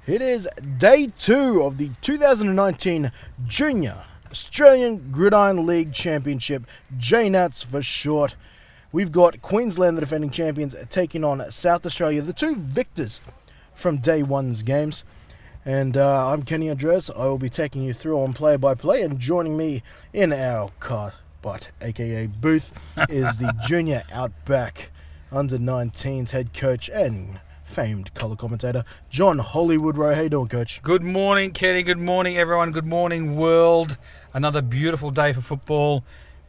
It is day 2 of the 2019 Junior Australian Gridiron League Championship, JNATS for short. We've got Queensland, the defending champions, taking on South Australia, the two victors from day 1's games. And I'm Kenny Andres. I will be taking you through on play-by-play, and joining me in our car butt, aka booth, is the Junior Outback Under-19s head coach and famed colour commentator, John Hollywood-Rowe. How you doing, Coach? Good morning, Kenny. Good morning, everyone. Good morning, world. Another beautiful day for football.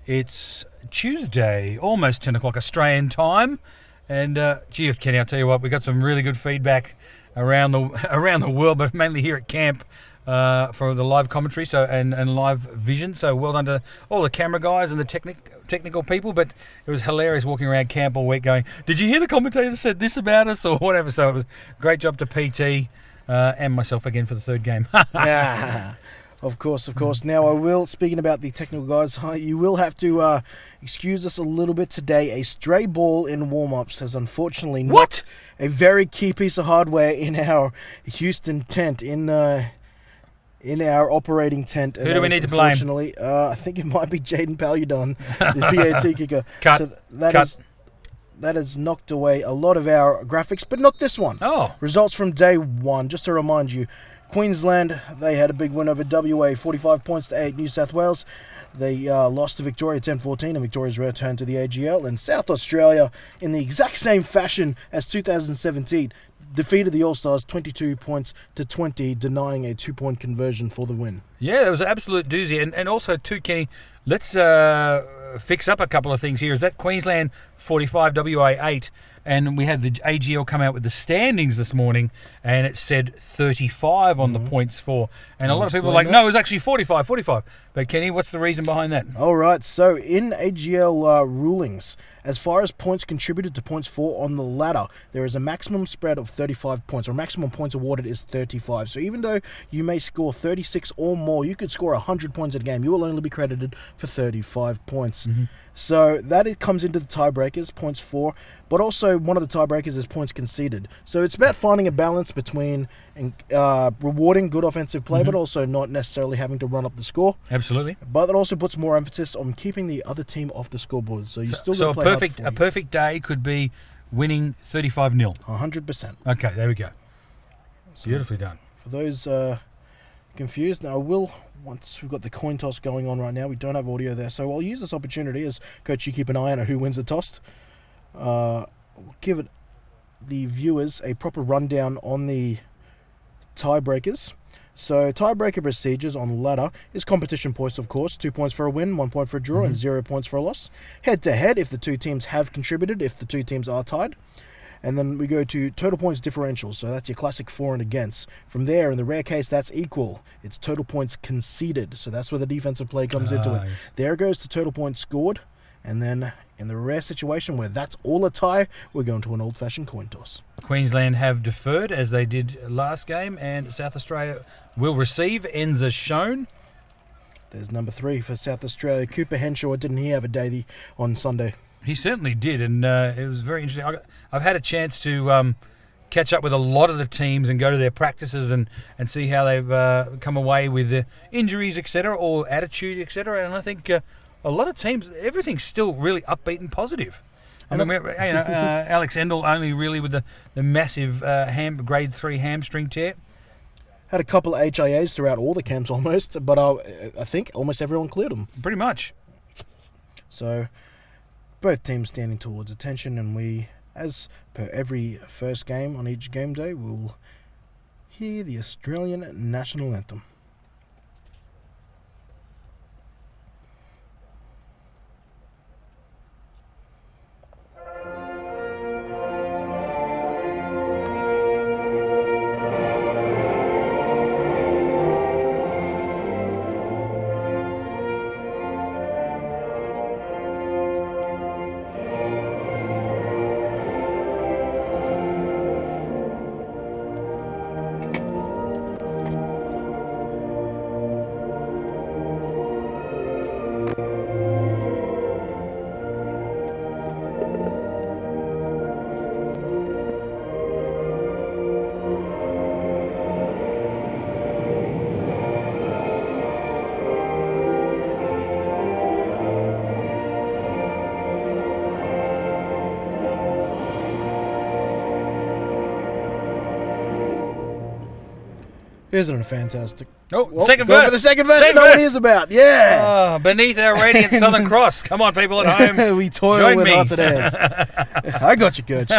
It's Tuesday, almost 10 o'clock Australian time. And, gee, Kenny, I'll tell you what, we got some really good feedback around the world, but mainly here at camp for the live commentary and live vision. So well done to all the camera guys and the technical people. But it was hilarious walking around camp all week going, did you hear the commentator said this about us or whatever? So it was a great job to PT and myself again for the third game. Yeah, of course. Now, I will, speaking about the technical guys, you will have to excuse us a little bit today. A stray ball in warm-ups has unfortunately knocked a very key piece of hardware in our Houston tent, in our operating tent. Who do we need to blame? Unfortunately, I think it might be Jaden Paludan, the PAT kicker. Cut. So that has knocked away a lot of our graphics, but not this one. Oh. Results from day 1, just to remind you. Queensland, they had a big win over WA, 45 points to 8. New South Wales, they lost to Victoria 10-14, and Victoria's return to the AGL. And South Australia, in the exact same fashion as 2017, defeated the All-Stars 22 points to 20, denying a 2-point conversion for the win. Yeah, it was an absolute doozy. And also, too, Kenny, let's fix up a couple of things here. Is that Queensland 45, WA 8, and we had the AGL come out with the standings this morning, and it said 35 on the points for. And a lot of people were like, no, it was actually 45. But, Kenny, what's the reason behind that? All right, so in AGL rulings, as far as points contributed to points for on the ladder, there is a maximum spread of 35 points, or maximum points awarded is 35. So even though you may score 36 or more, you could score 100 points in a game. You will only be credited for 35 points. So that comes into the tiebreakers, points for, but also one of the tiebreakers is points conceded. So it's about finding a balance between rewarding good offensive play, but also not necessarily having to run up the score. Absolutely. But it also puts more emphasis on keeping the other team off the scoreboard. So you still got to play a perfect day could be winning 35-0. 100%. Okay, there we go. So Beautifully done. for those confused, now once we've got the coin toss going on right now, we don't have audio there, so I'll use this opportunity as Coach, you keep an eye on who wins the toss. We'll give the viewers a proper rundown on the tiebreakers. So tiebreaker procedures on the ladder is competition points, of course. 2 points for a win, 1 point for a draw, and 0 points for a loss. Head-to-head, if the two teams have contributed, if the two teams are tied. And then we go to total points differential. So that's your classic for and against. From there, in the rare case, that's equal. It's total points conceded. So that's where the defensive play comes into it. There goes to total points scored. And then in the rare situation where that's all a tie, we're going to an old-fashioned coin toss. Queensland have deferred, as they did last game, and South Australia will receive. Ends as shown. There's number 3 for South Australia. Cooper Henshaw, didn't he have a day on Sunday? He certainly did, and it was very interesting. I've had a chance to catch up with a lot of the teams and go to their practices and see how they've come away with injuries, etc., or attitude, etc. And I think a lot of teams, everything's still really upbeat and positive. Alex Endel only really with the massive grade 3 hamstring tear. Had a couple of HIAs throughout all the camps almost, but I think almost everyone cleared them. Pretty much. So both teams standing towards attention, and we, as per every first game on each game day, will hear the Australian national anthem. Isn't it fantastic? Oh, Well, second go verse. for the second verse Second no one verse. hears about. Yeah. Oh, beneath our radiant Southern Cross. Come on, people at home. We toil Join with me. hearts and hands. I got you, Coach.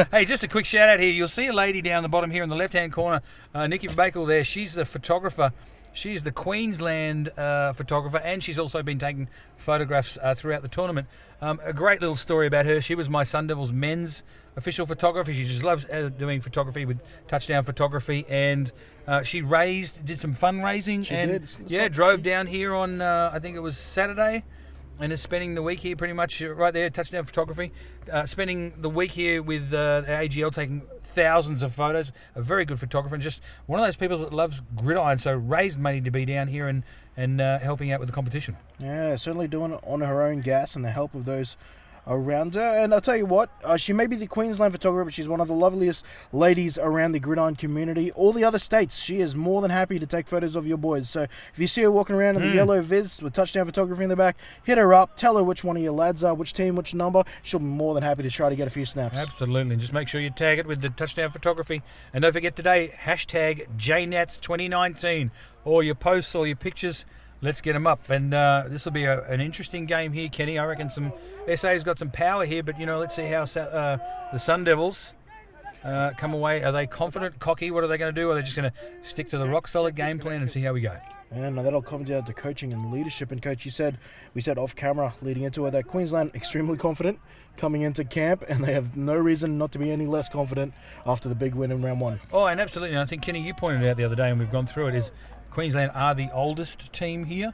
Hey, just a quick shout out here. You'll see a lady down the bottom here in the left-hand corner, Nikki Bakel there. She's the photographer. She's the Queensland photographer, and she's also been taking photographs throughout the tournament. A great little story about her. She was my Sun Devils men's official photographer. She just loves doing photography with touchdown photography, and she did some fundraising. Drove down here on, I think it was Saturday, and is spending the week here pretty much right there, touchdown photography. Spending the week here with the AGL, taking thousands of photos. A very good photographer, and just one of those people that loves Gridiron, so raised money to be down here and helping out with the competition. Yeah, certainly doing it on her own gas and the help of those around her. And I'll tell you what, she may be the Queensland photographer, but she's one of the loveliest ladies around the Gridiron community. All the other states, she is more than happy to take photos of your boys. So if you see her walking around in the yellow Viz with touchdown photography in the back, hit her up, tell her which one of your lads are, which team, which number. She'll be more than happy to try to get a few snaps. Absolutely, and just make sure you tag it with the touchdown photography. And don't forget today, hashtag JNats2019. All your posts, all your pictures, let's get them up. And this will be an interesting game here, Kenny. I reckon some SA's got some power here, but let's see how the Sun Devils come away. Are they confident, cocky? What are they going to do? Are they just going to stick to the rock solid game plan and see how we go? And that'll come down to coaching and leadership. And Coach, we said off camera leading into it that Queensland extremely confident coming into camp, and they have no reason not to be any less confident after the big win in round one. Oh, and absolutely. And I think, Kenny, you pointed out the other day, and we've gone through it, is Queensland are the oldest team here,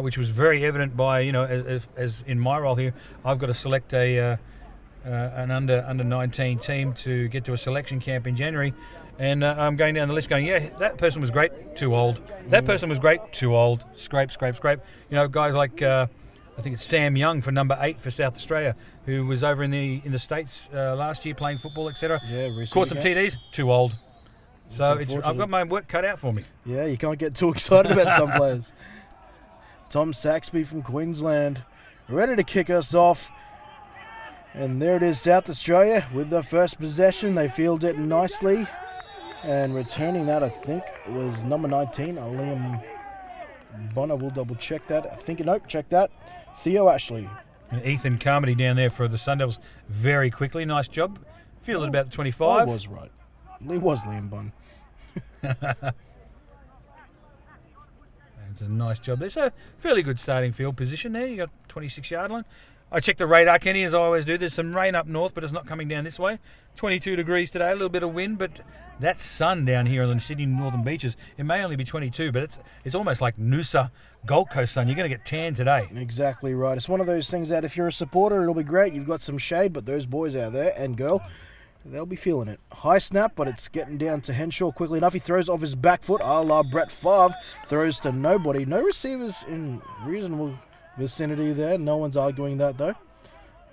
which was very evident by, as in my role here, I've got to select an under 19 team to get to a selection camp in January. And I'm going down the list going, yeah, that person was great, too old. That person was great, too old. Scrape, scrape, scrape. Guys like, I think it's Sam Young for number 8 for South Australia, who was over in the States last year playing football, etc. Yeah, recently. Caught some TDs, too old. So I've got my work cut out for me. Yeah, you can't get too excited about some players. Tom Saxby from Queensland, ready to kick us off. And there it is, South Australia with the first possession. They field it nicely. And returning that, I think, was number 19, Liam Bonner. We'll double check that. I think, nope, check that. Theo Ashley. And Ethan Carmody down there for the Sun Devils very quickly. Nice job. Fielded about the 25. I was right. It was Liam Bonner. It's a nice job. There's a fairly good starting field position there. You got 26-yard line. I checked the radar, Kenny, as I always do. There's some rain up north, but it's not coming down this way. 22 degrees today, a little bit of wind, but that sun down here on the Sydney Northern Beaches, it may only be 22, but it's almost like Noosa Gold Coast sun. You're going to get tan today. Exactly right. It's one of those things that if you're a supporter, it'll be great. You've got some shade, but those boys out there and girl, they'll be feeling it. High snap, but it's getting down to Henshaw quickly enough. He throws off his back foot, a la Brett Favre. Throws to nobody. No receivers in reasonable vicinity there. No one's arguing that, though.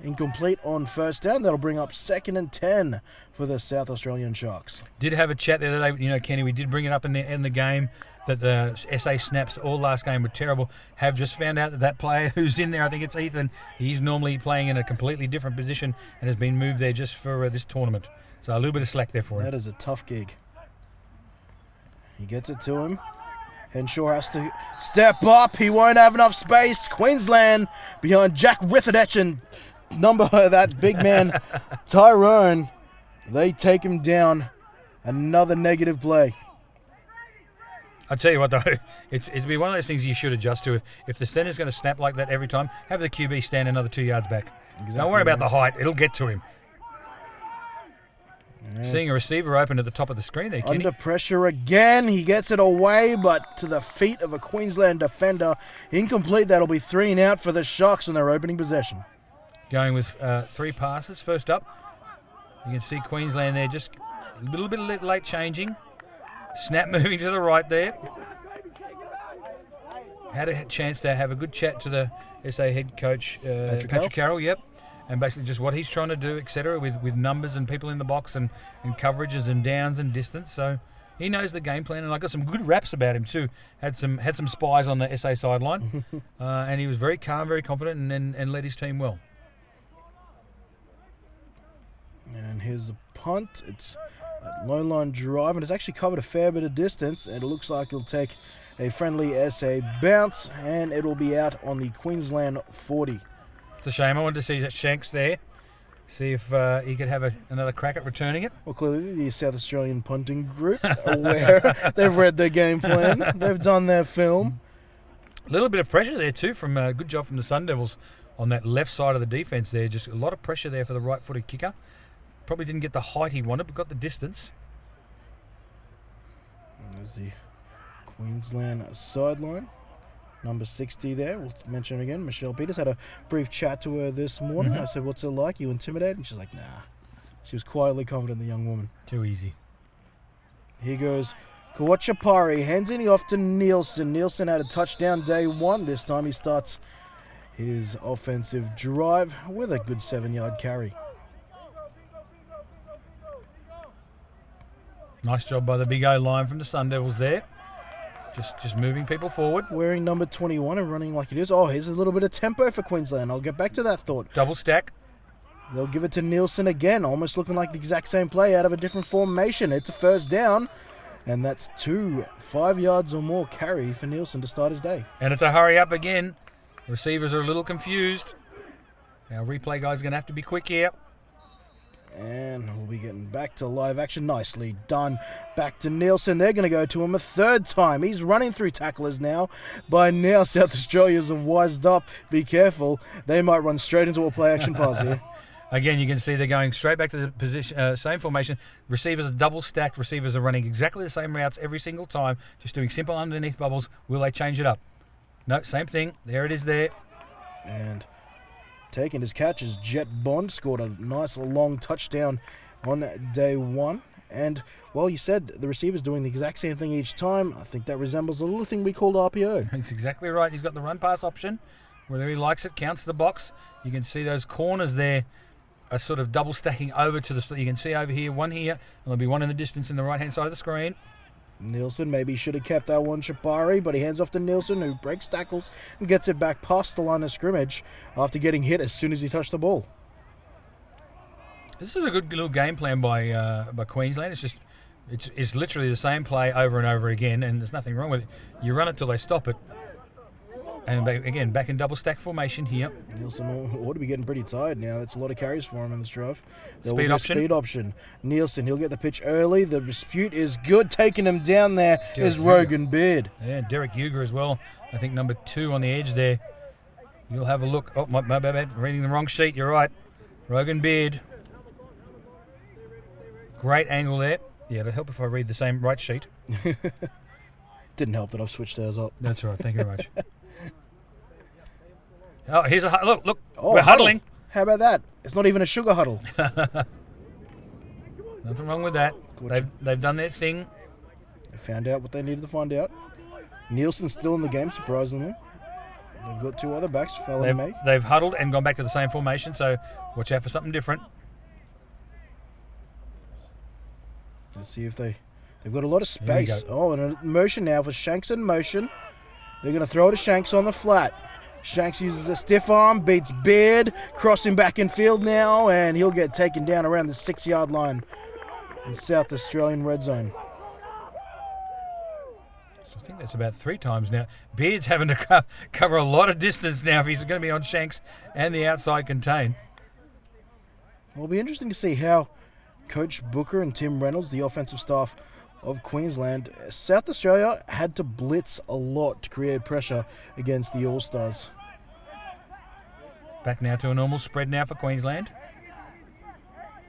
Incomplete on first down. That'll bring up 2nd and 10 for the South Australian Sharks. Did have a chat the other day, Kenny, we did bring it up in the game that the SA snaps all last game were terrible. Have just found out that player who's in there, I think it's Ethan, he's normally playing in a completely different position and has been moved there just for this tournament. So a little bit of slack there for him. That is a tough gig. He gets it to him. Henshaw has to step up. He won't have enough space. Queensland behind Jack Witherdetch and that big man Tyrone. They take him down. Another negative play. I'll tell you what, though, it'd be one of those things you should adjust to. If the center's going to snap like that every time, have the QB stand another 2 yards back. Exactly. Don't worry about the height. It'll get to him. Yeah. Seeing a receiver open at the top of the screen there, Kenny. Under pressure again. He gets it away, but to the feet of a Queensland defender. Incomplete. That'll be 3 and out for the Sharks on their opening possession. Going with 3 passes. First up, you can see Queensland there just a little bit late changing. Snap moving to the right there. Had a chance to have a good chat to the SA head coach, Patrick Carroll, yep. And basically just what he's trying to do, etc., with numbers and people in the box and coverages and downs and distance. So he knows the game plan, and I got some good raps about him too. Had some spies on the SA sideline, and he was very calm, very confident, and led his team well. And here's a punt. It's Low line drive, and it's actually covered a fair bit of distance, and it looks like it'll take a friendly SA bounce, and it will be out on the Queensland 40. It's a shame. I wanted to see that Shanks there. See if he could have another crack at returning it. Well, clearly the South Australian punting group are aware. They've read their game plan. They've done their film. A little bit of pressure there too from a good job from the Sun Devils on that left side of the defence there. Just a lot of pressure there for the right-footed kicker. Probably didn't get the height he wanted, but got the distance. And there's the Queensland sideline. Number 60 there. We'll mention him again. Michelle Peters. Had a brief chat to her this morning. I said, what's it like? You intimidated? And she's like, nah. She was quietly confident, the young woman. Too easy. Here goes Kawachapari. Hands it off to Nielsen. Nielsen had a touchdown day one. This time he starts his offensive drive with a good 7-yard carry. Nice job by the big O line from the Sun Devils there. Just moving people forward. Wearing number 21 and running like it is. Oh, here's a little bit of tempo for Queensland. I'll get back to that thought. Double stack. They'll give it to Nielsen again, almost looking like the exact same play out of a different formation. It's a first down, and that's 2 5 yards or more carry for Nielsen to start his day. And it's a hurry up again. Receivers are a little confused. Our replay guy's going to have to be quick here. And we'll be getting back to live action. Nicely done. Back to Nielsen. They're going to go to him a third time. He's running through tacklers now. By now, South Australians have wised up. Be careful. They might run straight into a play action pass here. Again, you can see they're going straight back to the position, same formation. Receivers are double stacked. Receivers are running exactly the same routes every single time. Just doing simple underneath bubbles. Will they change it up? No, same thing. There it is there. And taking his catch is Jet Bond. Scored a nice long touchdown on day one. And, well, you said the receiver's doing the exact same thing each time. I think that resembles a little thing we called RPO. That's exactly right. He's got the run-pass option. Whether he likes it, counts the box. You can see those corners there are sort of double stacking over to the... You can see over here, one here, and there'll be one in the distance in the right-hand side of the screen. Nielsen maybe should have kept that one, Shapari, but he hands off to Nielsen, who breaks tackles and gets it back past the line of scrimmage after getting hit as soon as he touched the ball. This is a good little game plan by Queensland. It's literally the same play over and over again, and there's nothing wrong with it. You run it till they stop it. And again, back in double stack formation here. Nielsen ought to be getting pretty tired now. That's a lot of carries for him in this drive. Speed option. Nielsen, he'll get the pitch early. The dispute is good. Taking him down there is Rogan Beard. Yeah, Derek Uger as well. I think number 2 on the edge there. You'll have a look. Oh, my bad. Reading the wrong sheet. You're right. Rogan Beard. Great angle there. Yeah, it'll help if I read the same right sheet. Didn't help that I've switched theirs up. That's right. Thank you very much. Oh, here's a look. Oh, we're huddling. How about that? It's not even a sugar huddle. Nothing wrong with that. They've done their thing. They found out what they needed to find out. Nielsen's still in the game, surprisingly. They've got 2 other backs, Fallon and May. They've huddled and gone back to the same formation, so watch out for something different. Let's see if they've got a lot of space. Oh, and a motion now for Shanks in motion. They're going to throw it to Shanks on the flat. Shanks uses a stiff arm, beats Beard, crossing back in field now, and he'll get taken down around the 6-yard line in South Australian red zone. So I think that's about 3 times now. Beard's having to cover a lot of distance now if he's going to be on Shanks and the outside contain. Well, it'll be interesting to see how Coach Booker and Tim Reynolds, the offensive staff of Queensland, South Australia had to blitz a lot to create pressure against the All-Stars. Back now to a normal spread now for Queensland.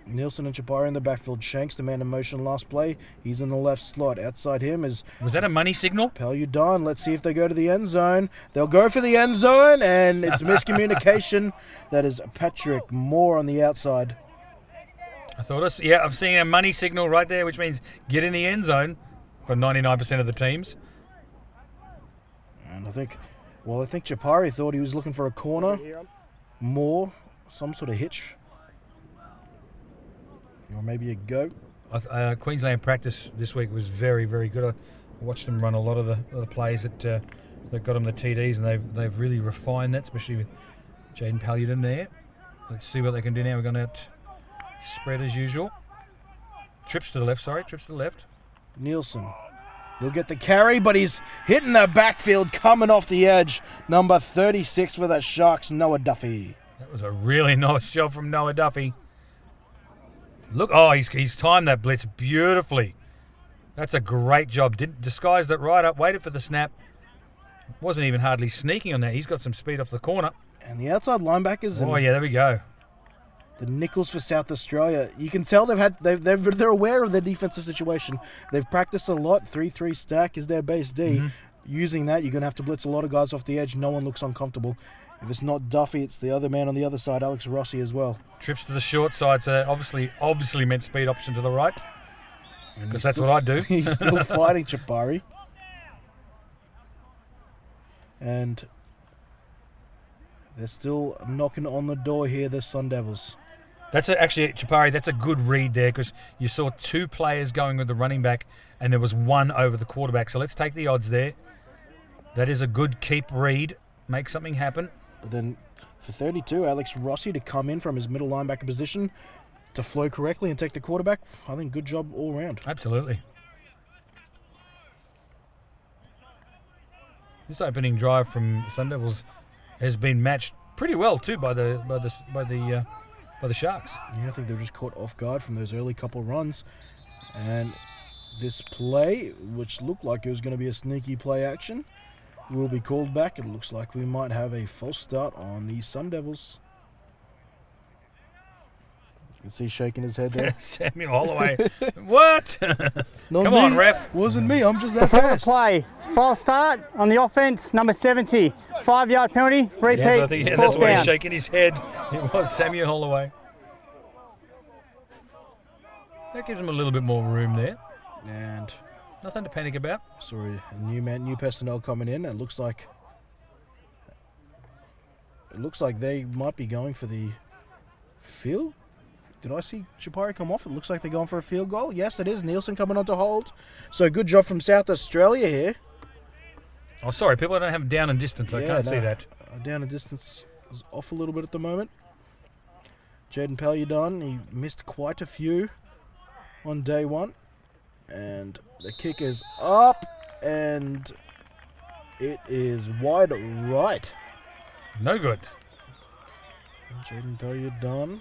Nielsen and Chapari in the backfield. Shanks, the man in motion last play. He's in the left slot. Outside him is... Was that a money signal? Paludan. Let's see if they go to the end zone. They'll go for the end zone, and it's miscommunication. That is Patrick Moore on the outside. I'm seeing a money signal right there, which means get in the end zone for 99% of the teams. And I think Chapari thought he was looking for a corner. More, some sort of hitch. Or maybe a go. Queensland practice this week was very, very good. I watched them run a lot of the plays that got them the TDs, and they've really refined that, especially with Jaden Paludan there. Let's see what they can do now. We're going to spread as usual. Trips to the left, trips to the left. Nielsen. He'll get the carry, but he's hitting the backfield, coming off the edge. Number 36 for the Sharks, Noah Duffy. That was a really nice job from Noah Duffy. Look, he's timed that blitz beautifully. That's a great job. Didn't disguised it right up, waited for the snap. Wasn't even hardly sneaking on that. He's got some speed off the corner. And the outside linebackers. Oh, yeah, there we go. The Nichols for South Australia. You can tell they're aware of their defensive situation. They've practiced a lot. 3-3 stack is their base D. Mm-hmm. Using that, you're going to have to blitz a lot of guys off the edge. No one looks uncomfortable. If it's not Duffy, it's the other man on the other side, Alex Rossi as well. Trips to the short side, so that obviously meant speed option to the right. Because that's what I do. He's still fighting Chapari. And they're still knocking on the door here, the Sun Devils. Actually, Chapari, that's a good read there because you saw 2 players going with the running back and there was 1 over the quarterback. So let's take the odds there. That is a good keep read. Make something happen. But then for 32, Alex Rossi to come in from his middle linebacker position to flow correctly and take the quarterback. I think good job all around. Absolutely. This opening drive from Sun Devils has been matched pretty well too by the Sharks. Yeah, I think they were just caught off guard from those early couple runs. And this play, which looked like it was going to be a sneaky play action, will be called back. It looks like we might have a false start on the Sun Devils. You can see shaking his head there. Samuel Holloway. What? Not Come me. on, ref. Wasn't me. I'm just that Before the fast. play, false start on the offense, number 70. 5-yard penalty, repeat, Yes, I think that's fourth why he's down. shaking his head. It was Samuel Holloway. That gives him a little bit more room there. And Nothing to panic about. sorry, a new personnel coming in. It looks like they might be going for the field. Did I see Chapari come off? It looks like they're going for a field goal. Yes, it is. Nielsen coming on to hold. So good job from South Australia here. Oh, sorry, people don't have down and distance. I can't see that. Down and distance is off a little bit at the moment. Jaden Paludan, he missed quite a few on day one. And the kick is up, and it is wide right. No good. Jaden Paludan.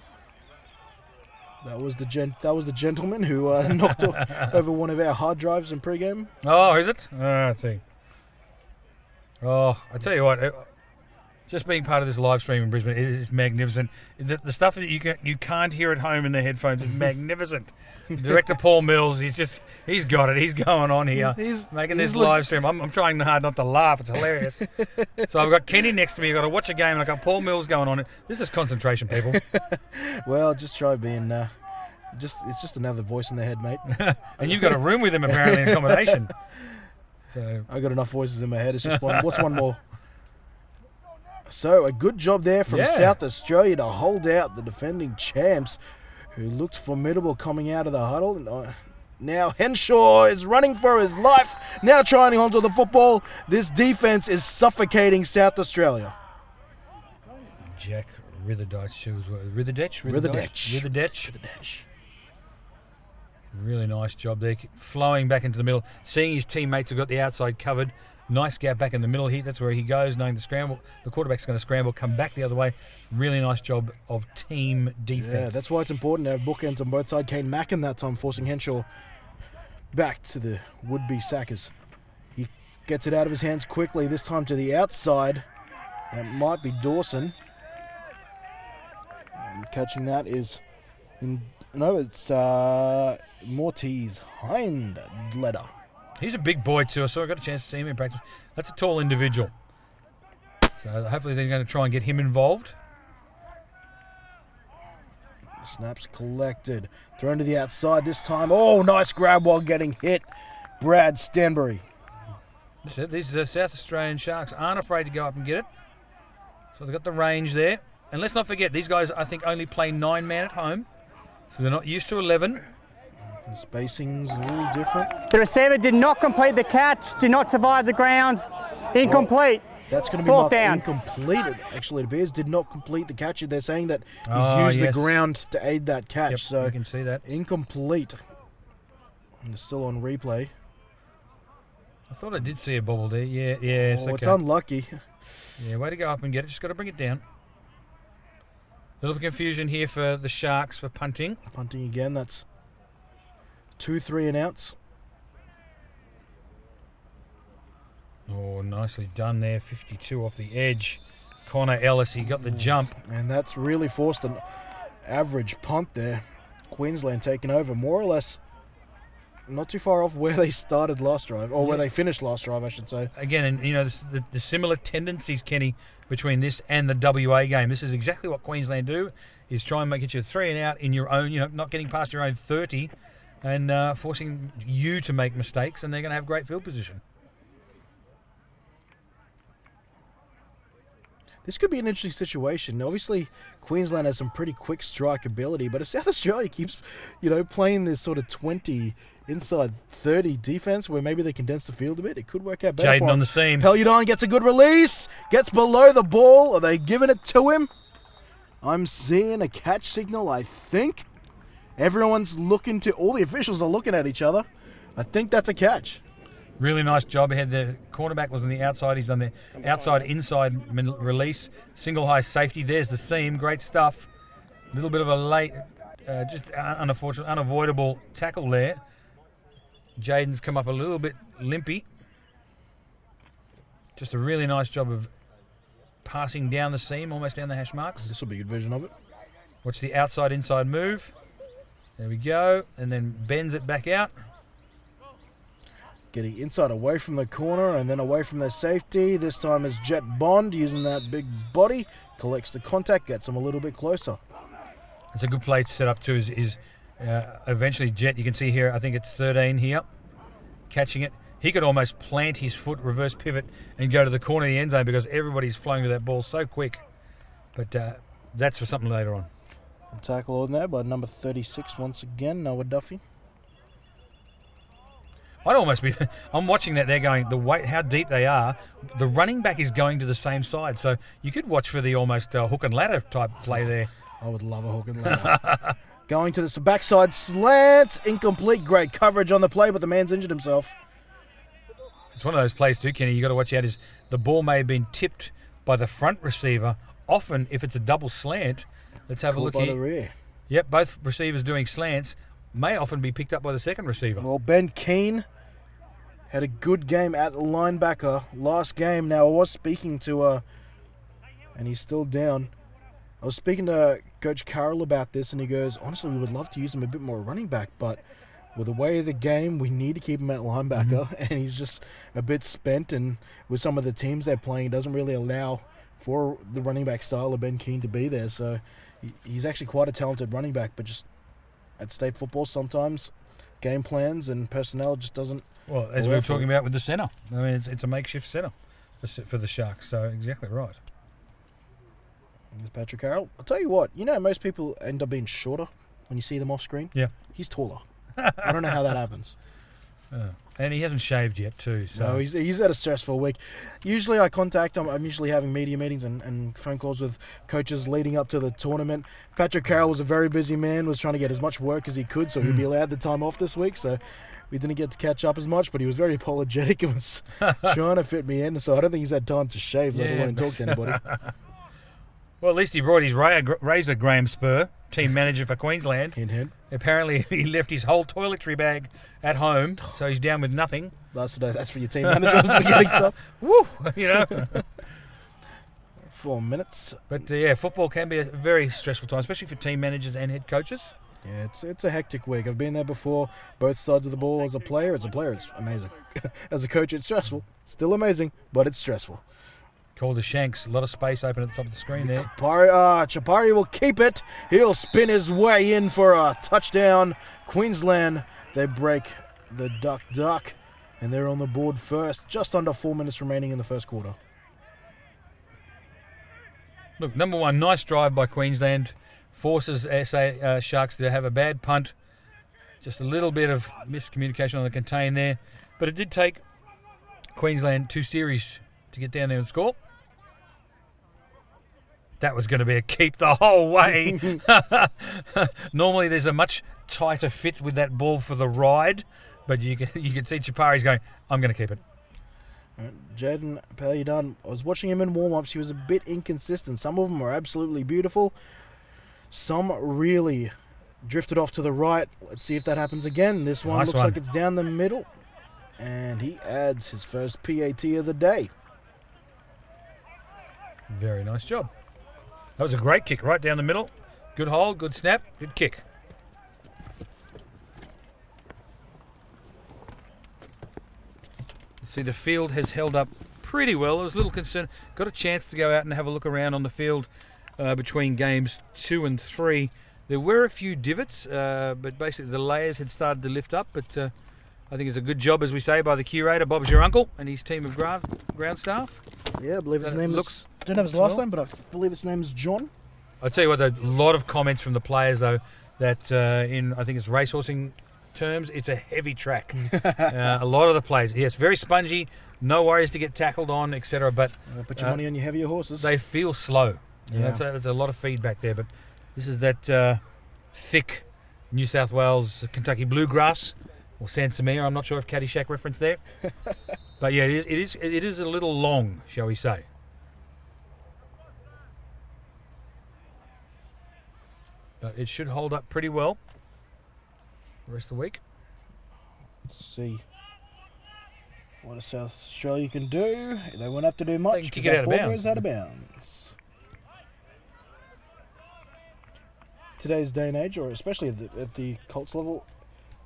That was the gentleman who knocked over one of our hard drives in pregame. Oh, is it? Let's see. Oh, I tell you what, just being part of this live stream in Brisbane, it is magnificent. The stuff that you can't hear at home in the headphones is magnificent. Director Paul Mills, he's got it. He's going on here, making this live stream. I'm trying hard not to laugh. It's hilarious. So I've got Kenny next to me. I've got to watch a game, and I've got Paul Mills going on it. This is concentration, people. Well, just try being. It's just another voice in the head, mate. And you've got a room with him apparently in accommodation. So I got enough voices in my head. It's just one. What's one more? So a good job there from South Australia to hold out the defending champs, who looked formidable coming out of the huddle. Now Henshaw is running for his life. Now trying to hold on to the football. This defense is suffocating South Australia. Jack Ritherdeich. Really nice job there. Flowing back into the middle. Seeing his teammates have got the outside covered. Nice gap back in the middle here. That's where he goes, knowing the quarterback's going to scramble, come back the other way. Really nice job of team defense. Yeah, that's why it's important to have bookends on both sides. Kane Mackin that time forcing Henshaw back to the would-be sackers. He gets it out of his hands quickly, this time to the outside. That might be Dawson. And catching that is... it's Mortiz Hindleder. He's a big boy too, so I got a chance to see him in practice. That's a tall individual. So hopefully they're going to try and get him involved. Snaps collected. Thrown to the outside this time. Oh, nice grab while getting hit. Brad Stanbury. These South Australian Sharks aren't afraid to go up and get it. So they've got the range there. And let's not forget, these guys, I think, only play 9-man at home. So they're not used to 11. The spacing's a little different. The receiver did not complete the catch, did not survive the ground. Incomplete. That's going to be Fourth marked down. incomplete. Actually, the Bears did not complete the catch. They're saying that he's used the ground to aid that catch. Yep, so you can see that. incomplete. And it's still on replay. I thought I did see a bobble there. Yeah, it's okay. It's unlucky. Yeah, way to go up and get it. Just got to bring it down. A little bit of confusion here for the Sharks for punting. Punting again. That's 2 3 and outs. Oh, nicely done there. 52 off the edge. Connor Ellis, he got the jump. And that's really forced an average punt there. Queensland taking over more or less. Not too far off where they started last drive, or where they finished last drive, I should say. Again, and you know, the similar tendencies, Kenny, between this and the WA game. This is exactly what Queensland do, is try and get you 3 and out in your own, not getting past your own 30 and forcing you to make mistakes, and they're going to have great field position. This could be an interesting situation. Obviously, Queensland has some pretty quick strike ability, but if South Australia keeps, playing this sort of 20 inside 30 defense where maybe they condense the field a bit, it could work out better for Jaden him. on the seam. Peludan gets a good release, gets below the ball. Are they giving it to him? I'm seeing a catch signal, I think. Everyone's looking to, all the officials are looking at each other. I think that's a catch. Really nice job. He had the cornerback was on the outside. He's done the outside-inside release. Single high safety. There's the seam. Great stuff. A little bit of a late, just unavoidable tackle there. Jaden's come up a little bit limpy. Just a really nice job of passing down the seam, almost down the hash marks. This will be a good version of it. Watch the outside-inside move. There we go. And then bends it back out. Getting inside away from the corner and then away from their safety. This time is Jet Bond using that big body. Collects the contact, gets them a little bit closer. It's a good play to set up too. Is eventually Jet, you can see here, I think it's 13 here. Catching it. He could almost plant his foot, reverse pivot, and go to the corner of the end zone because everybody's flowing to that ball so quick. But that's for something later on. A tackle on there by number 36 once again, Noah Duffy. I'd almost be. I'm watching that. They're going the way how deep they are. The running back is going to the same side, so you could watch for the almost hook and ladder type play there. I would love a hook and ladder. Going to the backside slant, incomplete. Great coverage on the play, but the man's injured himself. It's one of those plays too, Kenny. You got to watch out. Is the ball may have been tipped by the front receiver. Often, if it's a double slant, let's have a look by here. The rear. Yep, both receivers doing slants. May often be picked up by the second receiver. Well, Ben Keane had a good game at linebacker last game. Now, I was speaking to, and he's still down. I was speaking to Coach Carroll about this, and he goes, honestly, we would love to use him a bit more running back, but with the way of the game, we need to keep him at linebacker, and he's just a bit spent, and with some of the teams they're playing, it doesn't really allow for the running back style of Ben Keane to be there. So he's actually quite a talented running back, but just at state football sometimes game plans and personnel just doesn't. Well, as we were talking about with the centre. I mean, it's a makeshift centre for the Sharks, so exactly right. There's Patrick Carroll. I'll tell you what, most people end up being shorter when you see them off screen. Yeah. He's taller. I don't know how that happens. And he hasn't shaved yet too. So. No, he's had a stressful week. Usually I contact him. I'm usually having media meetings and phone calls with coaches leading up to the tournament. Patrick Carroll was a very busy man, was trying to get as much work as he could, so he'd be allowed the time off this week. So we didn't get to catch up as much, but he was very apologetic and was trying to fit me in. So I don't think he's had time to shave, let alone talk to anybody. Well, at least he brought his razor, Graham Spur, team manager for Queensland. Hint, hint. Apparently, he left his whole toiletry bag at home, so he's down with nothing. That's for your team managers forgetting stuff. Woo! 4 minutes. But yeah, football can be a very stressful time, especially for team managers and head coaches. Yeah, it's a hectic week. I've been there before. Both sides of the ball. As a player, it's amazing. As a coach, it's stressful. Still amazing, but it's stressful. Called the Shanks. A lot of space open at the top of the screen there. Chapari will keep it. He'll spin his way in for a touchdown. Queensland, they break the duck, and they're on the board first. Just under 4 minutes remaining in the first quarter. Look, number one, nice drive by Queensland. Forces SA Sharks to have a bad punt. Just a little bit of miscommunication on the contain there. But it did take Queensland 2 series to get down there and score. That was going to be a keep the whole way. Normally there's a much tighter fit with that ball for the ride. But you can see Chapari's going, I'm going to keep it. Jaden Paliadan, I was watching him in warm-ups. He was a bit inconsistent. Some of them were absolutely beautiful. Some really drifted off to the right. Let's see if that happens again. This one looks like it's down the middle. And he adds his first PAT of the day. Very nice job. That was a great kick right down the middle. Good hold, good snap, good kick. See, the field has held up pretty well. I was a little concerned. Got a chance to go out and have a look around on the field between games 2 and 3. There were a few divots, but basically the layers had started to lift up. But I think it's a good job, as we say, by the curator, Bob's your uncle, and his team of ground staff. Yeah, I believe his name is... Don't have his last name, but I believe his name is John. I'll tell you what, though, a lot of comments from the players, though, that in, I think it's racehorsing terms, it's a heavy track. A lot of the players, yes, very spongy, no worries to get tackled on, etc. But put your money on your heavier horses. They feel slow. Yeah. That's a lot of feedback there. But this is that thick New South Wales Kentucky bluegrass or Sansamir. I'm not sure if Caddyshack reference there. But yeah, it is a little long, shall we say. But it should hold up pretty well the rest of the week. Let's see what a South Australia can do. They won't have to do much because that ball goes out of bounds. Today's day and age, or especially at the Colts level,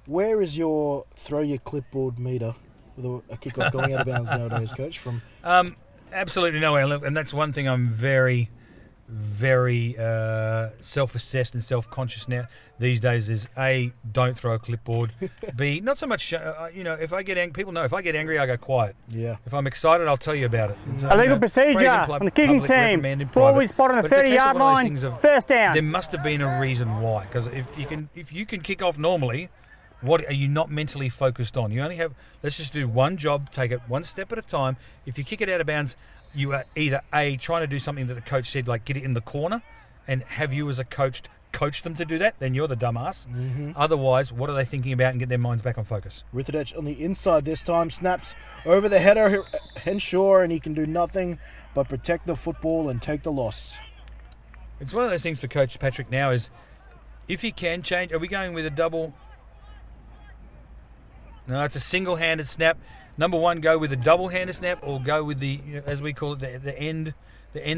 where is your throw your clipboard meter with a kickoff going out of bounds nowadays, Coach? From absolutely nowhere, and that's one thing I'm very self-assessed and self-conscious now these days is A, don't throw a clipboard. B, not so much if I get angry, people know if I get angry I go quiet. Yeah. If I'm excited I'll tell you about it. Illegal procedure on the kicking team. Ball was spot on the 30-yard line. First down. There must have been a reason why, because if you can kick off normally, what are you not mentally focused on? You only have, let's just do one job, take it one step at a time. If you kick it out of bounds, you are either A, trying to do something that the coach said, like get it in the corner, and have you as a coach them to do that, then you're the dumbass. Mm-hmm. Otherwise, what are they thinking about, and get their minds back on focus? Rithditch on the inside this time, snaps over the header, Henshaw, and he can do nothing but protect the football and take the loss. It's one of those things for Coach Patrick now is, if he can change, are we going with a double? No, it's a single-handed snap. Number one, go with a double-handed snap, or go with the, as we call it, the end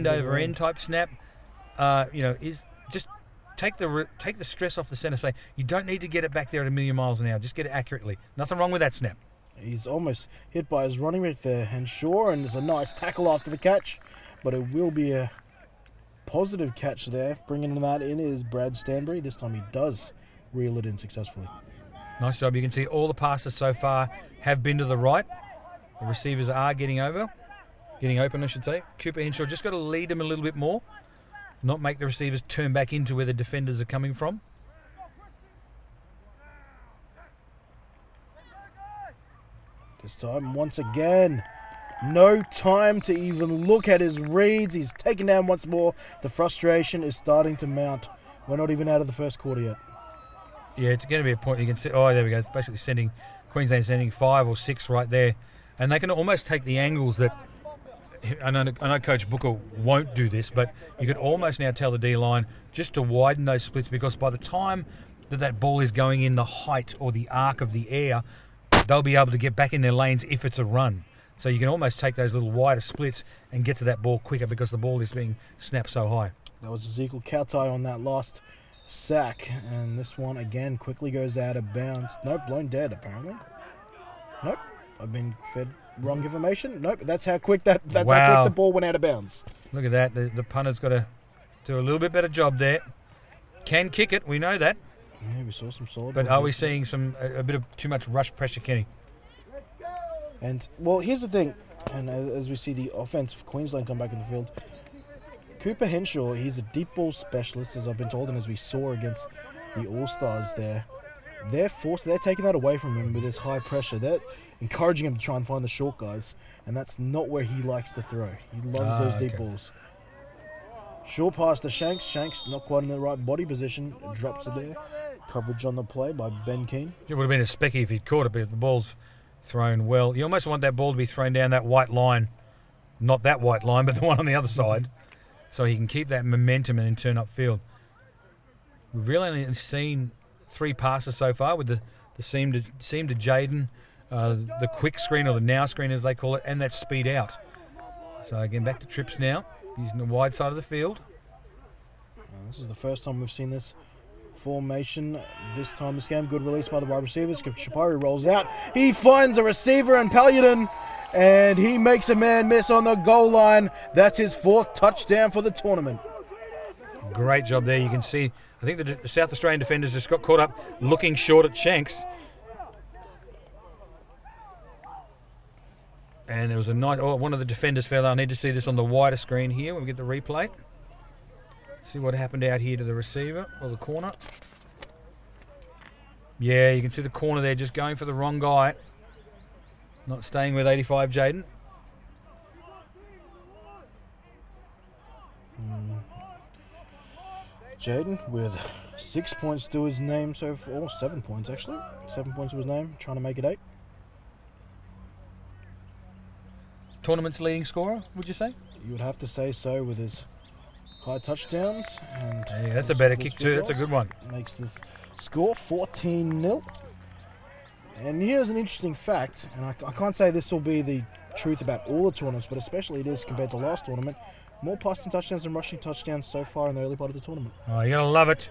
over end type snap. Is just take the stress off the centre. Say you don't need to get it back there at 1,000,000 miles an hour. Just get it accurately. Nothing wrong with that snap. He's almost hit by his running mate there, Henshaw, and there's a nice tackle after the catch, but it will be a positive catch there. Bringing that in is Brad Stanbury. This time he does reel it in successfully. Nice job. You can see all the passes so far have been to the right. The receivers are getting open, I should say. Cooper Henshaw just got to lead them a little bit more, not make the receivers turn back into where the defenders are coming from. This time, once again, no time to even look at his reads. He's taken down once more. The frustration is starting to mount. We're not even out of the first quarter yet. Yeah, it's going to be a point you can see. Oh, there we go. It's basically Queensland sending 5 or 6 right there. And they can almost take the angles that, I know Coach Booker won't do this, but you could almost now tell the D-line just to widen those splits, because by the time that ball is going in the height or the arc of the air, they'll be able to get back in their lanes if it's a run. So you can almost take those little wider splits and get to that ball quicker because the ball is being snapped so high. That was Ezekiel Kautai on that last sack, and this one again quickly goes out of bounds. Nope, blown dead apparently. Nope, I've been fed wrong information. Nope, that's how quick how quick the ball went out of bounds. Look at that. The punter's got to do a little bit better job there. Can kick it, we know that. Yeah, we saw some solid. But are we seeing a bit of too much rush pressure, Kenny? And well, here's the thing, and as we see the offense for Queensland come back in the field, Cooper Henshaw, he's a deep ball specialist, as I've been told, and as we saw against the All-Stars there. They're taking that away from him with this high pressure. They're encouraging him to try and find the short guys, and that's not where he likes to throw. He loves those deep balls. Short pass to Shanks. Shanks not quite in the right body position. Drops it there. coverage on the play by Ben Keane. It would have been a specky if he'd caught it, but the ball's thrown well. You almost want that ball to be thrown down that white line. Not that white line, but the one on the other side. So he can keep that momentum and then turn upfield. We've really only seen 3 passes so far with the seam to Jaden, the quick screen or the now screen as they call it, and that speed out. So again, back to trips now, using the wide side of the field. This is the first time we've seen this formation this time this game. Good release by the wide receivers. Shapari rolls out. He finds a receiver in Paludan, and he makes a man miss on the goal line. That's his 4th touchdown for the tournament. Great job there. You can see, I think the South Australian defenders just got caught up looking short at Shanks. And there was a nice, one of the defenders fell. I need to see this on the wider screen here when we get the replay. See what happened out here to the receiver or the corner. Yeah, you can see the corner there just going for the wrong guy. Not staying with 85 Jaden. Jaden with 6 points to his name so far. Or 7 points actually. 7 points to his name. Trying to make it 8. Tournament's leading scorer, would you say? You would have to say so with his high touchdowns. And yeah, that's a better kick too. That's a good one. Makes this score 14-0. And here's an interesting fact, and I can't say this will be the truth about all the tournaments, but especially it is compared to last tournament. More passing touchdowns than rushing touchdowns so far in the early part of the tournament. Oh, you're going to love it.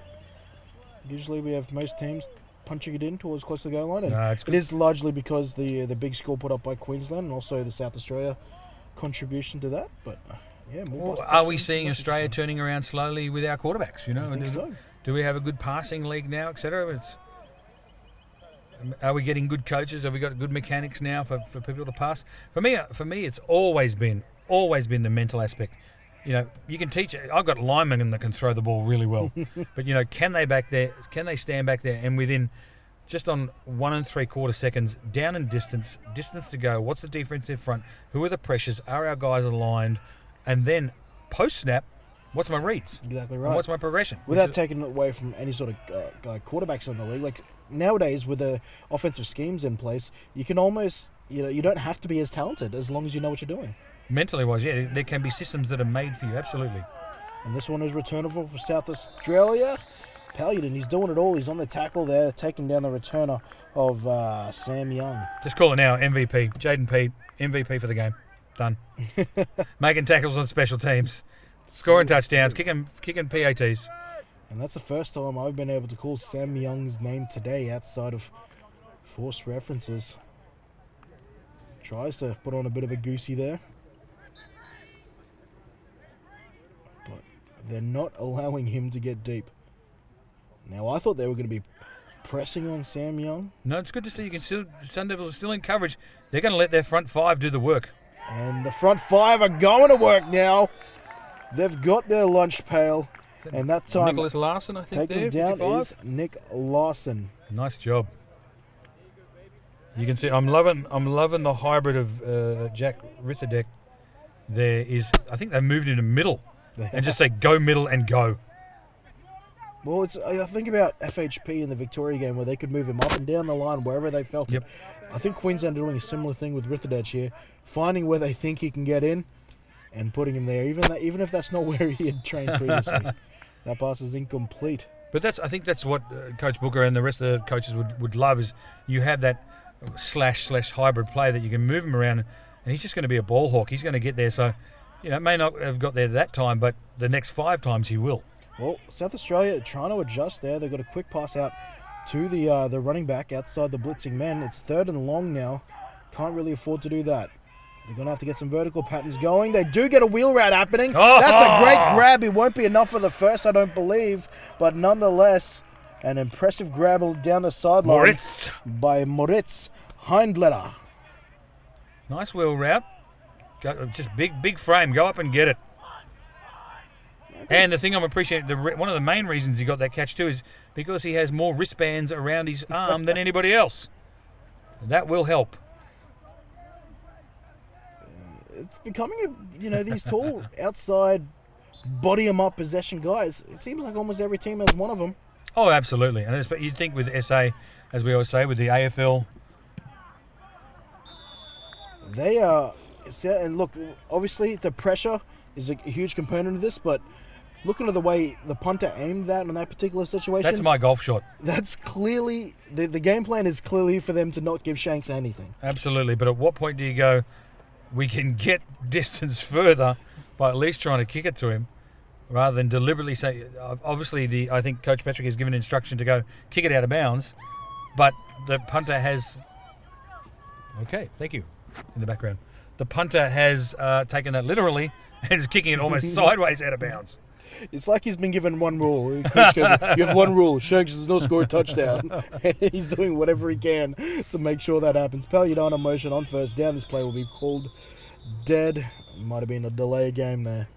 Usually we have most teams punching it in towards close to the goal line. And no, it's good. It is largely because the big score put up by Queensland and also the South Australia contribution to that. But yeah, more. Well, are we seeing Australia turning around slowly with our quarterbacks? You know, I think so. Do we have a good passing league now, etc.? Are we getting good coaches? Have we got good mechanics now for people to pass? For me, it's always been the mental aspect. You know, you can teach. I've got linemen that can throw the ball really well, but you know, can they stand back there and within just on 1 3/4 seconds down in distance to go? What's the defensive front? Who are the pressures? Are our guys aligned? And then post snap, what's my reads? Exactly right. And what's my progression? Without taking it away from any sort of quarterbacks in the league, like nowadays with the offensive schemes in place, you can almost, you don't have to be as talented as long as you know what you're doing. Mentally wise, yeah, there can be systems that are made for you, absolutely. And this one is returnable for South Australia. Paludan, he's doing it all. He's on the tackle there, taking down the returner of Sam Young. Just call it now, MVP. Jaden Pete, MVP for the game. Done. Making tackles on special teams. Scoring touchdowns, kicking PATs. And that's the first time I've been able to call Sam Young's name today outside of forced references. Tries to put on a bit of a goosey there. But they're not allowing him to get deep. Now, I thought they were going to be pressing on Sam Young. No, it's good to see you can still. Sun Devils are still in coverage. They're going to let their front 5 do the work. And the front 5 are going to work now. They've got their lunch pail. And that time, Nicholas Larson, I think, taking there, down 55. is Nick Larson. Nice job. You can see I'm loving the hybrid of Jack Ritherdeck. There is, I think they moved in the middle and just say go middle and go. Well, I think about FHP in the Victoria game where they could move him up and down the line wherever they felt it. I think Queensland are doing a similar thing with Ritherdeck here, finding where they think he can get in and putting him there, even if that's not where he had trained previously. That pass is incomplete. But I think that's what Coach Booker and the rest of the coaches would love is you have that slash hybrid play that you can move him around, and he's just going to be a ball hawk. He's going to get there. So, may not have got there that time, but the next 5 times he will. Well, South Australia trying to adjust there. They've got a quick pass out to the running back outside the blitzing men. It's 3rd and long now. Can't really afford to do that. They're going to have to get some vertical patterns going. They do get a wheel route happening. Oh! That's a great grab. It won't be enough for the first, I don't believe. But nonetheless, an impressive grab down the sideline Moritz. by Moritz Hindletter. Nice wheel route. Just big frame. Go up and get it. And the thing I'm appreciating, one of the main reasons he got that catch too is because he has more wristbands around his arm than anybody else. That will help. It's becoming, these tall outside body 'em up possession guys. It seems like almost every team has one of them. Oh, absolutely. And you'd think with SA, as we always say, with the AFL, They are, and look, obviously the pressure is a huge component of this, but looking at the way the punter aimed that on that particular situation, that's my golf shot. that's clearly, the game plan is clearly for them to not give Shanks anything. Absolutely. But at what point do you go, we can get distance further by at least trying to kick it to him, rather than deliberately say, obviously I think Coach Patrick has given instruction to go kick it out of bounds, but the punter has, okay, thank you, in the background. The punter has taken that literally and is kicking it almost sideways out of bounds. It's like he's been given one rule. Coach goes, you have one rule. Shanks does not score a touchdown. And he's doing whatever he can to make sure that happens. Paludan motion on first down. This play will be called dead. Might have been a delay game there.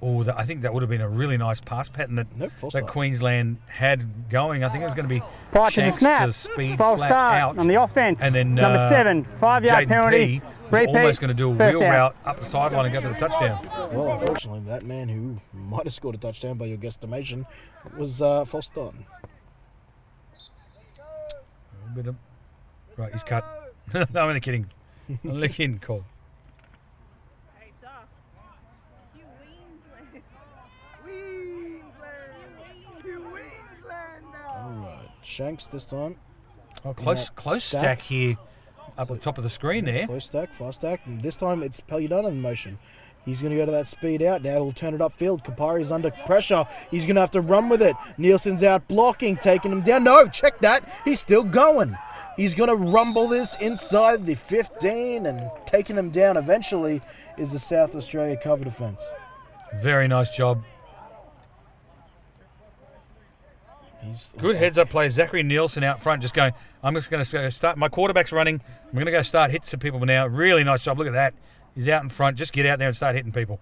Oh, I think that would have been a really nice pass pattern that, False that start. Queensland had going. I think it was going to be Prior to the Shanks snap, to speed false flat start out, on the offense. and then Number 7, 5-yard Jaden penalty. Key was almost going to do a First wheel down. route up the sideline and go for the touchdown. Well, unfortunately, that man who might have scored a touchdown by your guesstimation was false start. Right, he's cut. No, I'm only kidding. I'm only kidding, Cole. Hey, Doc. All right, Shanks this time. Oh, close stack here up at the top of the screen there. Close stack, fast stack. And this time it's Paludan in motion. He's going to go to that speed out. Now he'll turn it upfield. Kapari's under pressure. He's going to have to run with it. Nielsen's out blocking, taking him down. No, check that. He's still going. He's going to rumble this inside the 15 and taking him down eventually is the South Australia cover defence. Very nice job. Good heads-up play. Zachary Nielsen out front just going, I'm just going to start. My quarterback's running. I'm going to go start hitting some people now. Really nice job. Look at that. He's out in front. Just get out there and start hitting people.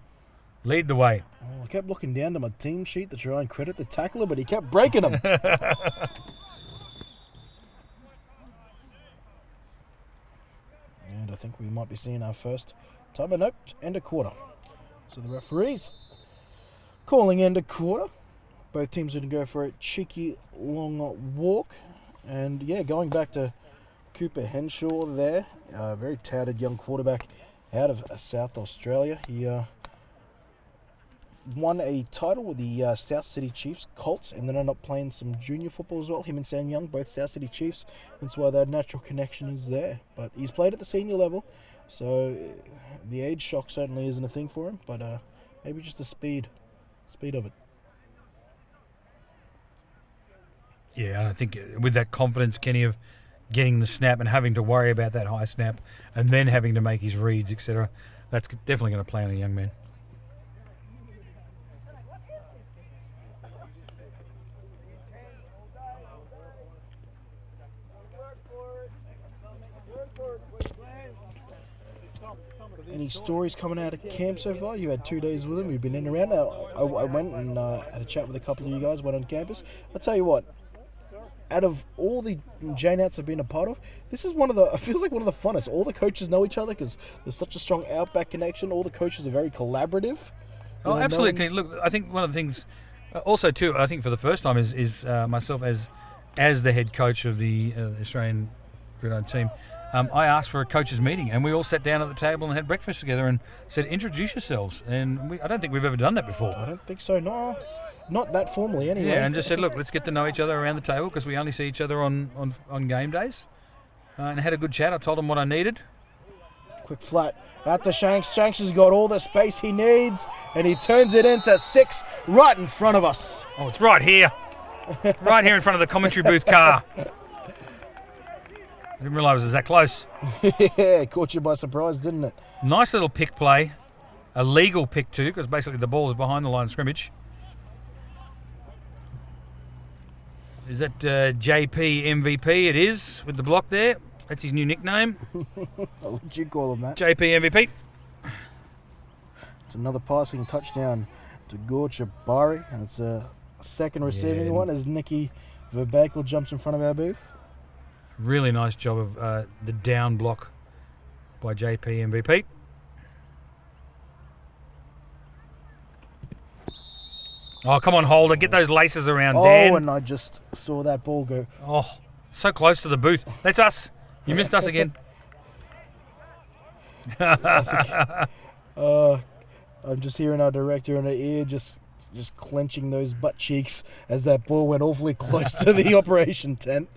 Lead the way. Oh, I kept looking down to my team sheet to try and credit the tackler, but he kept breaking them. And I think we might be seeing our first time. But nope, end of quarter. So the referees calling end of quarter. Both teams are going to go for a cheeky long walk. And yeah, going back to Cooper Henshaw there, a very touted young quarterback out of South Australia. He won a title with the South City Chiefs Colts and then ended up playing some junior football as well. Him and Sam Young, both South City Chiefs. That's why that natural connection is there. But he's played at the senior level, so the age shock certainly isn't a thing for him. But maybe just the speed of it. Yeah, and I think with that confidence, Kenny, of getting the snap and having to worry about that high snap and then having to make his reads, etc., that's definitely going to play on a young man. Any stories coming out of camp so far? You had 2 days with him. You've been in and around. I went and had a chat with a couple of you guys, went on campus. I'll tell you what, out of all the J-Nats I've been a part of, this is it feels like one of the funnest. All the coaches know each other because there's such a strong outback connection. All the coaches are very collaborative. Oh, absolutely. Look, I think one of the things, also too, I think for the first time is myself as the head coach of the Australian Gridiron team. I asked for a coaches meeting, and we all sat down at the table and had breakfast together and said, "Introduce yourselves." And I don't think we've ever done that before. I don't think so. No, not that formally anyway. Yeah, and just said, "Look, let's get to know each other around the table because we only see each other on game days." And had a good chat. I told them what I needed. Quick flat out to Shanks. Shanks has got all the space he needs, and he turns it into 6 right in front of us. Oh, it's right here. Right here in front of the commentary booth car. I didn't realise it was that close. Yeah, caught you by surprise, didn't it? Nice little pick play. A legal pick too, because basically the ball is behind the line of scrimmage. Is that JP MVP? It is, with the block there. That's his new nickname. I'll let you call him that. JP MVP. It's another passing touchdown to Gorcha Bari, and it's a second receiving one as Nicky Verbakel jumps in front of our booth. Really nice job of the down block by JP MVP. Oh, come on, Holder. Get those laces around, Oh, Dan. and I just saw that ball go. Oh, so close to the booth. That's us. You missed us again. I'm just hearing our director in the ear just clenching those butt cheeks as that ball went awfully close to the operation tent.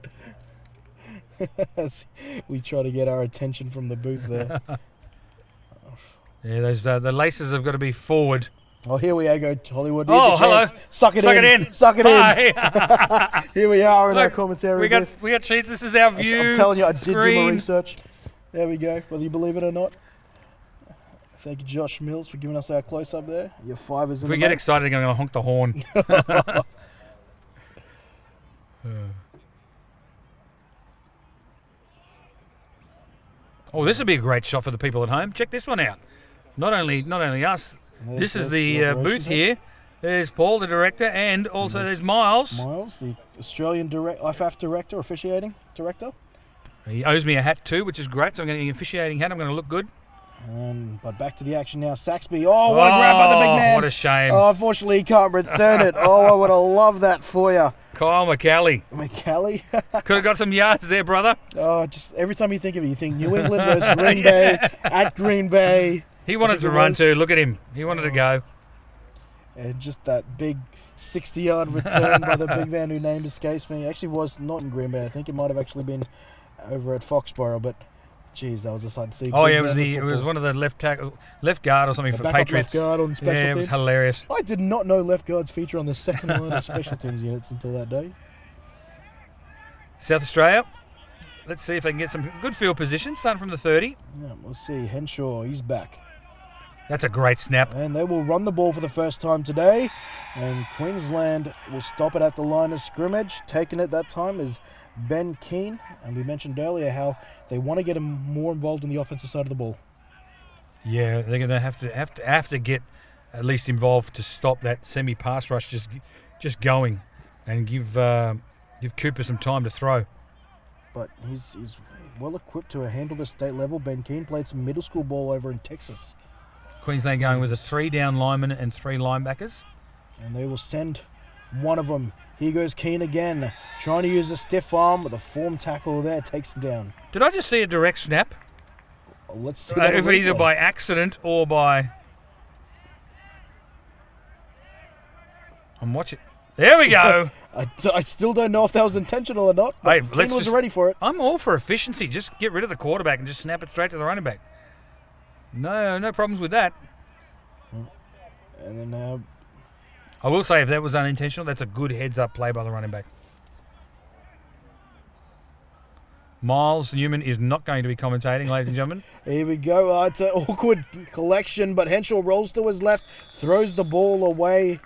As we try to get our attention from the booth there. Yeah, those the laces have got to be forward. Oh, here we go, Hollywood. Oh, Here's your hello. chance. Suck it in. Suck it in. Here we are in our Look, commentary we booth. got sheets. This is our view. I'm telling you, I did do my screen. research. There we go, whether you believe it or not. Thank you, Josh Mills, for giving us our close-up there. Your 5 is in If we the get mate. excited, I'm going to honk the horn. Oh, this would be a great shot for the people at home. Check this one out. Not only us. This is the booth here. There's Paul, the director, and also there's Miles. Miles, the Australian IFAF director, officiating director. He owes me a hat too, which is great. So I'm getting an officiating hat. I'm going to look good. But back to the action now. Saxby. Oh, what a grab by the big man. What a shame. Oh, unfortunately, he can't return it. Oh, I would have loved that for you. Kyle McCallie. McCallie. Could have got some yards there, brother. Oh, just every time you think of it, you think New England versus Green Bay at Green Bay. He wanted to run too. Look at him. He wanted to go. And just that big 60-yard return by the big man whose name escapes me. Actually was not in Green Bay. I think it might have actually been over at Foxborough, but geez, that was a sight to see. Oh Big yeah, man in it was football. one of the left guard or something A for backup Patriots. left guard on special Yeah, it was teams. hilarious. I did not know left guards feature on the second line of special teams units until that day. South Australia. Let's see if they can get some good field position, starting from the 30. Yeah, we'll see. Henshaw, he's back. That's a great snap. And they will run the ball for the first time today. And Queensland will stop it at the line of scrimmage. Taking it that time is Ben Keane. And we mentioned earlier how they want to get him more involved in the offensive side of the ball. Yeah, they're going to have to get at least involved to stop that semi-pass rush just going, and give Cooper some time to throw. But he's well equipped to handle the state level. Ben Keane played some middle school ball over in Texas. Queensland going with a 3 down lineman and 3 linebackers. And they will send one of them. Here goes Keane again, trying to use a stiff arm, but the form tackle there takes him down. Did I just see a direct snap? Well, let's see that on Either replay. by accident or by... I'm watching. There we go. I still don't know if that was intentional or not, but Hey, Keane let's was just- ready for it. I'm all for efficiency. Just get rid of the quarterback and just snap it straight to the running back. No problems with that. And then now I will say if that was unintentional, that's a good heads-up play by the running back. Miles Newman is not going to be commentating, ladies and gentlemen. here we go. It's an awkward collection, but Henshaw rolls to his left, throws the ball away.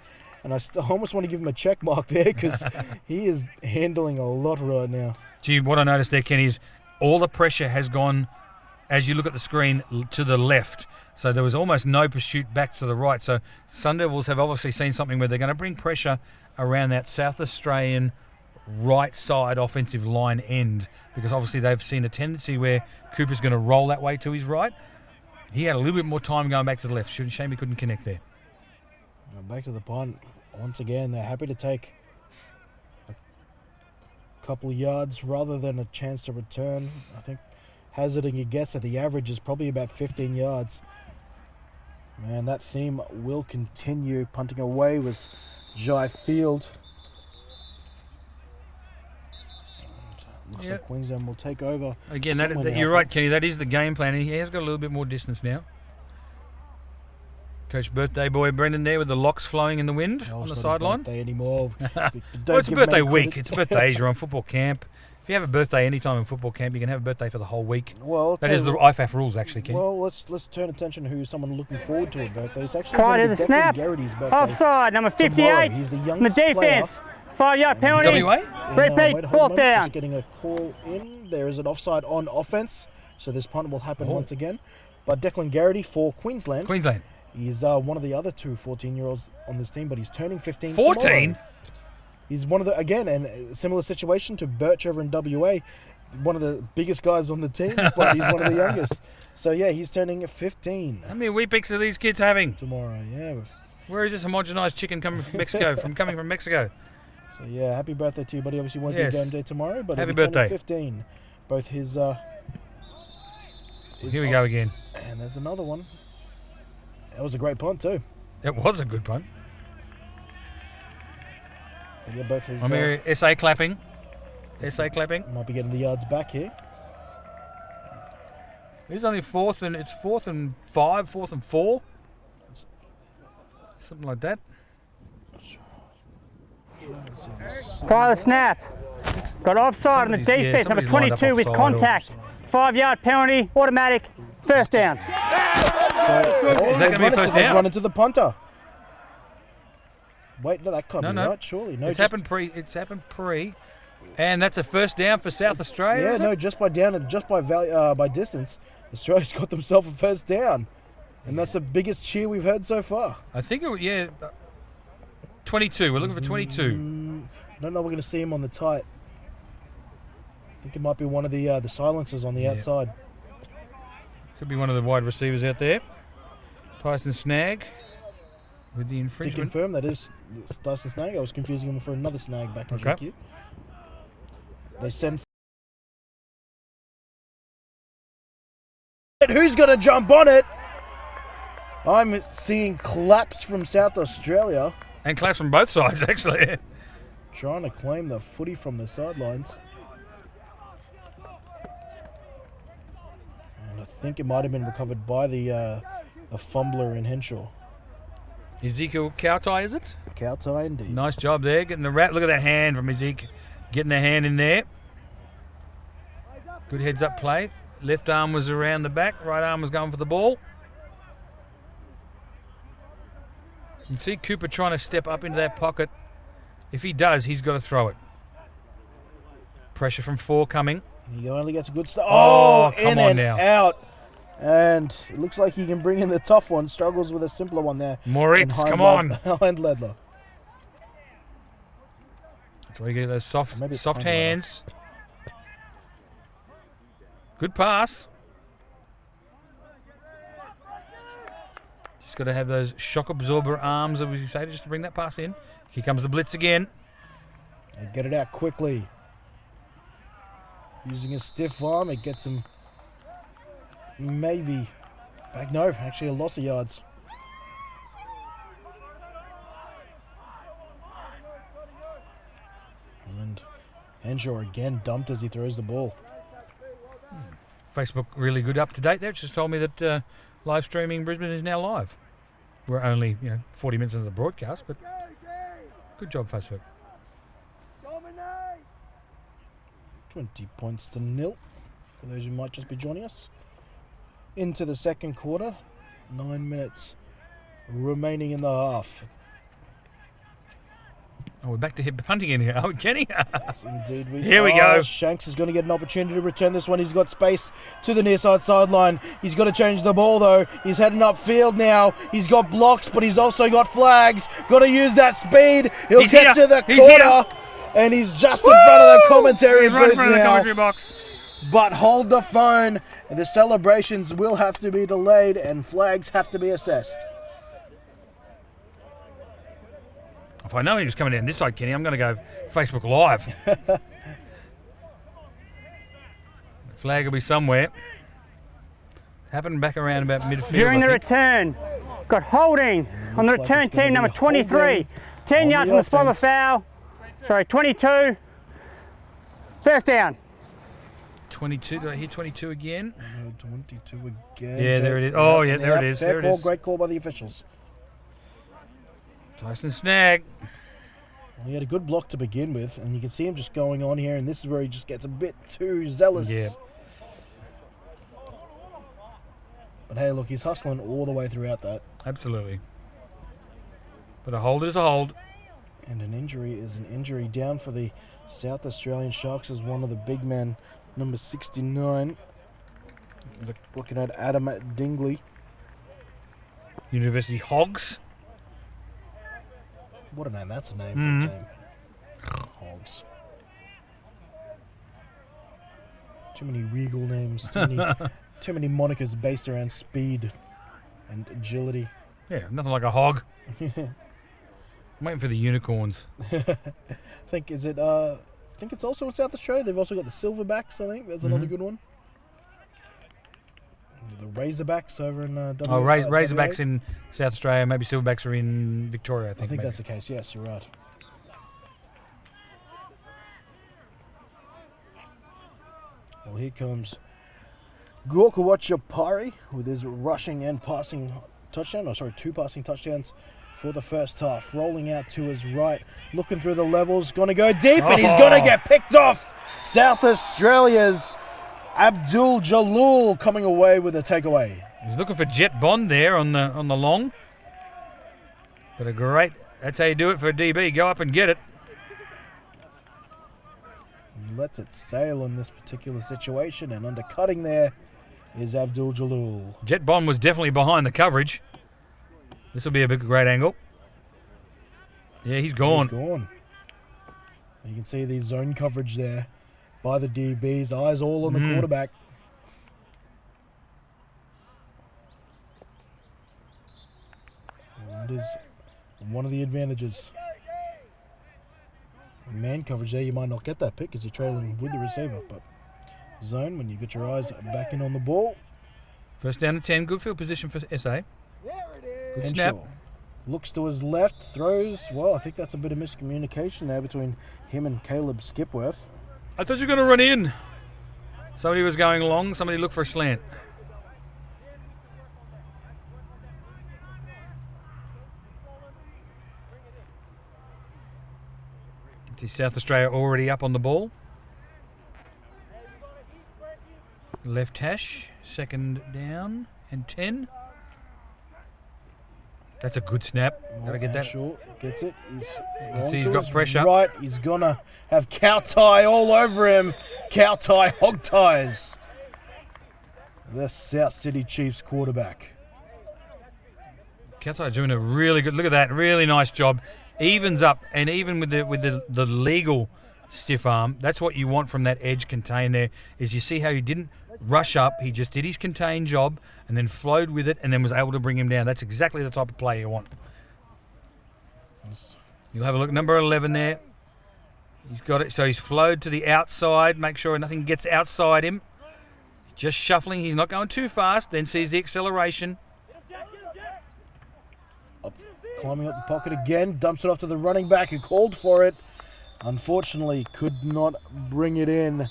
And I almost want to give him a check mark there because he is handling a lot right now. Gee, what I noticed there, Kenny, is all the pressure has gone, as you look at the screen, to the left. So there was almost no pursuit back to the right. So Sun Devils have obviously seen something where they're going to bring pressure around that South Australian right side offensive line end, because obviously they've seen a tendency where Cooper's going to roll that way to his right. He had a little bit more time going back to the left. Shame he couldn't connect there. Now back to the punt. Once again, they're happy to take a couple of yards rather than a chance to return. I think hazarding a guess at the average is probably about 15 yards. Man, that theme will continue. Punting away was Jai Field. And looks like Queensland will take over. Again, somewhere you're now. right, Kenny. That is the game plan. He has got a little bit more distance now. Coach Birthday Boy Brendan there with the locks flowing in the wind Oh, on it's the not his sideline. birthday anymore. Well, it's a birthday week. It's birthdays. You're on football camp. If you have a birthday anytime in football camp, you can have a birthday for the whole week. Well, That is the IFAF rules, actually, Kenny. Well, let's turn attention to who's someone looking forward to a birthday. It's actually Prior gonna to be the Declan snap. Garrity's birthday. Offside, number tomorrow. 58. He's the On the youngest defence. 5-yard penalty. WA? And, Repeat, wait, hold fourth on, down. Just getting a call in. There is an offside on offense, so this punt will happen once again. But Declan Garrity for Queensland. Queensland. He's one of the other two 14-year-olds on this team, but he's turning 15 14? tomorrow. He's one of the, again, and a similar situation to Birch over in WA, one of the biggest guys on the team, but he's one of the youngest. So, yeah, he's turning 15 How many wee picks are these kids having? tomorrow. Yeah, Where is this homogenised chicken coming from Mexico? coming from Mexico. So yeah, happy birthday to you, buddy. Obviously won't Yes. be game day tomorrow, but Happy he'll be turning birthday. 15. Both his Here we go again. And there's another one. That was a great punt too. It was a good punt. But yeah, both his I'm here. SA clapping. SA clapping. might be getting the yards back here. It's only fourth and 5, 4th and 4. Something like that. Prior to the snap. Got offside on the Somebody's- yeah, defense, number somebody's lined up 22 with offside or contact. 5-yard penalty, automatic, first down. So, Is that gonna be a first they've down? run into the punter. Wait, no, that can't be No. right, surely. No, It's just, happened pre. And that's a first down for South Australia. Yeah, is no, it? just by down and just by by distance, Australia's got themselves a first down. And that's the biggest cheer we've heard so far. I think it. 22. We're looking for 22. I don't know we're going to see him on the tight. I think it might be one of the silencers on the outside. Could be one of the wide receivers out there. Tyson Snag with the To infringement. confirm, that is Dyson Snag. I was confusing him for another snag back in Okay. GQ. They send. Who's going to jump on it? I'm seeing claps from South Australia, And claps from both sides, actually. trying to claim the footy from the sidelines. And I think it might have been recovered by the fumbler in Henshaw. Ezekiel Cowtie, is it? Cow tie indeed. Nice job there. Getting the rat. Look at that hand from Ezekiel. Getting the hand in there. Good heads up play. Left arm was around the back. Right arm was going for the ball. You can see Cooper trying to step up into that pocket. If he does, he's got to throw it. Pressure from 4 coming. He only gets a good start. Oh, In come on and now. out. And it looks like he can bring in the tough one. Struggles with a simpler one there. Moritz, And come on. Hind Ledler. That's where you get those soft Maybe it's soft Hind Ledler. hands. Good pass. Just got to have those shock absorber arms, as you say, just to bring that pass in. Here comes the blitz again. They get it out quickly. Using his stiff arm, it gets him maybe back. No, actually a lot of yards. And Henshaw again dumped as he throws the ball. Facebook really good up to date there. It's just told me that live streaming Brisbane is now live. We're only 40 minutes into the broadcast, but good job, Facebook. 20 points to 0 for those who might just be joining us. Into the second quarter. 9 minutes remaining in the half. Oh, we're back to hip punting in here. Oh, Kenny. Yes, indeed. Here we go. Shanks is going to get an opportunity to return this one. He's got space to the near side sideline. He's got to change the ball, though. He's heading upfield now. He's got blocks, but he's also got flags. Got to use that speed. He'll He's get here. to the He's corner. here. And he's just in front of the commentary He's right in booth front of the now. commentary box. But hold the phone. And the celebrations will have to be delayed and flags have to be assessed. If I know he was coming down this side, Kenny, I'm going to go Facebook Live. The flag will be somewhere. Happened back around about midfield. During the I think. return, got holding on the Looks like return it's gonna team, number be holding 23. 10 on yards the from the spot of the offense. foul. Sorry, 22. First down. 22. Did I hear 22 again? 22 again. Yeah, there it is. Oh, yeah, there it is. Fair There it call, is. great call by the officials. Tyson Snag. Well, he had a good block to begin with, and you can see him just going on here, and this is where he just gets a bit too zealous. Yeah. But hey, look, he's hustling all the way throughout that. Absolutely. But a hold is a hold. And an injury is an injury. Down for the South Australian Sharks is one of the big men, number 69. Looking at Adam Dingley. University Hogs. What a name. That's a name for a team. Hogs. Too many regal names. Too many monikers based around speed and agility. Yeah, nothing like a hog. I'm waiting for the unicorns. I think it's also in South Australia. They've also got the silverbacks. I think that's another good one. The Razorbacks over in Razorbacks WA. in South Australia. Maybe silverbacks are in Victoria. I think maybe. That's the case. Yes, you're right. Well, here comes Gorkawacha Pari with his rushing and passing touchdown. Oh, sorry, 2 passing touchdowns for the first half. Rolling out to his right, looking through the levels, going to go deep, and he's going to get picked off. South Australia's Abdul Jalul coming away with a takeaway. He's looking for Jet Bond there on the long. But a great, that's how you do it for a DB. Go up and get it. He lets it sail in this particular situation, and undercutting there is Abdul Jalul. Jet Bond was definitely behind the coverage. This will be a great angle. Yeah, he's gone. He's gone. You can see the zone coverage there by the DBs, eyes all on the quarterback. And that is one of the advantages. Man coverage there, you might not get that pick because you're trailing with the receiver, but zone, when you get your eyes back in on the ball. First down and 10, good field position for SA. Good snap. Henshaw looks to his left, throws. Well, I think that's a bit of miscommunication there between him and Caleb Skipworth. I thought you were going to run in. Somebody was going long, somebody looked for a slant. See South Australia already up on the ball. Left hash, second down and 10. That's a good snap. Gotta get that. Short gets it. He's got pressure. Right, he's gonna have cow tie all over him. Cow tie, hog ties. The South Sydney Chiefs quarterback. Kautai doing a really good. Look at that, really nice job. Evens up, and even with the legal stiff arm, that's what you want from that edge contain there. Is you see how he didn't rush up, he just did his contain job and then flowed with it and then was able to bring him down. That's exactly the type of play you want. You'll have a look, number 11 there. He's got it, so he's flowed to the outside, make sure nothing gets outside him. Just shuffling, he's not going too fast, then sees the acceleration. Climbing up the pocket again, dumps it off to the running back who called for it. Unfortunately, could not bring it in.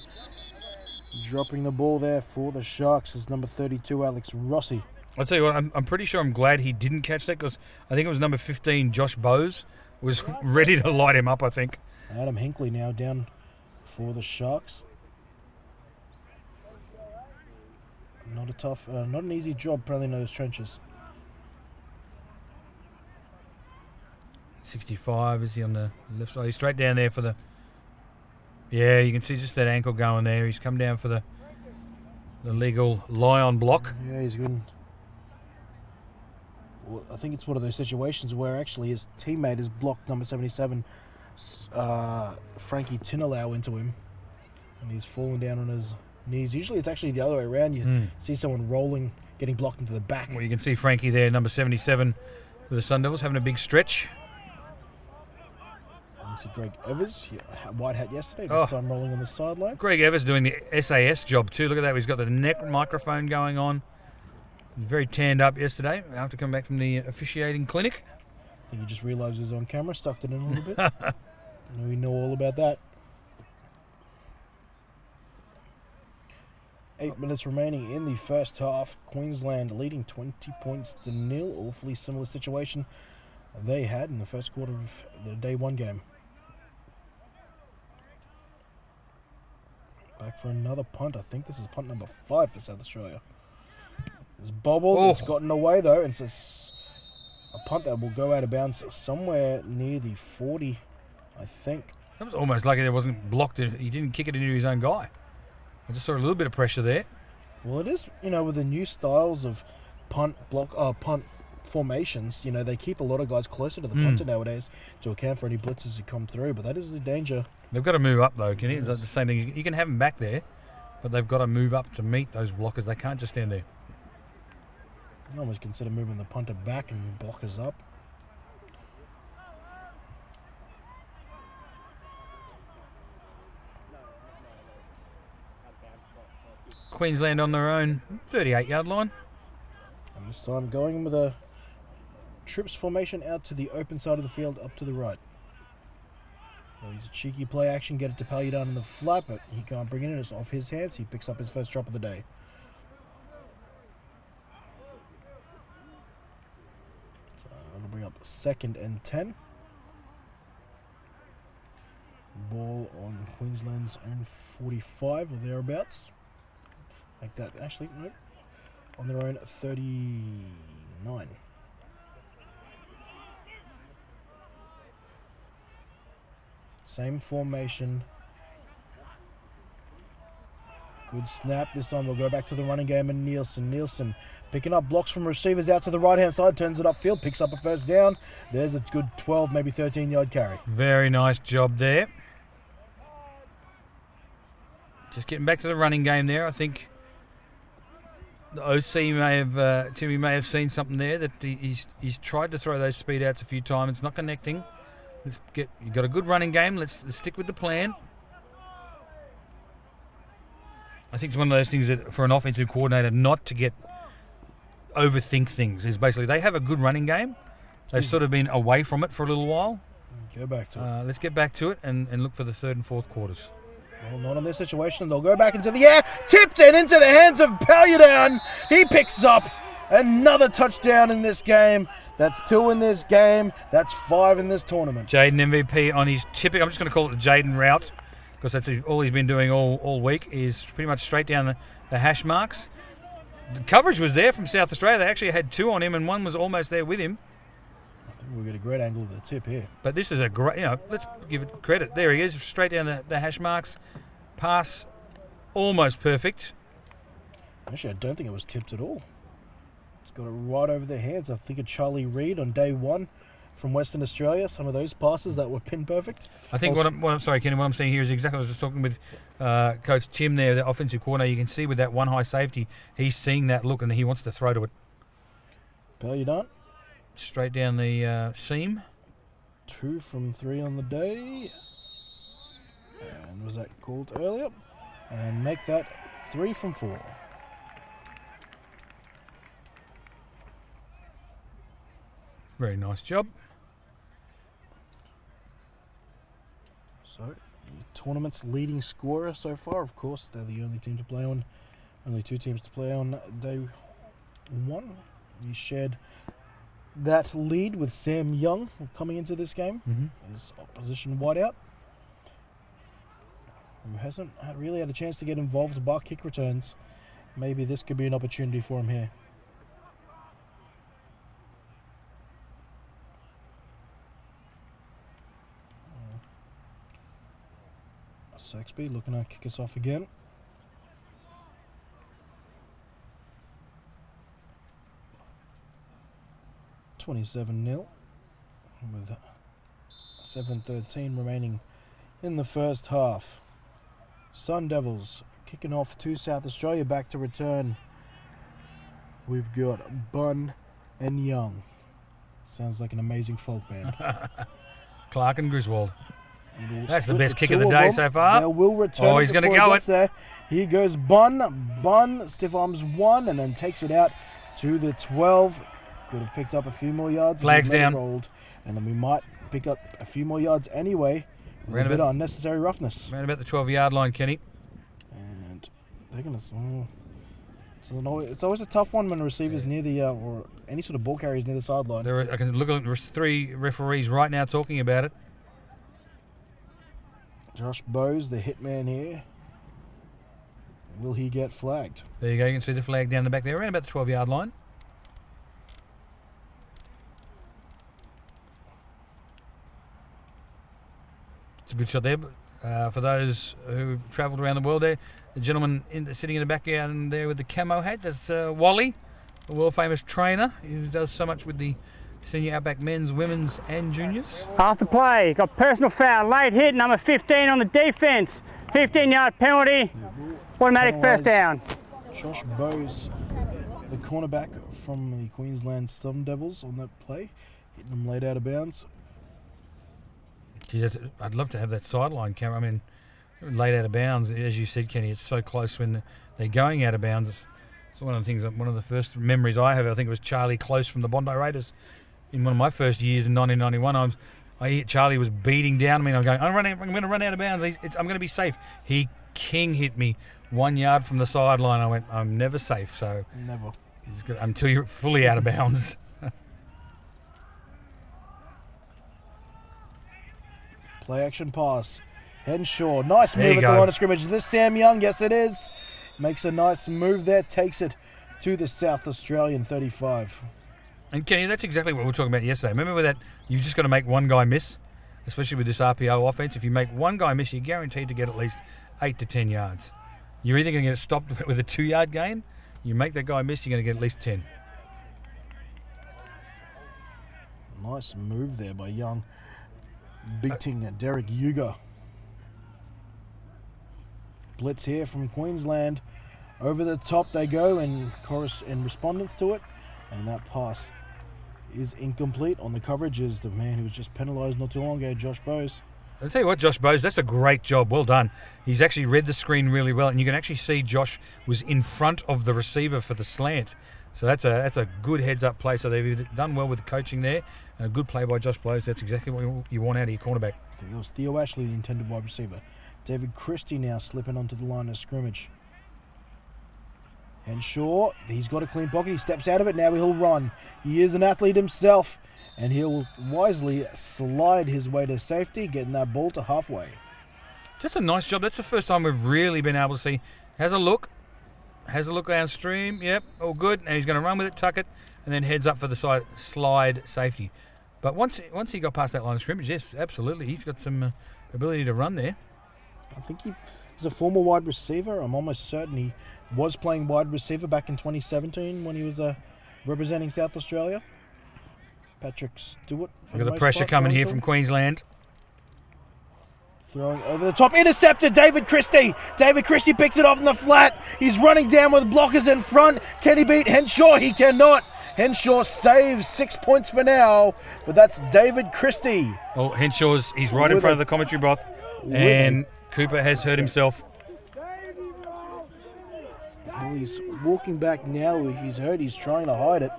Dropping the ball there for the Sharks is number 32, Alex Rossi. I'll tell you what, I'm pretty sure I'm glad he didn't catch that because I think it was number 15, Josh Bowes, was ready to light him up, I think. Adam Hinkley now down for the Sharks. Not an easy job playing those trenches. 65, is he on the left side? He's straight down there for the... Yeah, you can see just that ankle going there. He's come down for the legal lie-on block. Yeah, he's good. Well, I think it's one of those situations where actually his teammate has blocked number 77, Frankie Tinalau, into him. And he's fallen down on his knees. Usually it's actually the other way around. You see someone rolling, getting blocked into the back. Well, you can see Frankie there, number 77, with the Sun Devils, having a big stretch. To Greg Evers, white hat yesterday, this time rolling on the sidelines. Greg Evers doing the SAS job too. Look at that, he's got the neck microphone going on. Very tanned up yesterday after coming back from the officiating clinic. I think he just realised he was on camera, stuck it in a little bit. We know all about that. 8 minutes remaining in the first half. Queensland leading 20 points to 0. Awfully similar situation they had in the first quarter of the day one game. Back for another punt. I think this is punt number 5 for South Australia. It's bobbled. It's gotten away though. It's a punt that will go out of bounds somewhere near the 40, I think. That was almost like it wasn't blocked. He didn't kick it into his own guy. I just saw a little bit of pressure there. Well, it is, with the new styles of punt formations, they keep a lot of guys closer to the punter nowadays to account for any blitzes that come through. But that is the danger. They've got to move up though, Kenny. It's the same thing. You can have them back there, but they've got to move up to meet those blockers. They can't just stand there. You almost consider moving the punter back and blockers up. Queensland on their own 38-yard line. And this time going with a trips formation out to the open side of the field, up to the right. Well, he's a cheeky play action, get it to Paludan in the flat, but he can't bring it in. It's off his hands. He picks up his first drop of the day. So that'll bring up 2nd and 10. Ball on Queensland's own 45 or thereabouts. Like that, actually, no. On their own 39. Same formation. Good snap. This time we'll go back to the running game and Nielsen picking up blocks from receivers out to the right-hand side, turns it upfield, picks up a first down. There's a good 12, maybe 13-yard carry. Very nice job there. Just getting back to the running game there. I think the OC may have, Timmy may have seen something there that he's tried to throw those speed outs a few times. It's not connecting. You've got a good running game. Let's stick with the plan. I think it's one of those things that for an offensive coordinator not to overthink things is basically they have a good running game. They've sort of been away from it for a little while. Go back to it. Let's get back to it and look for the 3rd and 4th quarters. Well, not in this situation. They'll go back into the air. Tipped and into the hands of Paludan. He picks up another touchdown in this game. That's 2 in this game. That's 5 in this tournament. Jaden MVP on his tipping. I'm just going to call it the Jaden route because that's all he's been doing all week is pretty much straight down the hash marks. The coverage was there from South Australia. They actually had 2 on him and one was almost there with him. I think we'll get a great angle of the tip here. But this is a great, let's give it credit. There he is, straight down the hash marks. Pass almost perfect. Actually, I don't think it was tipped at all. It's got it right over their hands. I think of Charlie Reid on day 1 from Western Australia. Some of those passes that were pin perfect. I think I'm sorry, Kenny, what I'm saying here is exactly what I was just talking with Coach Tim there, the offensive coordinator. You can see with that one high safety, he's seeing that look and he wants to throw to it. Paludan. Straight down the seam. 2 from 3 on the day. And was that called earlier? And make that 3 from 4. Very nice job. So, the tournament's leading scorer so far, of course, they're the only team to play on. Only 2 teams to play on day 1. He shared that lead with Sam Young coming into this game. His opposition wideout, who hasn't really had a chance to get involved bar kick returns. Maybe this could be an opportunity for him here. Saxby looking to kick us off again. $27-0 with 7:13 remaining in the first half. Sun Devils kicking off to South Australia. Back to return. We've got Bun and Young. Sounds like an amazing folk band. Clark and Griswold. That's the Split best kick 2 of the day them. so far. They will return. Oh, he's going to go it. There. Here goes Bun, stiff arms 1, and then takes it out to the 12. Could have picked up a few more yards. Flags down. Rolled, and then we might pick up a few more yards anyway. With a bit of unnecessary roughness. Around about the 12-yard line, Kenny. And they're going to... it's always a tough one when receivers near the... or any sort of ball carriers near the sideline. I can look at 3 referees right now talking about it. Josh Bowes, the hitman here. Will he get flagged? There you go. You can see the flag down the back there, around about the 12-yard line. It's a good shot there. For those who've travelled around the world there, the gentleman sitting in the background there with the camo hat, that's Wally, a world-famous trainer who does so much with the senior outback men's, women's and juniors. After play, got personal foul, late hit, number 15 on the defence. 15-yard penalty, automatic first down. Josh Bowes, the cornerback from the Queensland Sun Devils on that play, hitting them late out of bounds. Gee, I'd love to have that sideline camera. I mean, late out of bounds, as you said, Kenny, it's so close when they're going out of bounds. It's one of the things, one of the first memories I have, I think it was Charlie Close from the Bondi Raiders in one of my first years in 1991. Charlie was beating down me, and I'm going, I'm going to run out of bounds. I'm going to be safe. He king hit me 1 yard from the sideline. I went, I'm never safe. So Never. Until you're fully out of bounds. Play action pass. Henshaw. Nice There move you at the go. line of scrimmage. Is this Sam Young? Yes, it is. Makes a nice move there. Takes it to the South Australian 35. And Kenny, that's exactly what we were talking about yesterday. Remember with that, you've just got to make one guy miss, especially with this RPO offense. If you make one guy miss, you're guaranteed to get at least 8 to 10 yards. You're either going to get stopped with a 2-yard gain, you make that guy miss, you're going to get at least 10. Nice move there by Young. Beating Derek Yuga. Blitz here from Queensland. Over the top they go in respondence to it. And that pass is incomplete. On the coverage is the man who was just penalised not too long ago, Josh Bose. I'll tell you what, Josh Bose, that's a great job. Well done. He's actually read the screen really well, and you can actually see Josh was in front of the receiver for the slant. So that's a good heads-up play. So they've done well with the coaching there, and a good play by Josh Bose. That's exactly what you want out of your cornerback. I think it was Theo Ashley, the intended wide receiver. David Christie now slipping onto the line of scrimmage. Henshaw, he's got a clean pocket. He steps out of it. Now he'll run. He is an athlete himself, and he'll wisely slide his way to safety, getting that ball to halfway. Just a nice job. That's the first time we've really been able to see. Has a look downstream. Yep, all good. Now he's going to run with it, tuck it, and then heads up for the slide safety. But once he got past that line of scrimmage, yes, absolutely, he's got some ability to run there. I think he is a former wide receiver. I'm almost certain he was playing wide receiver back in 2017 when he was representing South Australia. Patrick Stewart. Look at the pressure coming here from Queensland. Throwing over the top. Intercepted, David Christie. David Christie picks it off in the flat. He's running down with blockers in front. Can he beat Henshaw? He cannot. Henshaw saves 6 points for now, but that's David Christie. Oh, he's right in front of the commentary booth, and Cooper has hurt himself. Well, he's walking back now. If he's hurt, he's trying to hide it.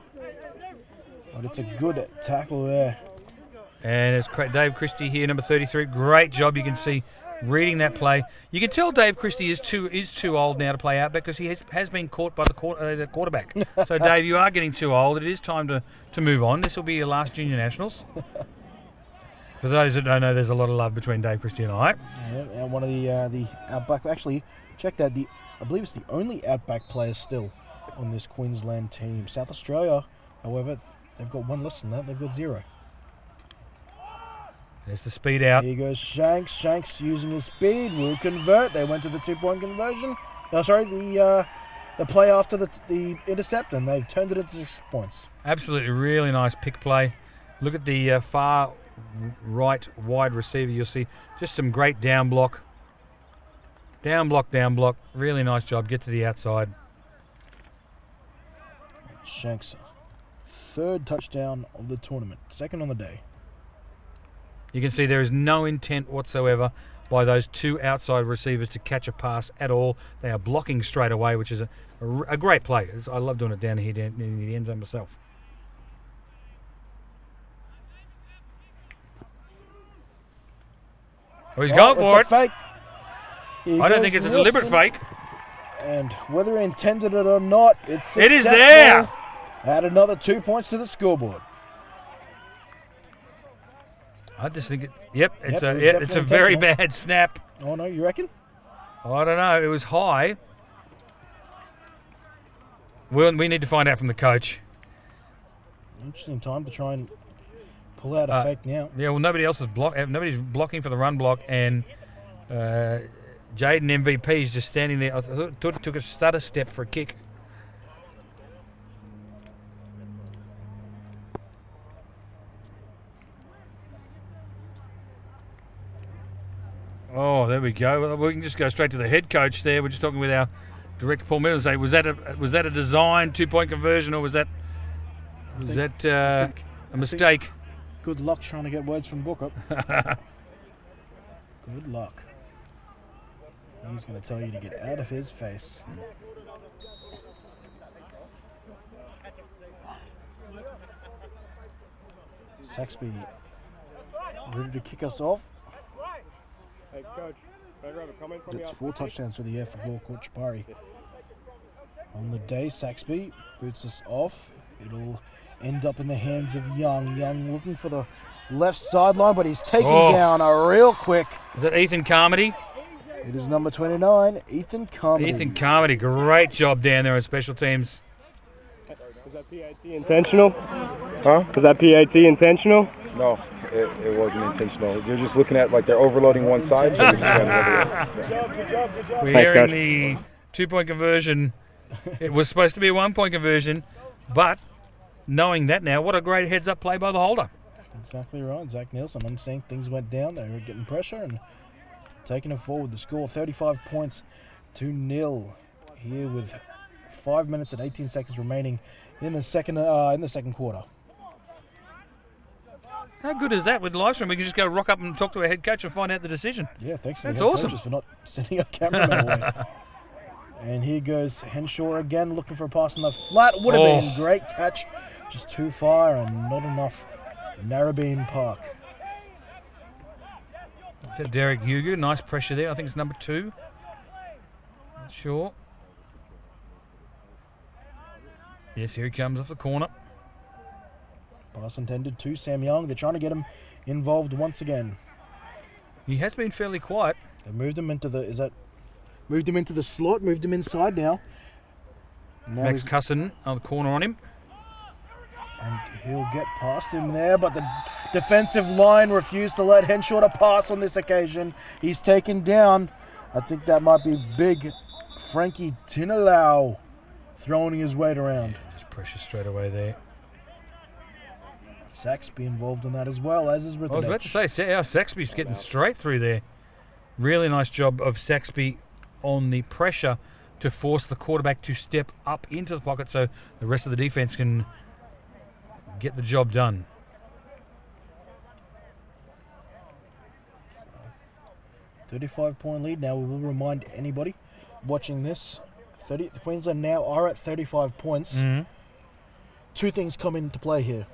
But it's a good tackle there. And it's Dave Christie here, number 33. Great job. You can see reading that play. You can tell Dave Christie is too old now to play out because he has been caught by the quarterback. So, Dave, you are getting too old. It is time to move on. This will be your last junior nationals. For those that don't know, there's a lot of love between Dave Christie and I. Yeah, and one of the outback. Actually, check that. I believe it's the only outback player still on this Queensland team. South Australia, however, they've got one less than that. They've got 0. There's the speed out. Here goes Shanks. Shanks using his speed will convert. They went to the 2-point conversion. The play after the intercept, and they've turned it into 6 points. Absolutely, really nice pick play. Look at the far right wide receiver. You'll see just some great down block. Down block. Really nice job. Get to the outside. Shanks, 3rd touchdown of the tournament. 2nd on the day. You can see there is no intent whatsoever by those 2 outside receivers to catch a pass at all. They are blocking straight away, which is a great play. I love doing it down here in the end zone myself. Oh, he's going for it. Fake. I don't think it's a deliberate fake. And whether he intended it or not, it's successful. It is there. Add another 2 points to the scoreboard. I just think it's was a very intentional. bad snap. Oh no, you reckon? I don't know. It was high. We need to find out from the coach. Interesting time to try and pull out a fake now. Yeah, well, nobody's blocking for the run block, and Jaden MVP is just standing there. I thought it took a stutter step for a kick. Oh, there we go. Well, we can just go straight to the head coach there. We're just talking with our director, Paul Middles. Was that a design 2-point conversion, or was that Is that a mistake? Good luck trying to get words from Booker. Good luck. He's going to tell you to get out of his face. Saxby ready to kick us off. Hey, Coach, can I grab a comment from you? It's 4 touchdowns for the year for Gorko Chapari. On the day, Saxby boots us off. It'll end up in the hands of Young. Young looking for the left sideline, but he's taken down real quick. Is that Ethan Carmody? It is number 29, Ethan Carmody. Ethan Carmody, great job down there on special teams. Was that PAT intentional? Huh? Was that PAT intentional? No, it wasn't intentional. You're just looking at like they're overloading one side, so we just got it. Good job. We're Thanks, hearing Coach. the 2-point conversion. It was supposed to be a 1-point conversion, but knowing that now, what a great heads-up play by the holder. Exactly right. Zach Nielsen understanding things went down. They were getting pressure and taking it forward. The score 35 points to 0 here with 5 minutes and 18 seconds remaining in the second quarter. How good is that with live stream? We can just go rock up and talk to our head coach and find out the decision. Yeah, thanks to That's the head awesome. coaches for not sending a cameraman away. And here goes Henshaw again, looking for a pass on the flat. Would have been great catch, just too far and not enough. Narrabeen Park. Is that Derek Hugo? Nice pressure there. I think it's number 2. Not sure. Yes, here he comes off the corner. Pass intended to Sam Young. They're trying to get him involved once again. He has been fairly quiet. They moved him into the moved him into the slot, moved him inside now. Now Max he's- Cusson on the corner on him. and he'll get past him there, but the defensive line refused to let Henshaw to pass on this occasion. He's taken down. I think that might be big Frankie Tinalau throwing his weight around. Just pressure straight away there. Saxby involved in that as well, as is I was about to Rithenich. say, Saxby's getting straight through there. Really nice job of Saxby on the pressure to force the quarterback to step up into the pocket so the rest of the defense can get the job done. 35-point lead now. We will remind anybody watching this. Queensland now are at 35 points. Mm-hmm. 2 things come into play here.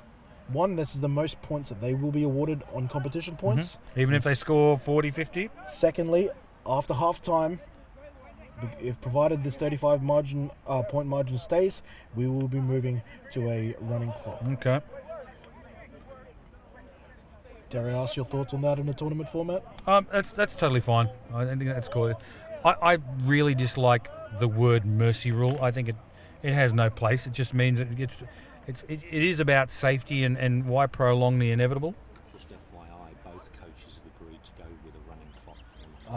One, this is the most points that they will be awarded on competition points. Even if they score 40, 50. Secondly, after halftime, if provided this 35 point margin stays, we will be moving to a running clock. Okay. Dare I ask your thoughts on that in a tournament format? That's totally fine. I think that's cool. I really dislike the word mercy rule. I think it has no place. It just means it is about safety and why prolong the inevitable. Just FYI, both coaches have agreed to go with a running clock.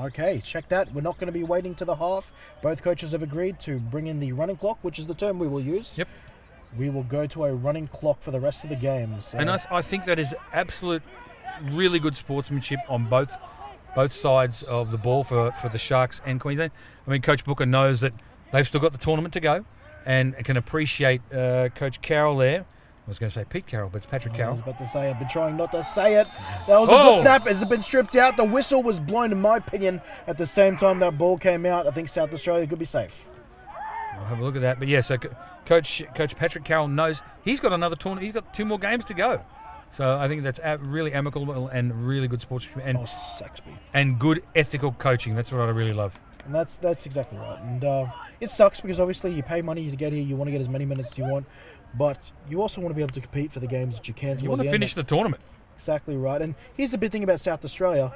Okay, check that. We're not going to be waiting to the half. Both coaches have agreed to bring in the running clock, which is the term we will use. Yep. We will go to a running clock for the rest of the game. So And I think that is absolute, really good sportsmanship on both sides of the ball for the Sharks and Queensland. I mean, Coach Booker knows that they've still got the tournament to go and can appreciate Coach Carroll there. I was going to say Pete Carroll, but it's Patrick I Carroll. was about to say, I've been trying not to say it. That was a good snap. Has it been stripped out? The whistle was blown, in my opinion, at the same time that ball came out. I think South Australia could be safe. I'll have a look at that. But yeah, so Coach Patrick Carroll knows he's got another tournament. He's got 2 more games to go. So I think that's really amicable and really good sportsmanship and Saxby. and good ethical coaching. That's what I really love. And that's exactly right. And it sucks because obviously you pay money to get here. You want to get as many minutes as you want. But you also want to be able to compete for the games that you can. You want to finish the tournament. Exactly right. And here's the big thing about South Australia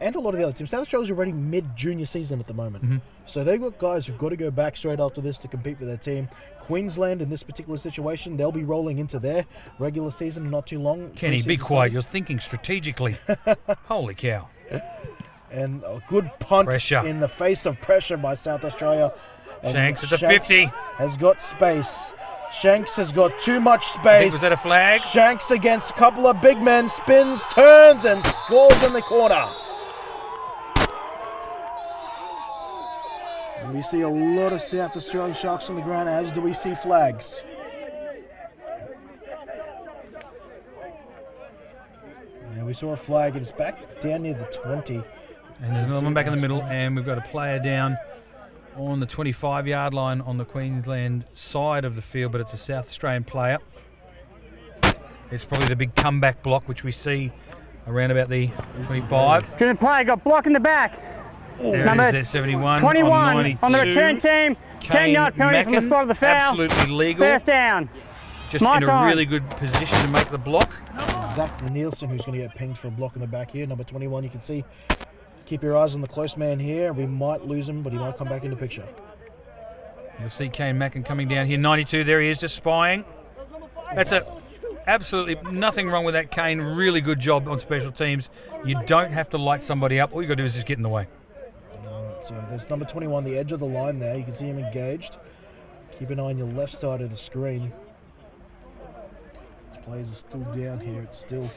and a lot of the other teams. South Australia's already mid-junior season at the moment. Mm-hmm. So they've got guys who've got to go back straight after this to compete for their team. Queensland, in this particular situation, they'll be rolling into their regular season in not too long. Kenny, be Preseason quiet. starting. You're thinking strategically. Holy cow. And a good punt Pressure. in the face of pressure by South Australia. And Shanks at the 50. Has got space. Shanks has got too much space. Was that a flag? Shanks against a couple of big men, spins, turns, and scores in the corner. And we see a lot of South Australian Sharks on the ground, as do we see flags. Yeah, we saw a flag. It's back down near the 20. And there's another one back in the middle, and we've got a player down on the 25-yard line on the Queensland side of the field, but it's a South Australian player. It's probably the big comeback block, which we see around about the 25. During the play, got block in the back. There Number it is, there, 71 21 on 92. on the return team. 10-yard penalty from the spot of the foul. Absolutely legal. First down. Just My in a time. really good position to make the block. Zach Nielsen, who's going to get pinged for a block in the back here. Number 21, you can see. Keep your eyes on the close man here. We might lose him, but he might come back into picture. You'll see Kane Mackin coming down here. 92, there he is, just spying. That's absolutely nothing wrong with that, Kane. Really good job on special teams. You don't have to light somebody up. All you got to do is just get in the way. So there's number 21, the edge of the line there. You can see him engaged. Keep an eye on your left side of the screen. His players are still down here. It's still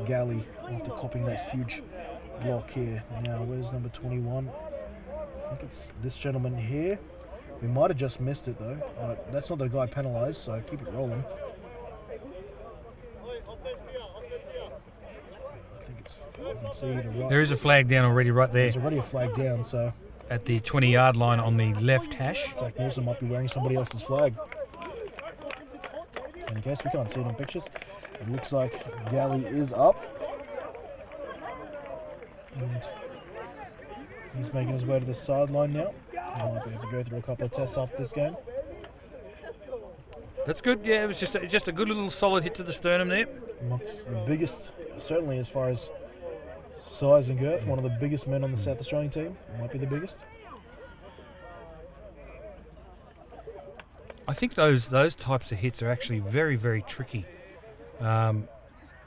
Galley after copying that huge block here. Now, where's number 21? I think it's this gentleman here. We might have just missed it though, but that's not the guy penalised, so keep it rolling. I think it's, you can see the right. There is a flag down already right there There's already a flag down, so at the 20-yard line on the left hash. Zach Nielsen might be wearing somebody else's flag. In any case, we can't see it on pictures. It looks like Galley is up. And he's making his way to the sideline now. He might be able to go through a couple of tests after this game. That's good. Yeah, it was just a good little solid hit to the sternum there. Amongst the biggest, certainly as far as size and girth, one of the biggest men on the South Australian team. Might be the biggest. I think those types of hits are actually very, very tricky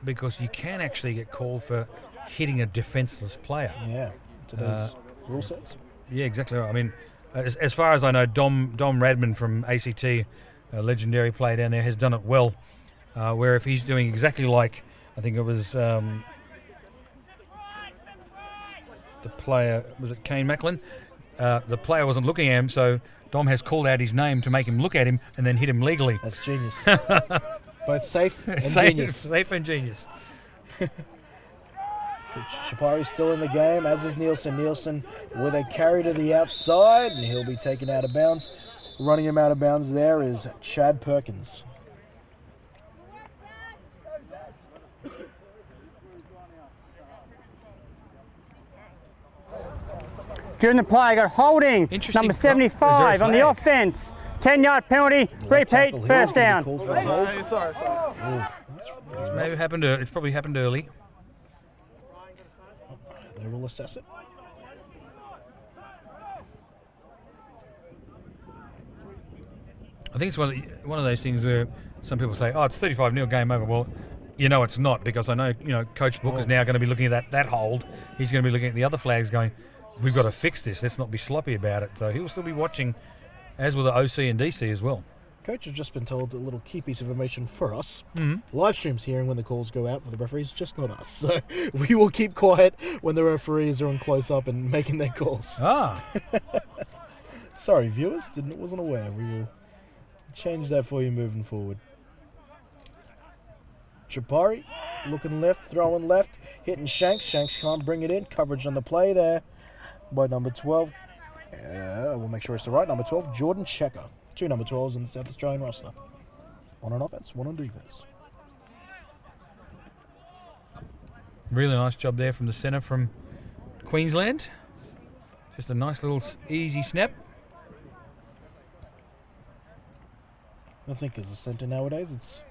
because you can actually get called for hitting a defenceless player. Yeah, today's rule sets. Yeah, exactly right. I mean, as far as I know, Dom Radman from ACT, a legendary player down there, has done it well. Where if he's doing exactly like, I think it was the player, was it Kane Macklin? The player wasn't looking at him, so Dom has called out his name to make him look at him and then hit him legally. That's genius. Both safe and genius. Safe and genius. Shapari's still in the game, as is Nielsen. Nielsen with a carry to the outside, and he'll be taken out of bounds. Running him out of bounds there is Chad Perkins. During the play, got holding. Interesting. Number Is there 75 a on the flag? offense. 10-yard penalty. Left Repeat. tackle here First will be down. called for a hold. Ooh, that's Maybe happened. It's probably happened early. They will assess it. I think it's one of those things where some people say, "Oh, it's 35-0, game over." Well, you know it's not, because I know Coach Book is now going to be looking at that hold. He's going to be looking at the other flags, going, "We've got to fix this. Let's not be sloppy about it." So he will still be watching, as will the OC and DC as well. Coach has just been told a little key piece of information for us. Mm-hmm. Live stream's hearing when the calls go out for the referees, just not us. So we will keep quiet when the referees are on close up and making their calls. Ah, Sorry, viewers, wasn't aware. We will change that for you moving forward. Chapari looking left, throwing left, hitting Shanks. Shanks can't bring it in. Coverage on the play there by number 12. We'll make sure it's the right number 12, Jordan Checker. 2 number 12s in the South Australian roster. One on offense, one on defense. really nice job there from the centre from Queensland. Just a nice little easy snap. I think as a centre nowadays, it's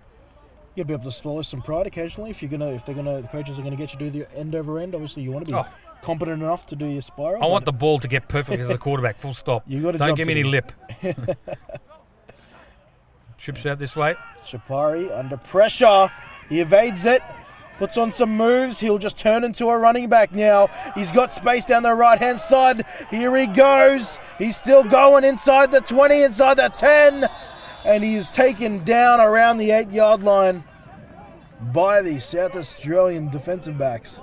you'll be able to swallow some pride occasionally if the coaches are gonna get you to do the end over end. Obviously, you want to be competent enough to do your spiral. I want the ball to get perfectly to the quarterback. Full stop. You got to Don't jump give to me any it. lip. Trips out this way. Shapari under pressure. He evades it. Puts on some moves. He'll just turn into a running back now. He's got space down the right-hand side. Here he goes. He's still going inside the 20, inside the 10. And he is taken down around the 8-yard line by the South Australian defensive backs.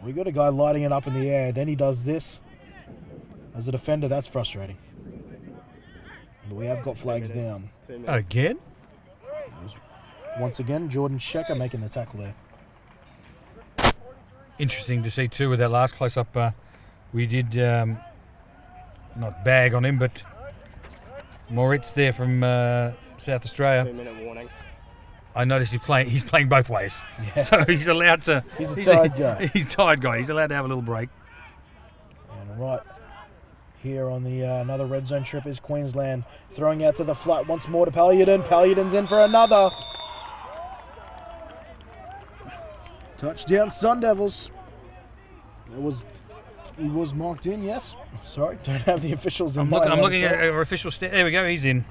We got a guy lighting it up in the air. Then he does this. As a defender, that's frustrating. But we have got flags down. Again? Once again, Jordan Shecker making the tackle there. Interesting to see too with that last close-up. We did not bag on him, but Moritz there from South Australia. 2-minute warning. I noticed he's playing both ways, Yeah. so he's allowed to. He's a tired guy. He's a tired guy. He's allowed to have a little break. And right here on the another red zone trip is Queensland, throwing out to the flat once more to Paludan. Paludan's in for another. Touchdown Sun Devils. He was marked in, yes. Sorry, don't have the officials in I'm mind. looking at our official there we go. He's in.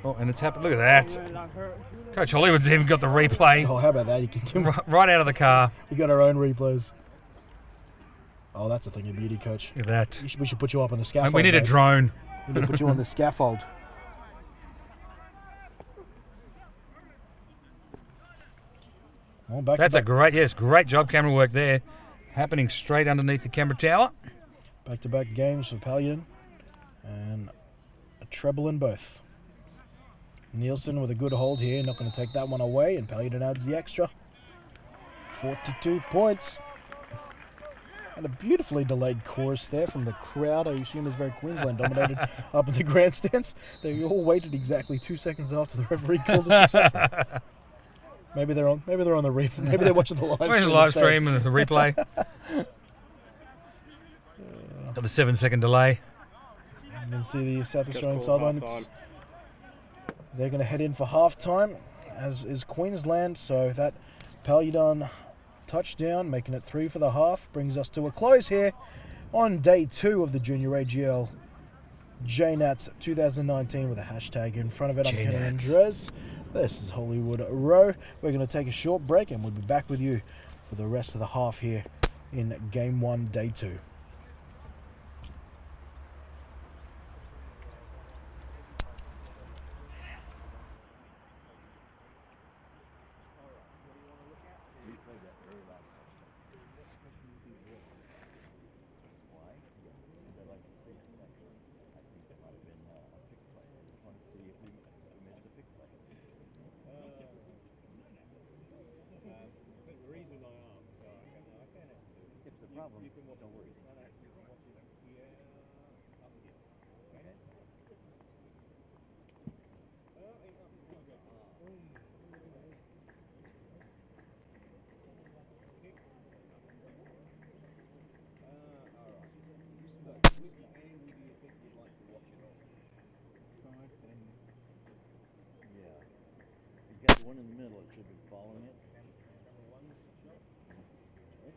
Oh, and it's happened. Look at that. Coach Hollywood's even got the replay Oh, how about that? You can right out of the car. we got our own replays. Oh, that's a thing of beauty, Coach. Look at that. We should put you up on the scaffold. And we need a mate. drone. We need to put you on the scaffold. Well, That's a great job, camera work there. Happening straight underneath the camera tower. back-to-back games for Paludan, and a treble in both. Nielsen with a good hold here, not going to take that one away, and Paludan adds the extra. 42 points. And a beautifully delayed chorus there from the crowd. I assume is very Queensland dominated up in the grandstands. They all waited exactly 2 seconds after the referee called it successful. Maybe they're on the replay. Maybe they're watching the live Where's stream. the live instead. stream and the replay? Got the 7-second delay. You can see the South Just Australian called sideline. half-time. They're going to head in for halftime, as is Queensland. So that Paludan touchdown, making it 3 for the half, brings us to a close here on day 2 of the Junior AGL JNats 2019 with a hashtag in front of it. I'm Kenny JNats. Andres. This is Hollywood Row. We're going to take a short break and we'll be back with you for the rest of the half here in Game 1, Day 2. One in the middle, it should be following it. This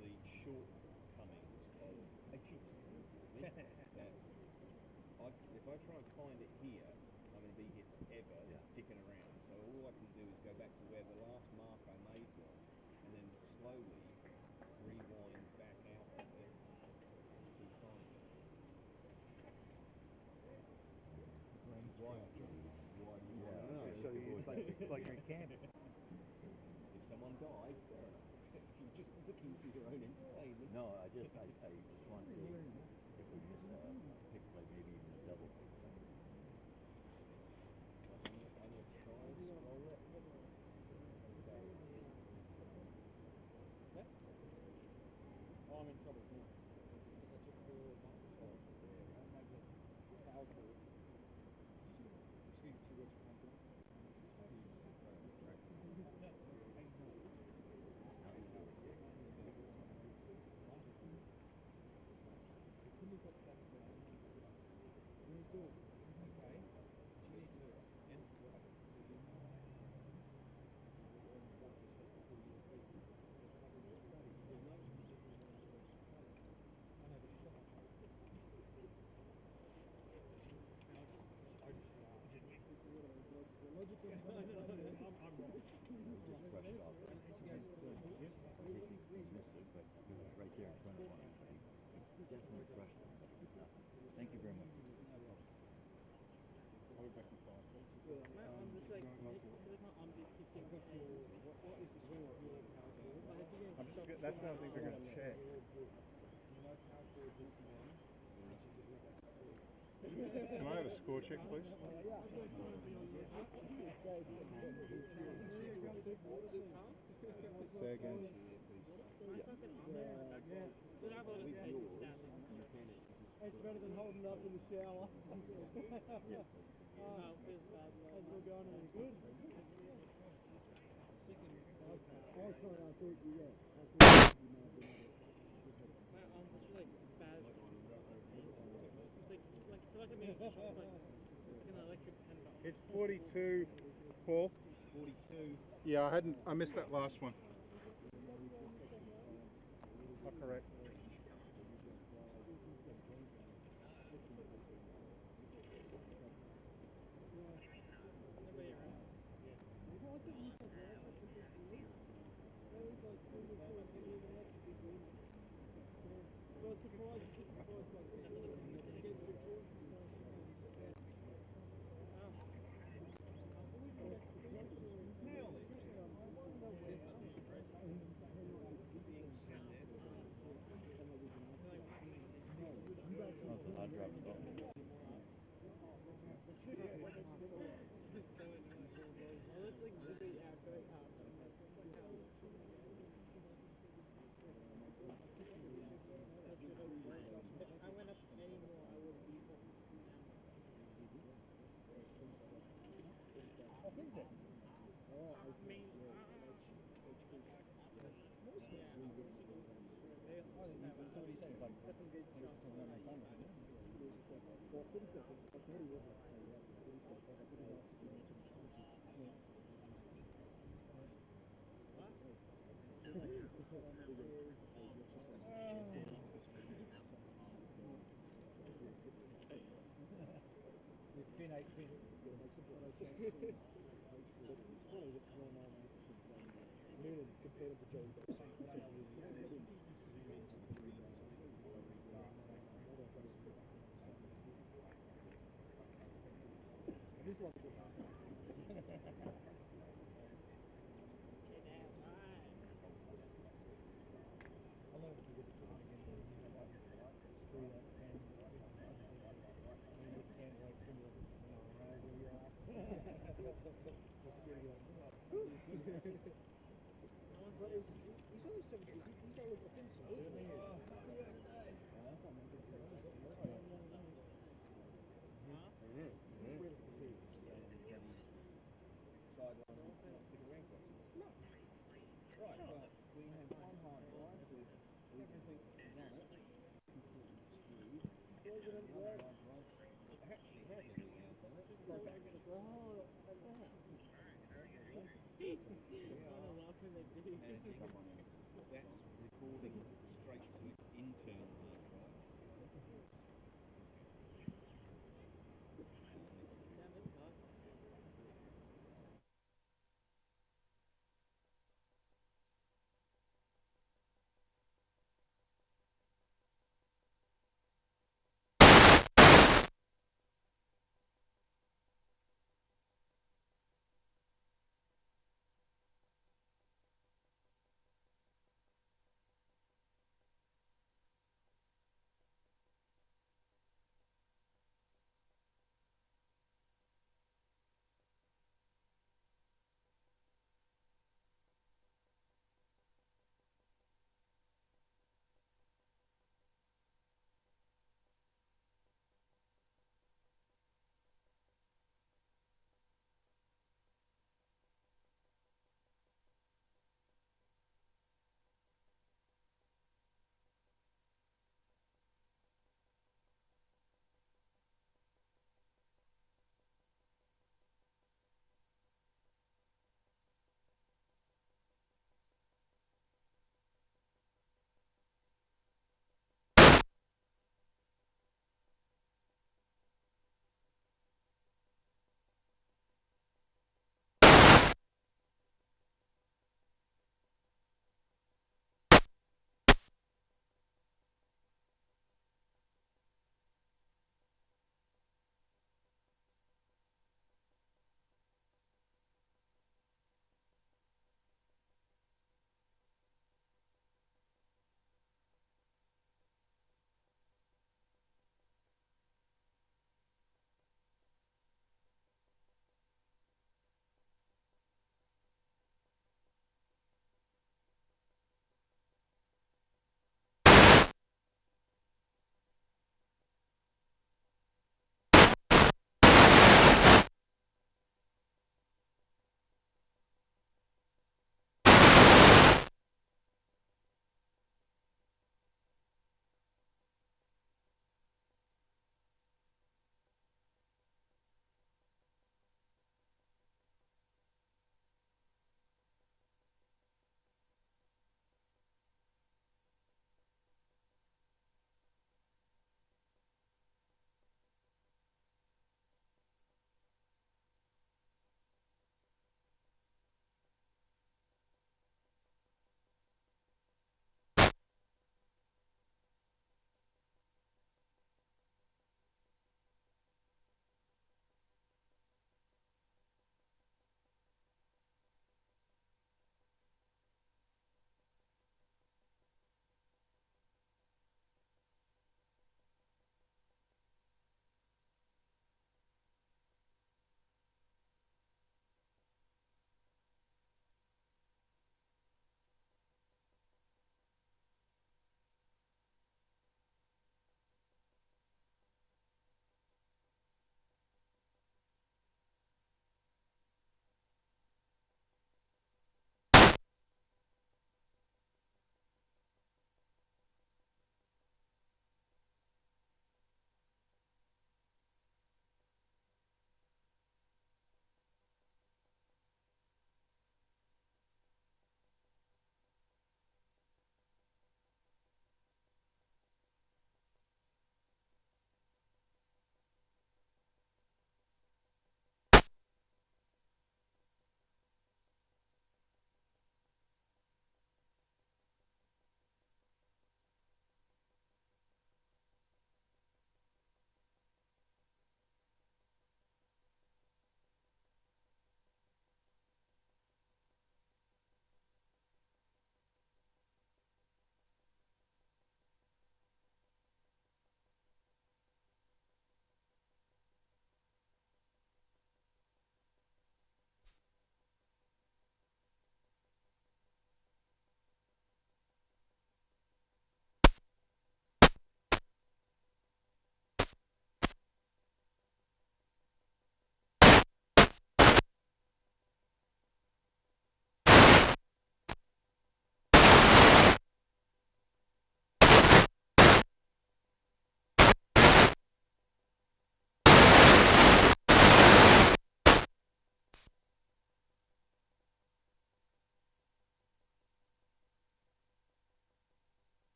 is the shortcomings of if I try and find it here, I'm going to be here forever kicking around. So all I can do is go back to where the last mark I made was, and then slowly rewind back out of it. Like you're camping. If someone died, fair enough. If you're just looking for your own entertainment. No, I just want to see if we miss a pick play, maybe even a double pick play. I'm in trouble now. That's one of the things we're going to check. Can I have a score check, please? Say again. It's better than holding up in the shower. As we're going in good. It's 42, Paul. 42. Yeah, I missed that last one. Oh, correct. That's recording straight to its internal hard drive.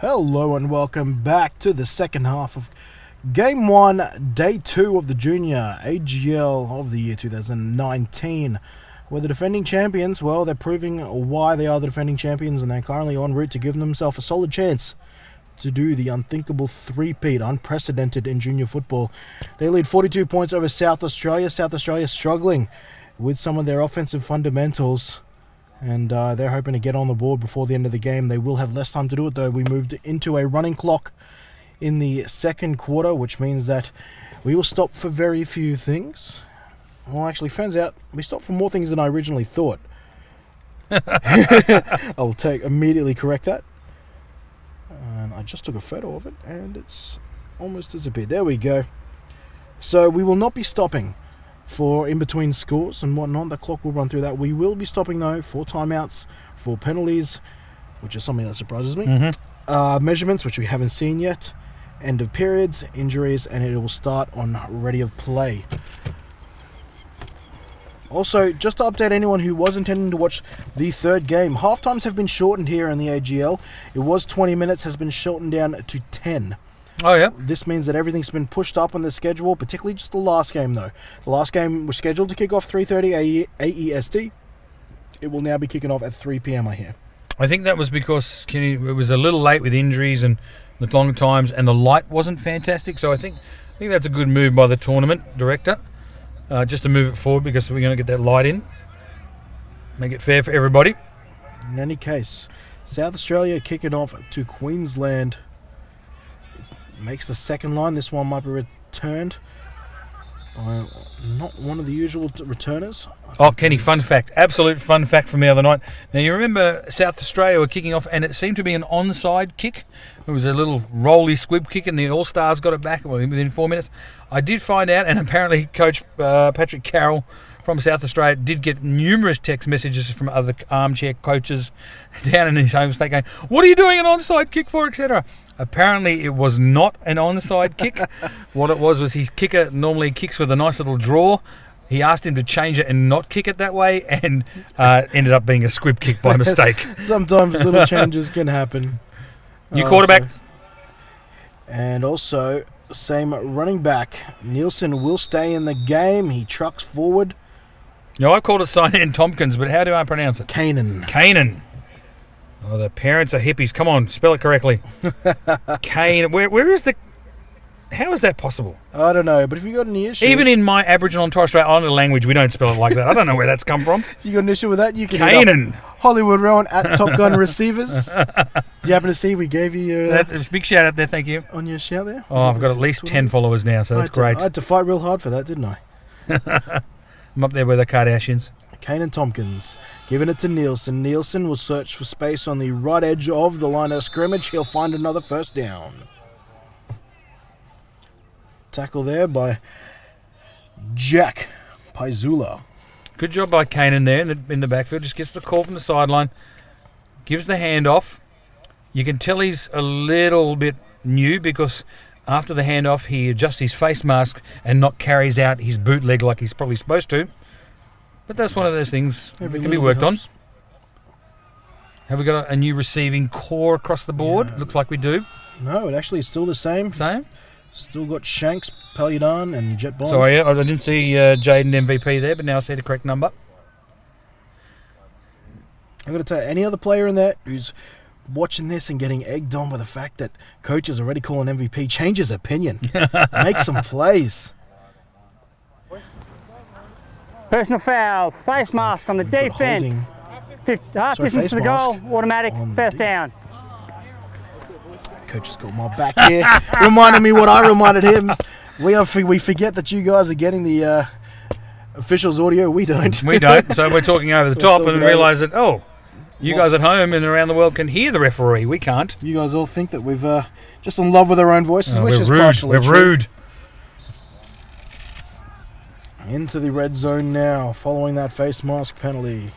Hello and welcome back to the second half of Game 1, Day 2 of the Junior AGL of the year 2019. Where the defending champions, well, they're proving why they are the defending champions, and they're currently en route to giving themselves a solid chance to do the unthinkable three-peat, unprecedented in junior football. They lead 42 points over South Australia. South Australia struggling with some of their offensive fundamentals, and they're hoping to get on the board before the end of the game. They will have less time to do it, though. We moved into a running clock in the second quarter, which means that we will stop for very few things. Well, actually, turns out we stopped for more things than I originally thought. I'll immediately correct that. And I just took a photo of it, and it's almost disappeared. There we go. So we will not be stopping for in-between scores and whatnot. The clock will run through that. We will be stopping, though, for timeouts, for penalties, which is something that surprises me. Measurements, which we haven't seen yet. End of periods, injuries, and it will start on ready of play. Also, just to update anyone who was intending to watch the third game, half times have been shortened here in the AGL. It was 20 minutes, has been shortened down to 10. Oh, yeah. This means that everything's been pushed up on the schedule, particularly just the last game, though. The last game was scheduled to kick off 3:30 AEST. It will now be kicking off at 3 p.m, I hear. I think that was because it was a little late with injuries and the long times, and the light wasn't fantastic. So I think that's a good move by the tournament director, just to move it forward, because we're going to get that light in, make it fair for everybody. In any case, South Australia kicking off to Queensland. Makes the second line. This one might be returned by not one of the usual returners. Oh, Kenny, fun fact. Absolute fun fact from the other night. Now, you remember South Australia were kicking off, and it seemed to be an onside kick. It was a little rolly squib kick, and the All-Stars got it back within 4 minutes. I did find out, and apparently Coach Patrick Carroll from South Australia did get numerous text messages from other armchair coaches down in his home state going, "What are you doing an onside kick for," etc. Apparently it was not an onside kick. What it was his kicker normally kicks with a nice little draw. He asked him to change it and not kick it that way, and ended up being a squib kick by mistake. Sometimes little changes can happen. New quarterback. And also, same running back. Nielsen will stay in the game. He trucks forward. No, I called it Sinan Tompkins, but how do I pronounce it? Kanan. Oh, the parents are hippies. Come on, spell it correctly. Kane. Where is the... How is that possible? I don't know, but if you got any issues... Even in my Aboriginal and Torres Strait Islander language, we don't spell it like that. I don't know where that's come from. If you got an issue with that, you can Kanan. Hollywood Rowan at Top Gun Receivers. You happen to see we gave you... That's a big shout out there, thank you. On your shout there. Oh, I've got at least 10 followers now, so that's great. I had to fight real hard for that, didn't I? I'm up there with the Kardashians. Kanan Tompkins giving it to Nielsen. Nielsen will search for space on the right edge of the line of scrimmage. He'll find another first down. Tackle there by Jack Paizula. Good job by Kanan there in the backfield. Just gets the call from the sideline. Gives the handoff. You can tell he's a little bit new, because after the handoff he adjusts his face mask and not carries out his bootleg like he's probably supposed to. But that's one of those things that can be worked on. Have we got a new receiving core across the board? Yeah. Looks like we do. No, it actually is still the same. Still got Shanks, Paludan, and Jet Bond. Sorry, I didn't see Jaden MVP there, but now I see the correct number. I've got to tell you, any other player in there who's watching this and getting egged on by the fact that coach is already calling MVP, change his opinion. Make some plays. Personal foul, face mask on the defence. Half distance to the goal, automatic, first down. Coach has got my back here, reminding me what I reminded him. We forget that you guys are getting the officials' audio. We don't. We don't, so we're talking over the top and realise that, you guys at home and around the world can hear the referee. We can't. You guys all think that we've just in love with our own voices, which is rude. partially true. We're rude. Into the red zone now, following that face mask penalty.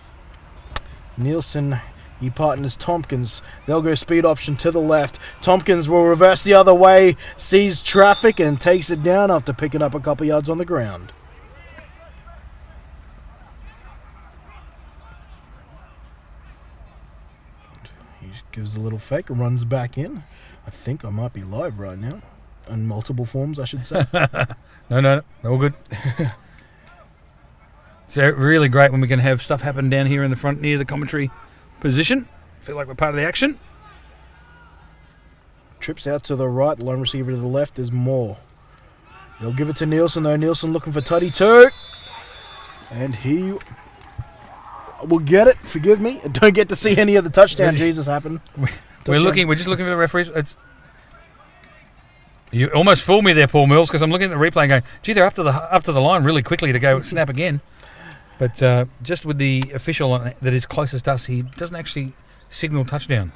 Nielsen, he partners Tompkins. They'll go speed option to the left. Tompkins will reverse the other way, sees traffic and takes it down after picking up a couple yards on the ground. He gives a little fake, runs back in. I think I might be live right now. In multiple forms, I should say. No, all good. It's really great when we can have stuff happen down here in the front near the commentary position. Feel like we're part of the action. Trips out to the right. The lone receiver to the left is Moore. They'll give it to Nielsen, though. Nielsen looking for Tutty too. And he will get it. Forgive me. I don't get to see any of the touchdown Jesus happen. We're just looking for the referees. You almost fooled me there, Paul Mills, because I'm looking at the replay and going, gee, they're up to the line really quickly to go snap again. But just with the official that is closest to us, he doesn't actually signal touchdown.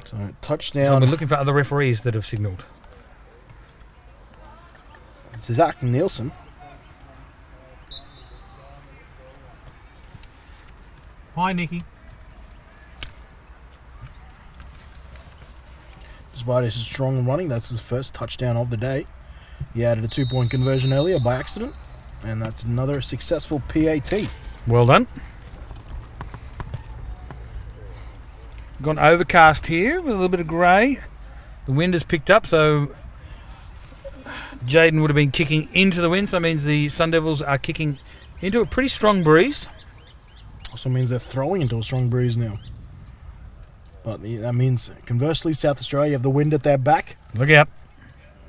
So So touchdown. we're looking for other referees that have signalled. It's Zach Nielsen. Hi, Nikki. Despite his strong running, that's his first touchdown of the day. He added a 2-point conversion earlier by accident, and that's another successful PAT. Well done. Gone overcast here with a little bit of grey. The wind has picked up, so Jaden would have been kicking into the wind, so that means the Sun Devils are kicking into a pretty strong breeze. Also means they're throwing into a strong breeze now. But that means, conversely, South Australia have the wind at their back. Look out.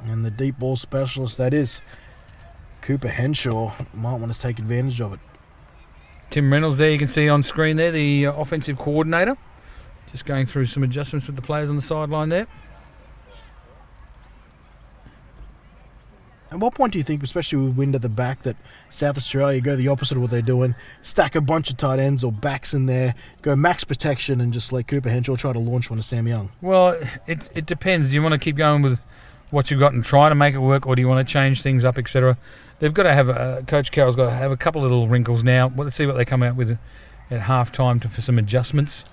And the deep ball specialist, that is Cooper Henshaw, might want to take advantage of it. Tim Reynolds there, you can see on screen there, the offensive coordinator. Just going through some adjustments with the players on the sideline there. At what point do you think, especially with wind at the back, that South Australia go the opposite of what they're doing, stack a bunch of tight ends or backs in there, go max protection and just let Cooper Henshaw try to launch one to Sam Young? Well, it depends. Do you want to keep going with what you've got and try to make it work, or do you want to change things up, etc.? They've got to have Coach Carroll's got to have a couple of little wrinkles now. Well, let's see what they come out with at half time for some adjustments.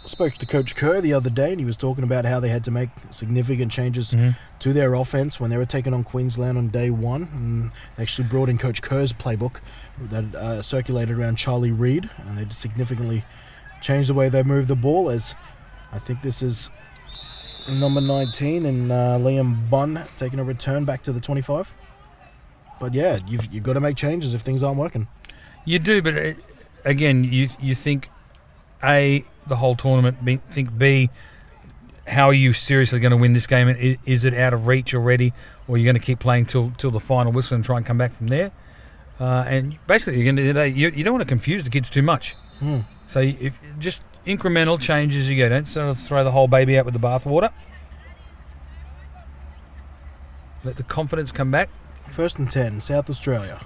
I spoke to Coach Kerr the other day, and he was talking about how they had to make significant changes to their offense when they were taking on Queensland on day one. And they actually brought in Coach Kerr's playbook that circulated around Charlie Reid, and they significantly changed the way they moved the ball. As I think this is number 19 and Liam Bunn taking a return back to the 25. But yeah, you've got to make changes if things aren't working. You do, but again, you think A, the whole tournament, think B, how are you seriously going to win this game? Is it out of reach already, or are you going to keep playing till the final whistle and try and come back from there? And basically, you don't want to confuse the kids too much. So if just incremental changes you go. Don't sort of throw the whole baby out with the bathwater. Let the confidence come back. 1st and 10, South Australia.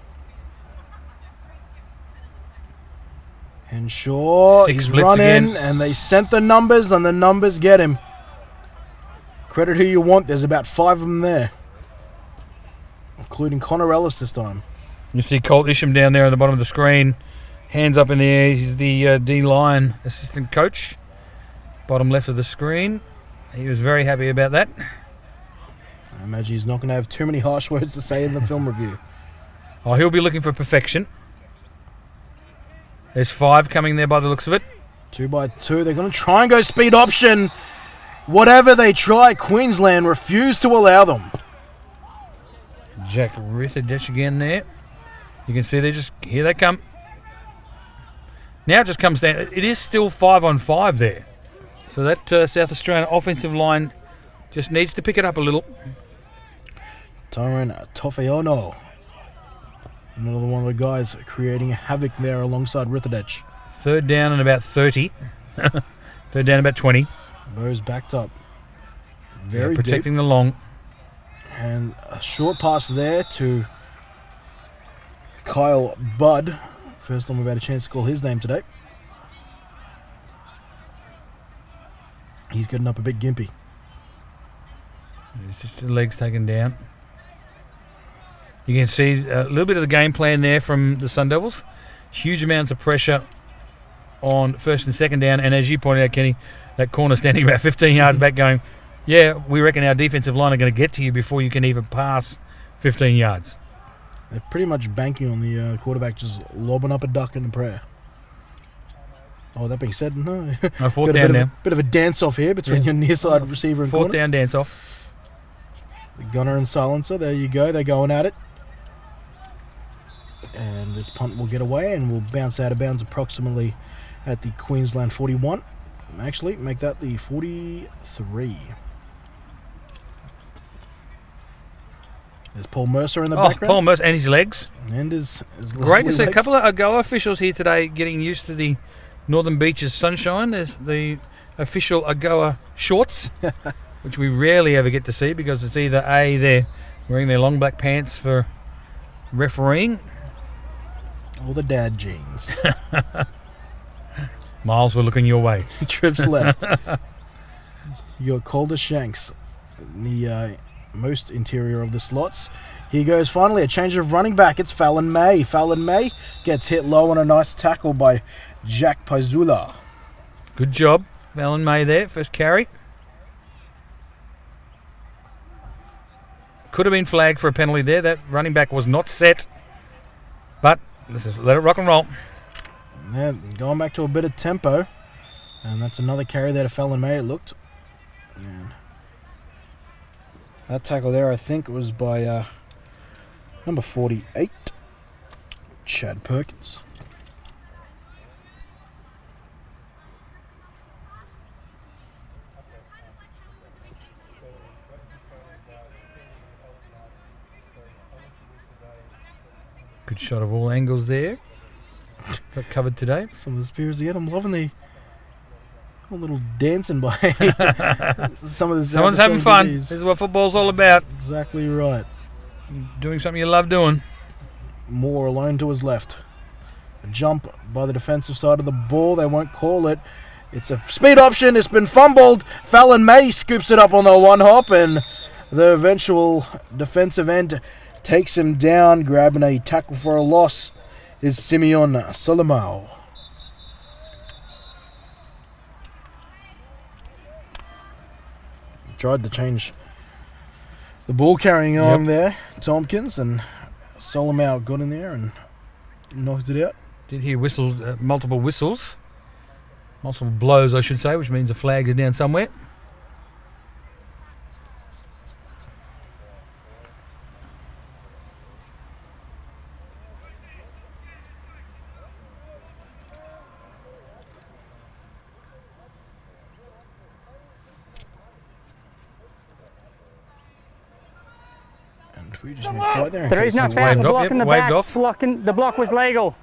Henshaw, Six he's blitz running, again. and they sent the numbers, and the numbers get him. Credit who you want, there's about 5 of them there. Including Connor Ellis this time. You see Colt Isham down there at the bottom of the screen. Hands up in the air. He's the D-line assistant coach. Bottom left of the screen. He was very happy about that. I imagine he's not going to have too many harsh words to say in the film review. Oh, he'll be looking for perfection. There's 5 coming there by the looks of it. 2 by 2. They're going to try and go speed option. Whatever they try, Queensland refuse to allow them. Jack Rithadich again there. You can see here they come. Now it just comes down. It is still 5-on-5 there. So that South Australian offensive line just needs to pick it up a little. Tyrone Tofeono. Another one of the guys creating havoc there alongside Rithadich. 3rd down and about 30. 3rd down about 20. Bo's backed up. Very deep. Protecting the long. And a short pass there to Kyle Budd. First time we've had a chance to call his name today. He's getting up a bit gimpy. It's just the legs taken down. You can see a little bit of the game plan there from the Sun Devils. Huge amounts of pressure on 1st and 2nd down. And as you pointed out, Kenny, that corner standing about 15 yards back going, yeah, we reckon our defensive line are going to get to you before you can even pass 15 yards. They're pretty much banking on the quarterback just lobbing up a duck and a prayer. Oh, that being said, no. No, fourth Got a down now. bit of a dance-off here between your near-side receiver and Fourth corners. down dance off. The gunner and silencer, there you go. They're going at it. And this punt will get away and will bounce out of bounds approximately at the Queensland 41. Actually, make that the 43. There's Paul Mercer in the background. Paul Mercer and his legs. And his Great to see a legs. couple of AGOA officials here today getting used to the Northern Beaches sunshine. There's the official AGOA shorts, which we rarely ever get to see because it's either A, they're wearing their long black pants for refereeing. All the dad jeans. Miles, we're looking your way. Trips left. You got Calder Shanks in the most interior of the slots. Here goes finally a change of running back. It's Fallon May. Fallon May gets hit low on a nice tackle by Jack Pazula. Good job, Fallon May there, first carry. Could have been flagged for a penalty there. That running back was not set. But let's just let it rock and roll. Yeah, going back to a bit of tempo. And that's another carry there to Fallon May, it looked. And that tackle there, I think, was by number 48, Chad Perkins. Good shot of all angles there. Got covered today. Some of the spears again. I'm loving the whole little dancing by some of the Someone's having fun. This is what football's all about. Exactly right. Doing something you love doing. Moore alone to his left. A jump by the defensive side of the ball. They won't call it. It's a speed option. It's been fumbled. Fallon May scoops it up on the one hop, and the eventual defensive end takes him down, grabbing a tackle for a loss is Simeon Solomao. Tried to change the ball carrying arm there, Tompkins, and Solomao got in there and knocked it out. Did hear whistles, multiple whistles. Multiple blows, I should say, which means a flag is down somewhere. And we just went quiet there. There is no Waved foul. The off, block yep, in the waved back. off. The block was legal.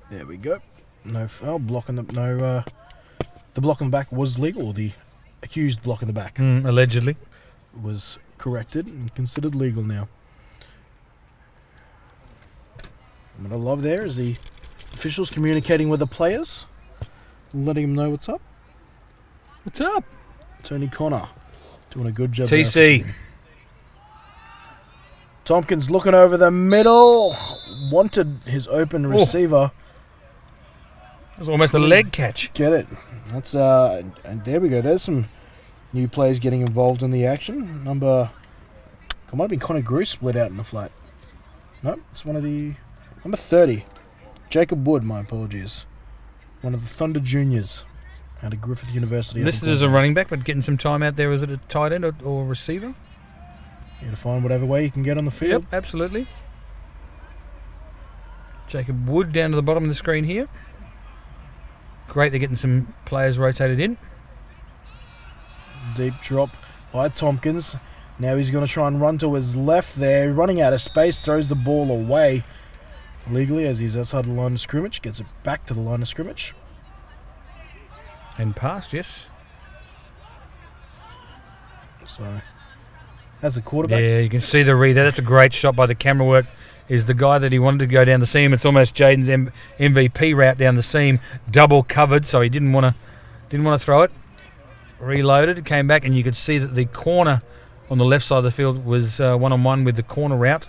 There we go. No foul. Block in the the block in the back was legal. The accused block in the back Allegedly. was corrected and considered legal now. What I love there is the officials communicating with the players, letting them know what's up. What's up? Tony Connor doing a good job. there. TC. Tompkins looking over the middle. Wanted his open receiver. It was almost a leg catch. Get it. That's and there we go. There's some new players getting involved in the action. It might have been Connor Grease split out in the flat. No, it's one of the number 30. Jacob Wood, my apologies. One of the Thunder Juniors out of Griffith University. Listed as a running back, but getting some time out there. Is it a tight end or receiver? You got to find whatever way you can get on the field. Yep, absolutely. Jacob Wood down to the bottom of the screen here. Great, they're getting some players rotated in. Deep drop by Tompkins. Now he's going to try and run to his left there. Running out of space, throws the ball away legally as he's outside the line of scrimmage. Gets it back to the line of scrimmage. And past, yes. So, as a quarterback. Yeah, you can see the read there. That's a great shot by the camera work. Is the guy that he wanted to go down the seam. It's almost Jaden's MVP route down the seam, double covered, so he didn't want to throw it. Reloaded, came back, and you could see that the corner on the left side of the field was one-on-one with the corner route.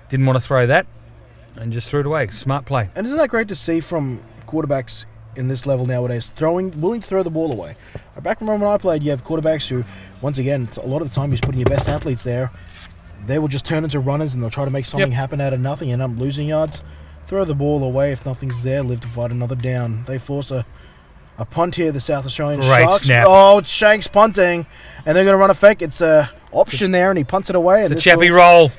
Didn't want to throw that, and just threw it away. Smart play. And isn't that great to see from quarterbacks in this level nowadays, willing to throw the ball away? Back when I played, you have quarterbacks who, once again, a lot of the time you're putting your best athletes there. They will just turn into runners and they'll try to make something happen out of nothing and end up losing yards. throw the ball away if nothing's there, live to fight another down. They force a punt here, the South Australian Great Sharks. snap. Oh, it's Shanks punting, and they're going to run a fake. It's a option there, and he punts it away. And The this chappy will roll.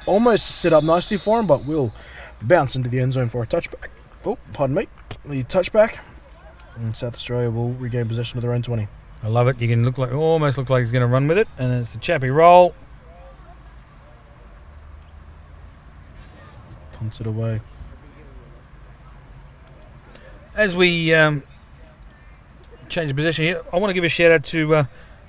almost sit up nicely for him, but will bounce into the end zone for a touchback. Oh, pardon me. The touchback. And South Australia will regain possession of their own 20. I love it. You can almost look like he's going to run with it, and it's the chappy roll. Punts it away. As we change the position here, I want to give a shout out to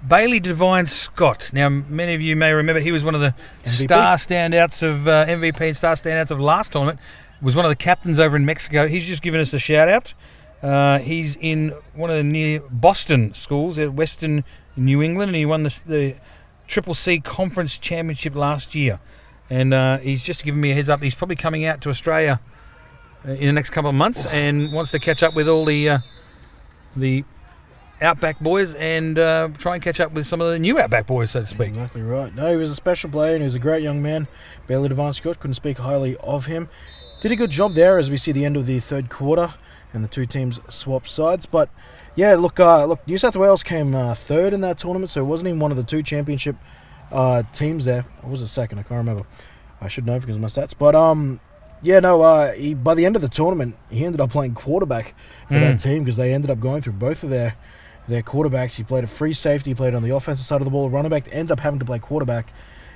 Bailey Devine Scott. Now, many of you may remember he was one of the MVP. star standouts of MVP and star standouts of last tournament. Was one of the captains over in Mexico. He's just given us a shout out. He's in one of the near Boston schools at Western New England, and he won the Triple C Conference Championship last year. And he's just given me a heads up. He's probably coming out to Australia in the next couple of months and wants to catch up with all the Outback boys and try and catch up with some of the new Outback boys, so to speak. Exactly right. No, he was a special player and he was a great young man. Bailey Devine Scott, couldn't speak highly of him. Did a good job there as we see the end of the third quarter and the two teams swap sides. But yeah, look, New South Wales came third in that tournament, so it wasn't even one of the two championship teams there. Or was it second? I can't remember. I should know because of my stats. But yeah, no. He, by the end of the tournament, he ended up playing quarterback for that team because they ended up going through both of their quarterbacks. He played a free safety, he played on the offensive side of the ball, running back, ended up having to play quarterback,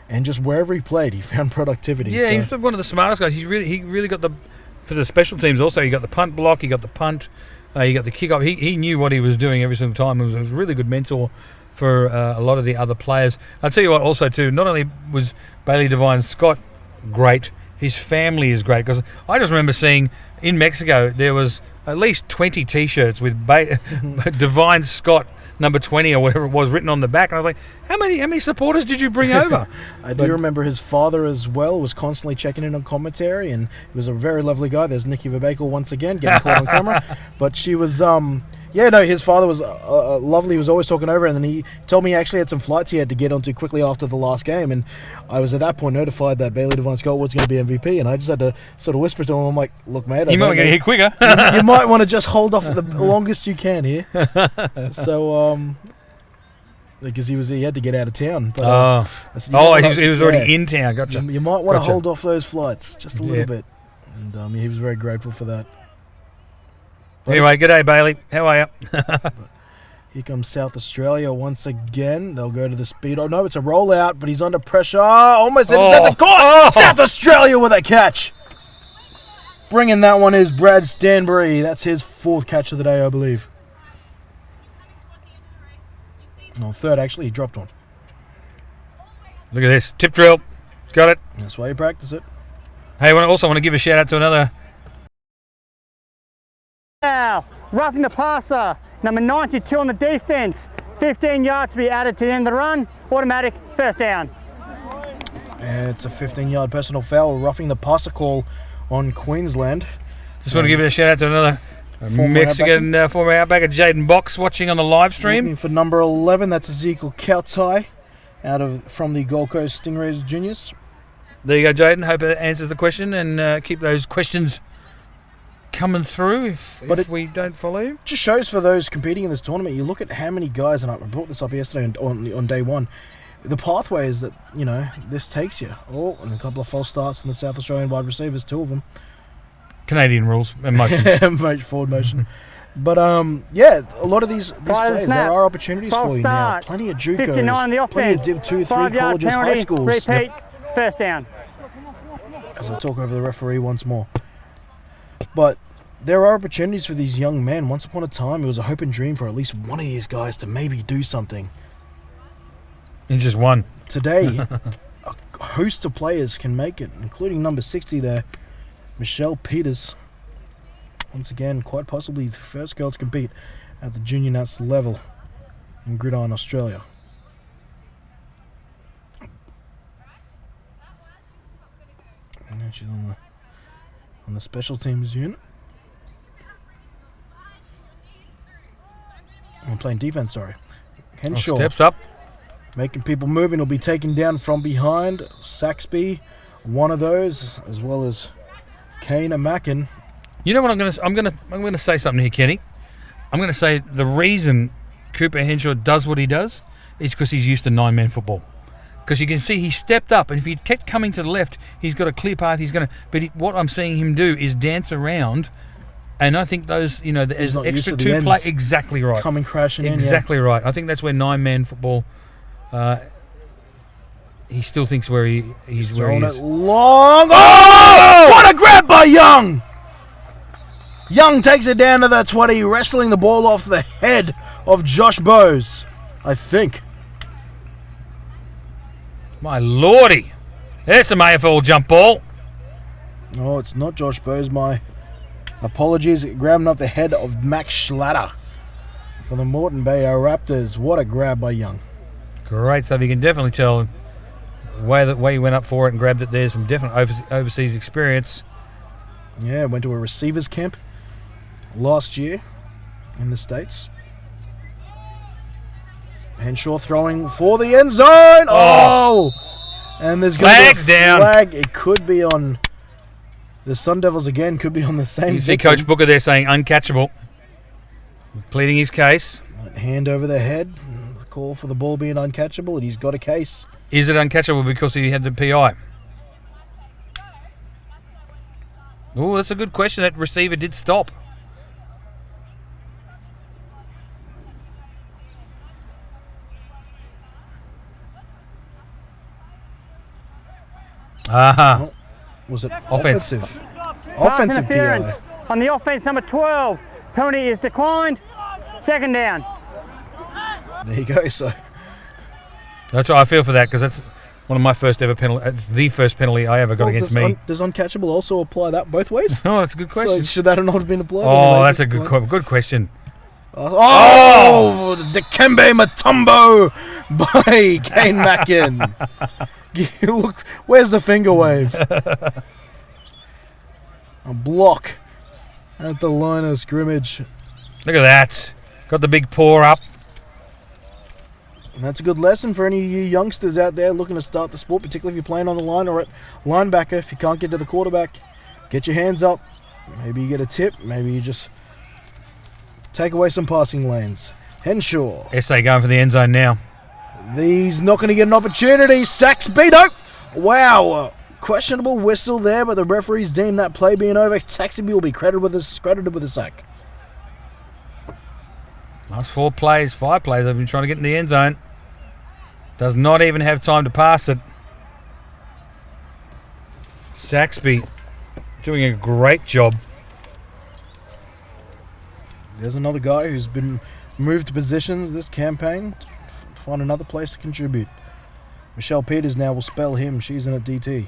and just wherever he played, he found productivity. Yeah, so. he's one of the smartest guys. He really got for the special teams also. He got the punt block, he got the punt, he got the kickoff. He knew what he was doing every single time. It was a really good mentor for a lot of the other players. I'll tell you what, also too, not only was Bailey Devine Scott great, his family is great, because I just remember seeing in Mexico there was at least 20 T-shirts with Devine Scott number 20 or whatever it was written on the back, and I was like, how many supporters did you bring over? I do remember his father as well was constantly checking in on commentary, and he was a very lovely guy. There's Nikki Verbakel once again getting caught on camera, but she was yeah, no, his father was lovely. He was always talking over, and then he told me he actually had some flights he had to get onto quickly after the last game, and I was at that point notified that Bailey Devine Scott was going to be MVP, and I just had to sort of whisper to him, I'm like, look, mate, You might get here quicker. you might want to just hold off the longest you can here. So, because he had to get out of town. But, I said, he was already in town. Gotcha. You might want to hold off those flights just a little bit, and he was very grateful for that. Anyway, g'day Bailey. How are you? Here comes South Australia once again. They'll go to the speed. Oh no, it's a rollout, but he's under pressure. Almost intercepted. Caught! South Australia with a catch. Bringing that one is Brad Stanbury. That's his fourth catch of the day, I believe. No, third actually. He dropped one. Look at this. Tip drill. Got it. That's why you practice it. Hey, I also want to give a shout out to another. Now, roughing the passer, number 92 on the defense. 15 yards to be added to the end of the run. Automatic first down. And it's a 15-yard personal foul, roughing the passer call on Queensland. Just want to give a shout out to another Mexican former outbacker, Jaden Box, watching on the live stream. Looking for number 11, that's Ezekiel Kautai from the Gold Coast Stingrays Juniors. There you go, Jaden. Hope it answers the question, and keep those questions coming through if we don't follow you. Just shows for those competing in this tournament, you look at how many guys, and I brought this up yesterday on day one, the pathways that, this takes you. Oh, and a couple of false starts from the South Australian wide receivers, two of them. Canadian rules and motion. Forward motion. But, yeah, a lot of these plays, there are opportunities false for you start. now. Plenty of JUCOs. 59 on the offense. Plenty of Div 2, 3 5-yard colleges, penalty, high schools. repeat, first down. As I talk over the referee once more. But there are opportunities for these young men. Once upon a time, it was a hope and dream for at least one of these guys to maybe do something. In just one. Today, a host of players can make it, including number 60 there, Michelle Peters. Once again, quite possibly the first girl to compete at the junior nats level in Gridiron, Australia. And she's on the special teams unit. I'm playing defense, sorry. Henshaw Steps up. making people move, and he'll be taken down from behind. Saxby, one of those, as well as Kane Mackin. You know what I'm gonna say something here, Kenny. I'm gonna say the reason Cooper Henshaw does what he does is because he's used to 9-man football. Because you can see he stepped up, and if he kept coming to the left, he's got a clear path. What I'm seeing him do is dance around, and I think those, there's not used extra to the 2 play. ends Exactly right. coming crashing in. Exactly right. I think that's where 9-man football. He still thinks where he's where he Throwing is. it long. Oh! What a grab by Young! Young takes it down to the 20, wrestling the ball off the head of Josh Bowes, I think. My lordy. There's some AFL jump ball. No, it's not Josh Bowes. My apologies. Grabbing off the head of Max Schlatter for the Moreton Bay Raptors. What a grab by Young. Great stuff. You can definitely tell the way he went up for it and grabbed it. There's some definite overseas experience. Yeah, went to a receivers camp last year in the States. Henshaw throwing for the end zone. Oh! And there's going to be a Flags down. flag. It could be on the Sun Devils again. Could be on the same You see victim. Coach Booker there saying uncatchable. Pleading his case. Hand over the head. The call for the ball being uncatchable, and he's got a case. Is it uncatchable because he had the PI? Oh, that's a good question. That receiver did stop. Aha. Was it Offense. offensive? Pass Offensive interference on the offense, number 12. Penalty is declined. Second down. PI. There you go. So That's what I feel for that, because that's one of my first ever penalty. It's the first penalty I ever got against me. Does uncatchable also apply that both ways? Oh, that's a good question. So should that have not been applied? Oh, that's a good question. Oh, Dikembe Mutombo by Kane Mackin. Look, where's the finger wave? A block at the line of scrimmage. Look at that. Got the big paw up. And that's a good lesson for any of you youngsters out there looking to start the sport, particularly if you're playing on the line or at linebacker. If you can't get to the quarterback, get your hands up. Maybe you get a tip. Maybe you just take away some passing lanes. Henshaw. SA going for the end zone now. He's not going to get an opportunity. Saxby, no. Wow. Questionable whistle there, but the referees deem that play being over. Saxby will be credited with a sack. Last 5 plays I've been trying to get in the end zone. Does not even have time to pass it. Saxby doing a great job. There's another guy who's been moved positions this campaign to find another place to contribute. Michelle Peters now will spell him. She's in at DT.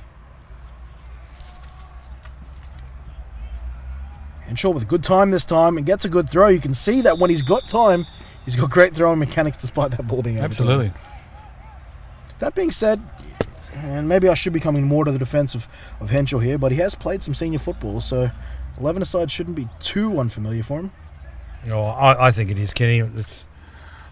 Henshaw with a good time this time and gets a good throw. You can see that when he's got time, he's got great throwing mechanics despite that ball being out of Absolutely. time. That being said, and maybe I should be coming more to the defense of Henshaw here, but he has played some senior football, so 11 aside shouldn't be too unfamiliar for him. Oh, I think it is, Kenny.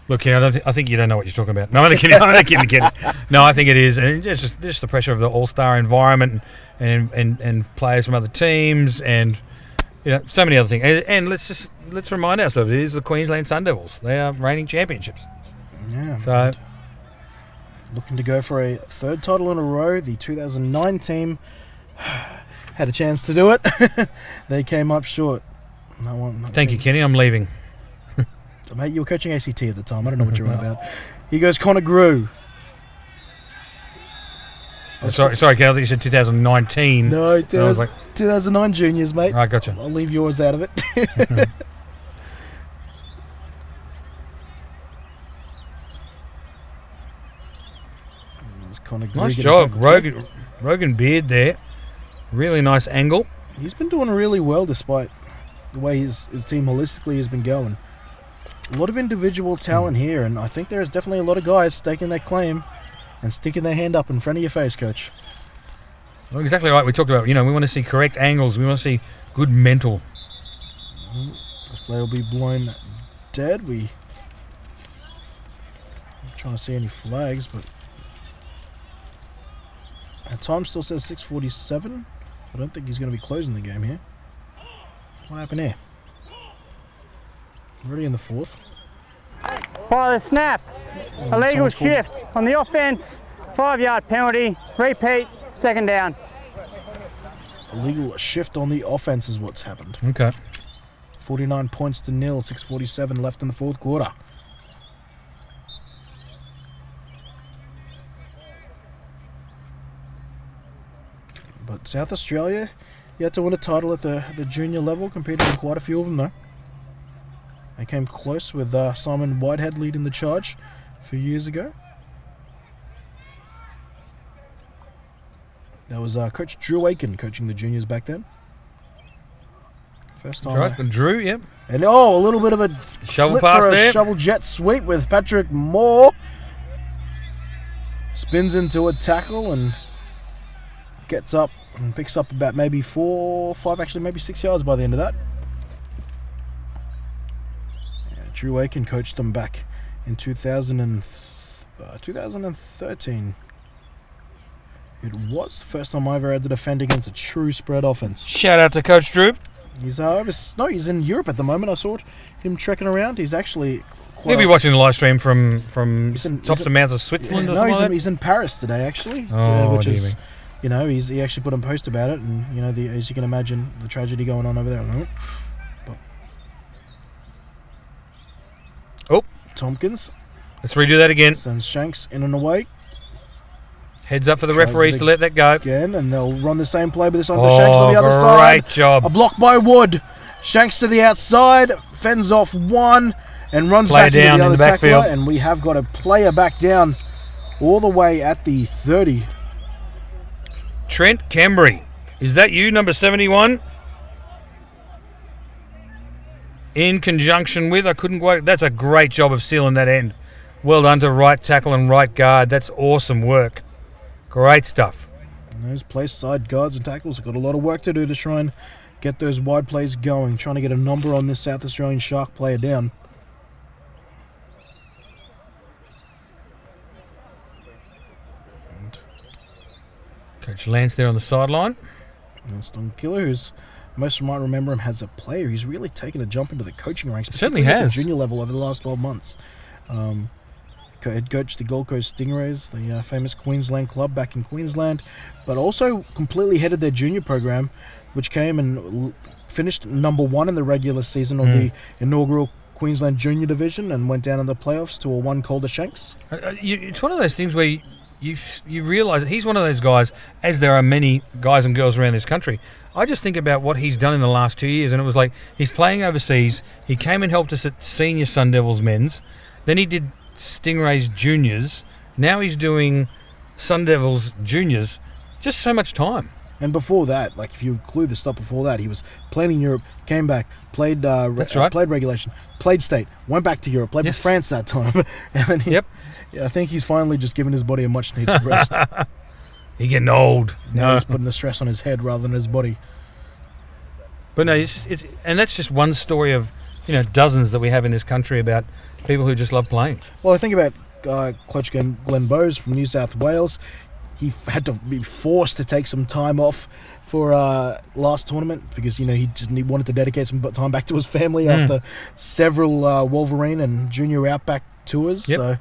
Look, Kenny, I think you don't know what you're talking about. No, I think Kenny. No, I think it is, and it's just the pressure of the all-star environment and players from other teams, and so many other things. And let's remind ourselves, it is the Queensland Sun Devils. They are reigning championships. Yeah. So looking to go for a third title in a row. The 2009 team had a chance to do it. They came up short. Thank you, Kenny. I'm leaving. Mate, you were coaching ACT at the time. I don't know what you're on about. Here goes Connor Grew. Sorry, Kenny. I think you said 2019. No, And I was like, 2009 juniors, mate. I gotcha. I'll leave yours out of it. There's Connor Grew Nice getting job, tackled. Rogan Beard there. Really nice angle. He's been doing really well despite the way his team holistically has been going. A lot of individual talent here, and I think there's definitely a lot of guys staking their claim and sticking their hand up in front of your face, Coach. Well, exactly right. We talked about, we want to see correct angles. We want to see good mental. This play will be blown dead. I'm trying to see any flags, but our time still says 6:47. I don't think he's going to be closing the game here. What happened here? Already in the fourth. By the snap. Illegal someone's called- shift on the offense. 5-yard penalty. Repeat. Second down. Illegal shift on the offense is what's happened. Okay. 49 points to nil, 6:47 left in the fourth quarter. But South Australia yet to win a title at the junior level, competing in quite a few of them though. They came close with Simon Whitehead leading the charge a few years ago. That was Coach Drew Aiken coaching the juniors back then. First time. Right, Drew, yep. And a little bit of a Shovel flip pass for a there. shovel jet sweep with Patrick Moore. Spins into a tackle and gets up and picks up about maybe 4, 5, actually maybe 6 yards by the end of that. Yeah, Drew Aiken coached them back in 2013. It was the first time I ever had to defend against a true spread offense. Shout out to Coach Drew. He's he's in Europe at the moment. I saw him trekking around. He's actually He'll be watching the live stream from He's in- tops he's to mouths of Switzerland or no, something like that. he's in Paris today actually. Oh, which dear is, me. he actually put a post about it, and as you can imagine, the tragedy going on over there at the moment. But Oh, Tompkins let's redo that again. sends Shanks in and away Heads up for the Tries referees it to let that go. again, and they'll run the same play, but this time to Shanks on the other great side. job. A block by Wood. Shanks to the outside, fends off one, and runs Player back into down the in other the tackler, backfield. and we have got a player back down all the way at the 30. Trent Cambry. Is that you, number 71? In conjunction with, I couldn't quite, that's a great job of sealing that end. Well done to right tackle and right guard. That's awesome work. Great stuff. And those place side guards and tackles have got a lot of work to do to try and get those wide plays going, trying to get a number on this South Australian Shark player down. Coach Lance there on the sideline. And Stone Killer, who's most might remember him as a player, he's really taken a jump into the coaching ranks, Certainly particularly at has. the junior level over the last 12 months. Head coached the Gold Coast Stingrays, the famous Queensland club back in Queensland, but also completely headed their junior program, which came and finished number 1 in the regular season of the inaugural Queensland Junior Division and went down in the playoffs to a 1 Calder Shanks. It's one of those things where you realise that he's one of those guys, as there are many guys and girls around this country. I just think about what he's done in the last 2 years, and it was like he's playing overseas. He came and helped us at senior Sun Devils men's. Then he did Stingrays juniors. Now he's doing Sun Devils juniors. Just so much time. And before that, like if you include the stuff before that, he was playing in Europe, came back, played That's right. played regulation, played state, went back to Europe, played Yes. for France that time. And then Yep. I think he's finally just given his body a much needed rest. He's getting old. Now he's putting the stress on his head rather than his body. But no, it's and that's just one story of dozens that we have in this country about people who just love playing. Well, I think about Coach Glenn Bowes from New South Wales. He had to be forced to take some time off for last tournament because he wanted to dedicate some time back to his family after several Wolverine and Junior Outback tours. Yep. So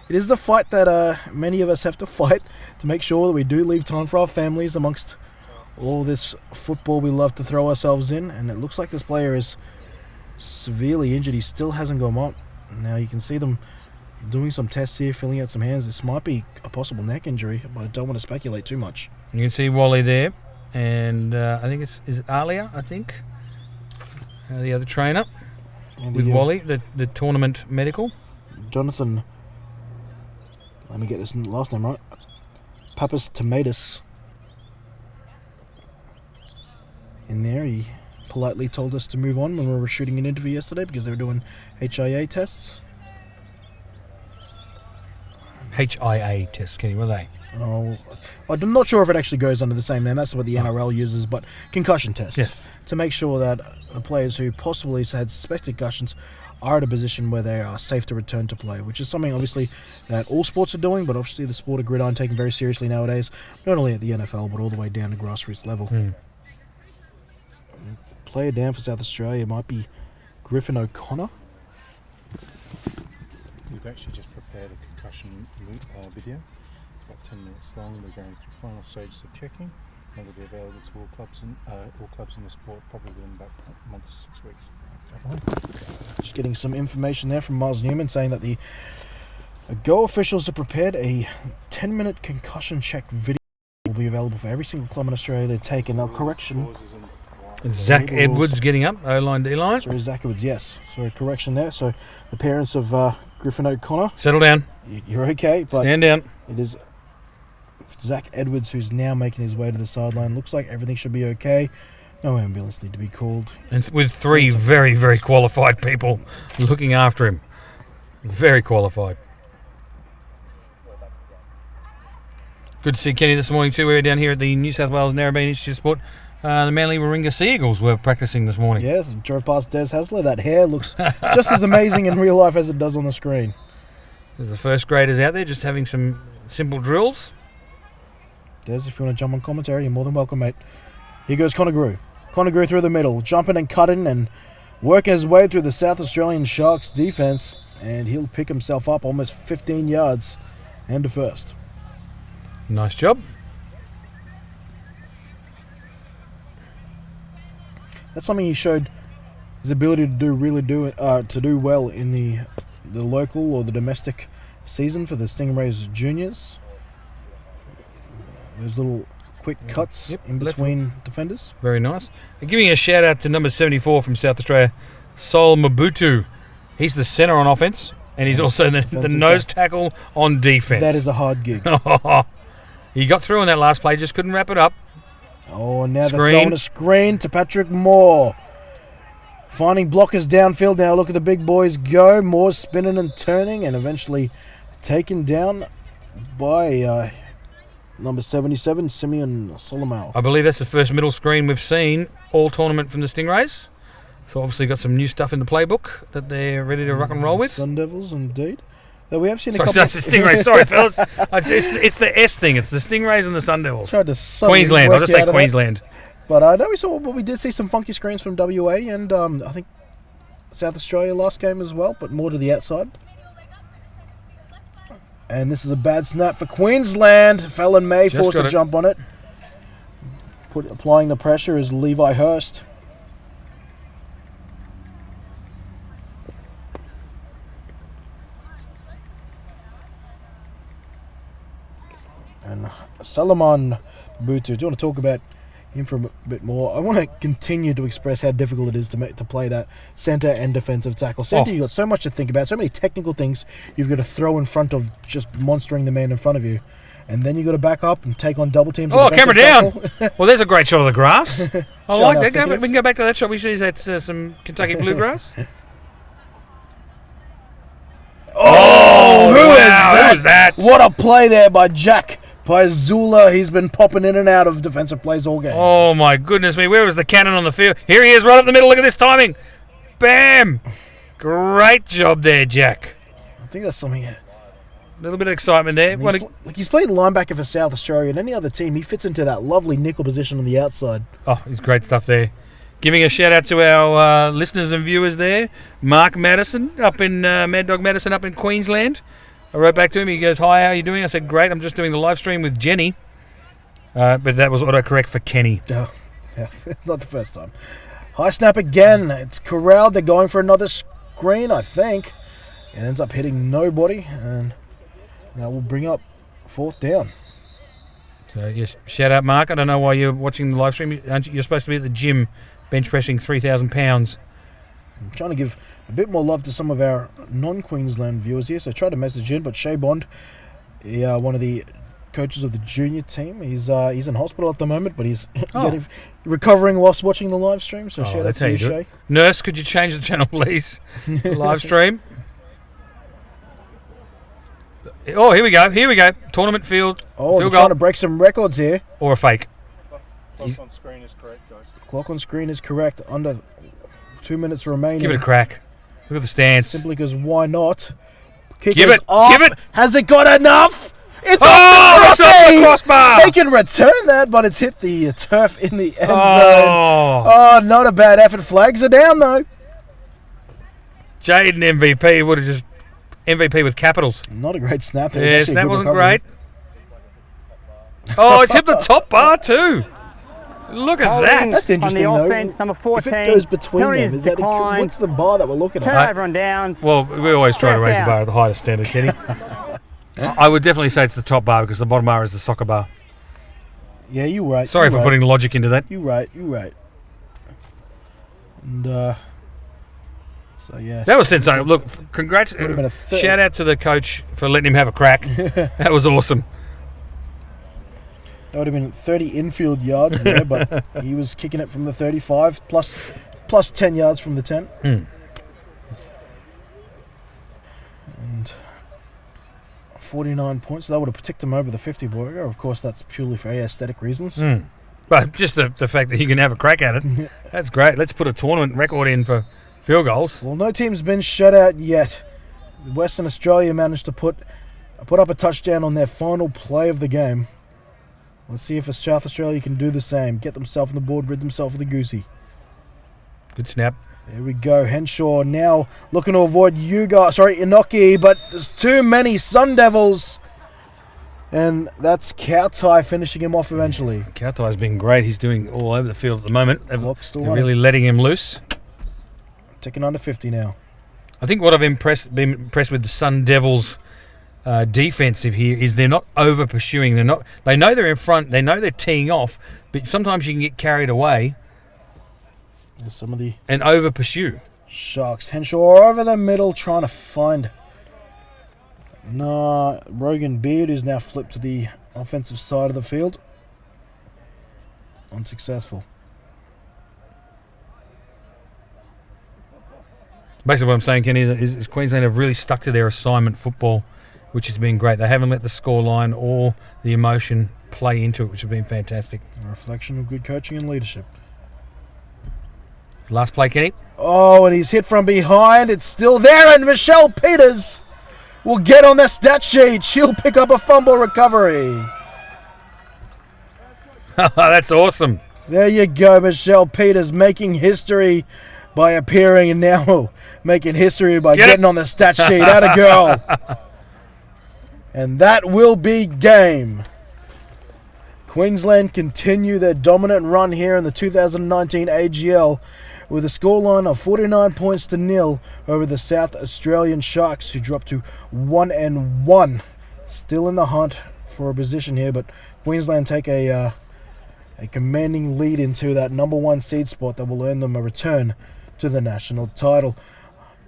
it is the fight that many of us have to fight to make sure that we do leave time for our families amongst all this football we love to throw ourselves in. And it looks like this player is severely injured. He still hasn't gone up. Now you can see them doing some tests here, filling out some hands. This might be a possible neck injury, but I don't want to speculate too much. You can see Wally there, and I think is it Alia? I think the other trainer And with the, Wally, the tournament medical. Jonathan, let me get this last name right. Pappas Tomatis. In there, he politely told us to move on when we were shooting an interview yesterday because they were doing HIA tests. HIA tests, Kenny, were they? Oh, I'm not sure if it actually goes under the same name. That's what the NRL uses, but concussion tests. Yes. To make sure that the players who possibly had suspected concussions are at a position where they are safe to return to play, which is something obviously that all sports are doing, but obviously the sport of gridiron taken very seriously nowadays, not only at the NFL, but all the way down to grassroots level. player down for South Australia might be Griffin O'Connor. We've actually just prepared a concussion video, about 10 minutes long. We're going through final stages of checking, and will be available to all clubs in the sport probably in about a month to 6 weeks. Just getting some information there from Miles Newman saying that the Go officials have prepared a 10-minute concussion check video. Will be available for every single club in Australia to take. And now correction. Zach Edwards getting up, O-line, D-line. Sorry, Zach Edwards, yes. Sorry, correction there. So the parents of Griffin O'Connor. Settle down. You're okay, but Stand down. it is Zach Edwards who's now making his way to the sideline. Looks like everything should be okay. No ambulance need to be called. And with 3 very, very qualified people looking after him. Very qualified. Good to see Kenny this morning too. We were down here at the New South Wales Narrabeen Institute of Sport. The Manly Warringah Sea Eagles were practicing this morning. Yes, drove past Des Hasler. That hair looks just as amazing in real life as it does on the screen. There's the first graders out there just having some simple drills. Des, if you want to jump on commentary, you're more than welcome, mate. Here goes Connor Grew. Connor Grew through the middle, jumping and cutting and working his way through the South Australian Sharks defence, and he'll pick himself up almost 15 yards and to first. Nice job. That's something he showed his ability to do well in the local or the domestic season for the Stingrays juniors. Those little quick cuts in between defenders. Very nice. And giving a shout out to number 74 from South Australia, Sol Mabutu. He's the centre on offence, and he's also the nose tackle on defence. That is a hard gig. He got through on that last play, just couldn't wrap it up. Oh, now they're throwing a screen to Patrick Moore. Finding blockers downfield now. Look at the big boys go. Moore spinning and turning and eventually taken down by number 77, Simeon Solomao. I believe that's the first middle screen we've seen all tournament from the Stingrays. So obviously got some new stuff in the playbook that they're ready to rock and roll with. Sun Devils, indeed. Though we have seen Sorry, that's the Stingrays. Sorry, fellas. It's the S thing. It's the Stingrays and the Sun Devils. Tried to Queensland. I'll just say Queensland. But I know we did see some funky screens from WA and I think South Australia last game as well, but more to the outside. And this is a bad snap for Queensland. Fallon May forced to jump on it. Applying the pressure is Levi Hurst. And Salomon Butu. Do you want to talk about him for a bit more? I want to continue to express how difficult it is to play that centre and defensive tackle. Centre, you've got so much to think about, so many technical things you've got to throw in front of just monstering the man in front of you. And then you've got to back up and take on double teams. Oh, camera down. Well, there's a great shot of the grass. I like that. We can go back to that shot. We see that's some Kentucky bluegrass. Oh, who is that? What a play there by Jack Paizula. He's been popping in and out of defensive plays all game. Oh, my goodness me. Where was the cannon on the field? Here he is right up the middle. Look at this timing. Bam. Great job there, Jack. I think that's something. A little bit of excitement there. He's playing linebacker for South Australia, and any other team, he fits into that lovely nickel position on the outside. Oh, he's great stuff there. Giving a shout out to our listeners and viewers there. Mark Madison up in Mad Dog Madison up in Queensland. I wrote back to him. He goes, "Hi, how are you doing?" I said, "Great. I'm just doing the live stream with Jenny." But that was autocorrect for Kenny. Oh, yeah, not the first time. High snap again. It's corralled. They're going for another screen, I think. It ends up hitting nobody, and that will bring up fourth down. So, yes, shout out, Mark. I don't know why you're watching the live stream. You're supposed to be at the gym bench pressing 3,000 pounds. I'm trying to give a bit more love to some of our non-Queensland viewers here, so try to message in. But Shea Bond, one of the coaches of the junior team, he's in hospital at the moment, but he's recovering whilst watching the live stream. So shout out to you, Shea. Nurse, could you change the channel, please? Live stream. Oh, here we go. Tournament field. Oh, they're trying to break some records here. Or a fake. Clock on screen is correct, guys. Clock on screen is correct. Under 2 minutes remaining. Give it a crack. Look at the stance. Simply because why not? Give it. Has it got enough? It's It's off the crossbar! They can return that, but it's hit the turf in the end zone. Oh, Oh, not a bad effort. Flags are down, though. Jaden MVP would have just MVP with capitals. Not a great snap. It was Yes, actually a that good wasn't recovery. great. Oh, it's hit the top bar too. Look at that. That's interesting, on the though. offense, number 14. If it goes between them, penalties is that declined. what's the bar that we're looking at? Turnover on downs. Well, we always try to First raise the down. bar at the highest standard, Kenny. I would definitely say it's the top bar because the bottom bar is the soccer bar. Yeah, you're right. Sorry you're for right. putting logic into that. You're right. And, so, yeah. That was sensational. Look, congrats. Would've been a third. Shout out to the coach for letting him have a crack. That was awesome. That would have been 30 infield yards there, but he was kicking it from the 35 plus 10 yards from the 10. And 49 points. That would have ticked him over the 50 border. Of course, that's purely for aesthetic reasons. But just the fact that you can have a crack at it, that's great. Let's put a tournament record in for field goals. Well, no team's been shut out yet. Western Australia managed to put up a touchdown on their final play of the game. Let's see if South Australia can do the same. Get themselves on the board, rid themselves of the goosey. Good snap. There we go. Henshaw now looking to avoid Inoki, but there's too many Sun Devils. And that's Kautai finishing him off eventually. Kautai's been great. He's doing all over the field at the moment. Clock's still They're running. really letting him loose. Ticking under 50 now. I think what I've been impressed with the Sun Devils defensive here is they're not over pursuing. They know they're in front. They know they're teeing off, but sometimes you can get carried away There's some of the and over pursue. Sharks. Henshaw over the middle trying to find Rogan Beard, who's now flipped to the offensive side of the field. Unsuccessful. Basically, what I'm saying, Kenny, is Queensland have really stuck to their assignment football, which has been great. They haven't let the scoreline or the emotion play into it, which has been fantastic. A reflection of good coaching and leadership. Last play, Kenny. Oh, and he's hit from behind. It's still there, and Michelle Peters will get on the stat sheet. She'll pick up a fumble recovery. That's awesome. There you go, Michelle Peters making history by appearing and now making history by Get it. getting on the stat sheet. Atta girl. And that will be game. Queensland continue their dominant run here in the 2019 AGL with a scoreline of 49 points to 0 over the South Australian Sharks, who dropped to 1-1. Still in the hunt for a position here, but Queensland take a commanding lead into that number 1 seed spot that will earn them a return to the national title.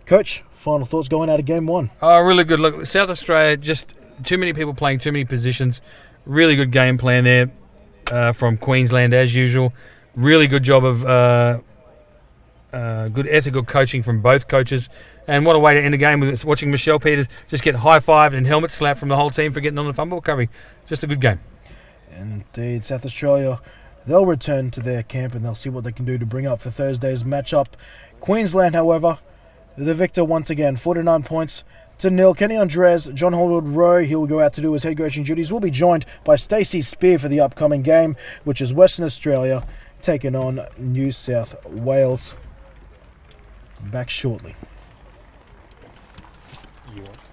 Coach, final thoughts going out of game 1? Oh, really good. Look, South Australia, just too many people playing too many positions. Really good game plan there from Queensland as usual. Really good job of good ethical coaching from both coaches. And what a way to end the game with watching Michelle Peters just get high-fived and helmet slapped from the whole team for getting on the fumble recovery. Just a good game. Indeed, South Australia, they'll return to their camp and they'll see what they can do to bring up for Thursday's matchup. Queensland, however, the victor once again, 49 points to 0. Kenny Andres, John Holwood-Rowe, he'll go out to do his head coaching duties. We'll be joined by Stacey Spear for the upcoming game, which is Western Australia taking on New South Wales. Back shortly. You are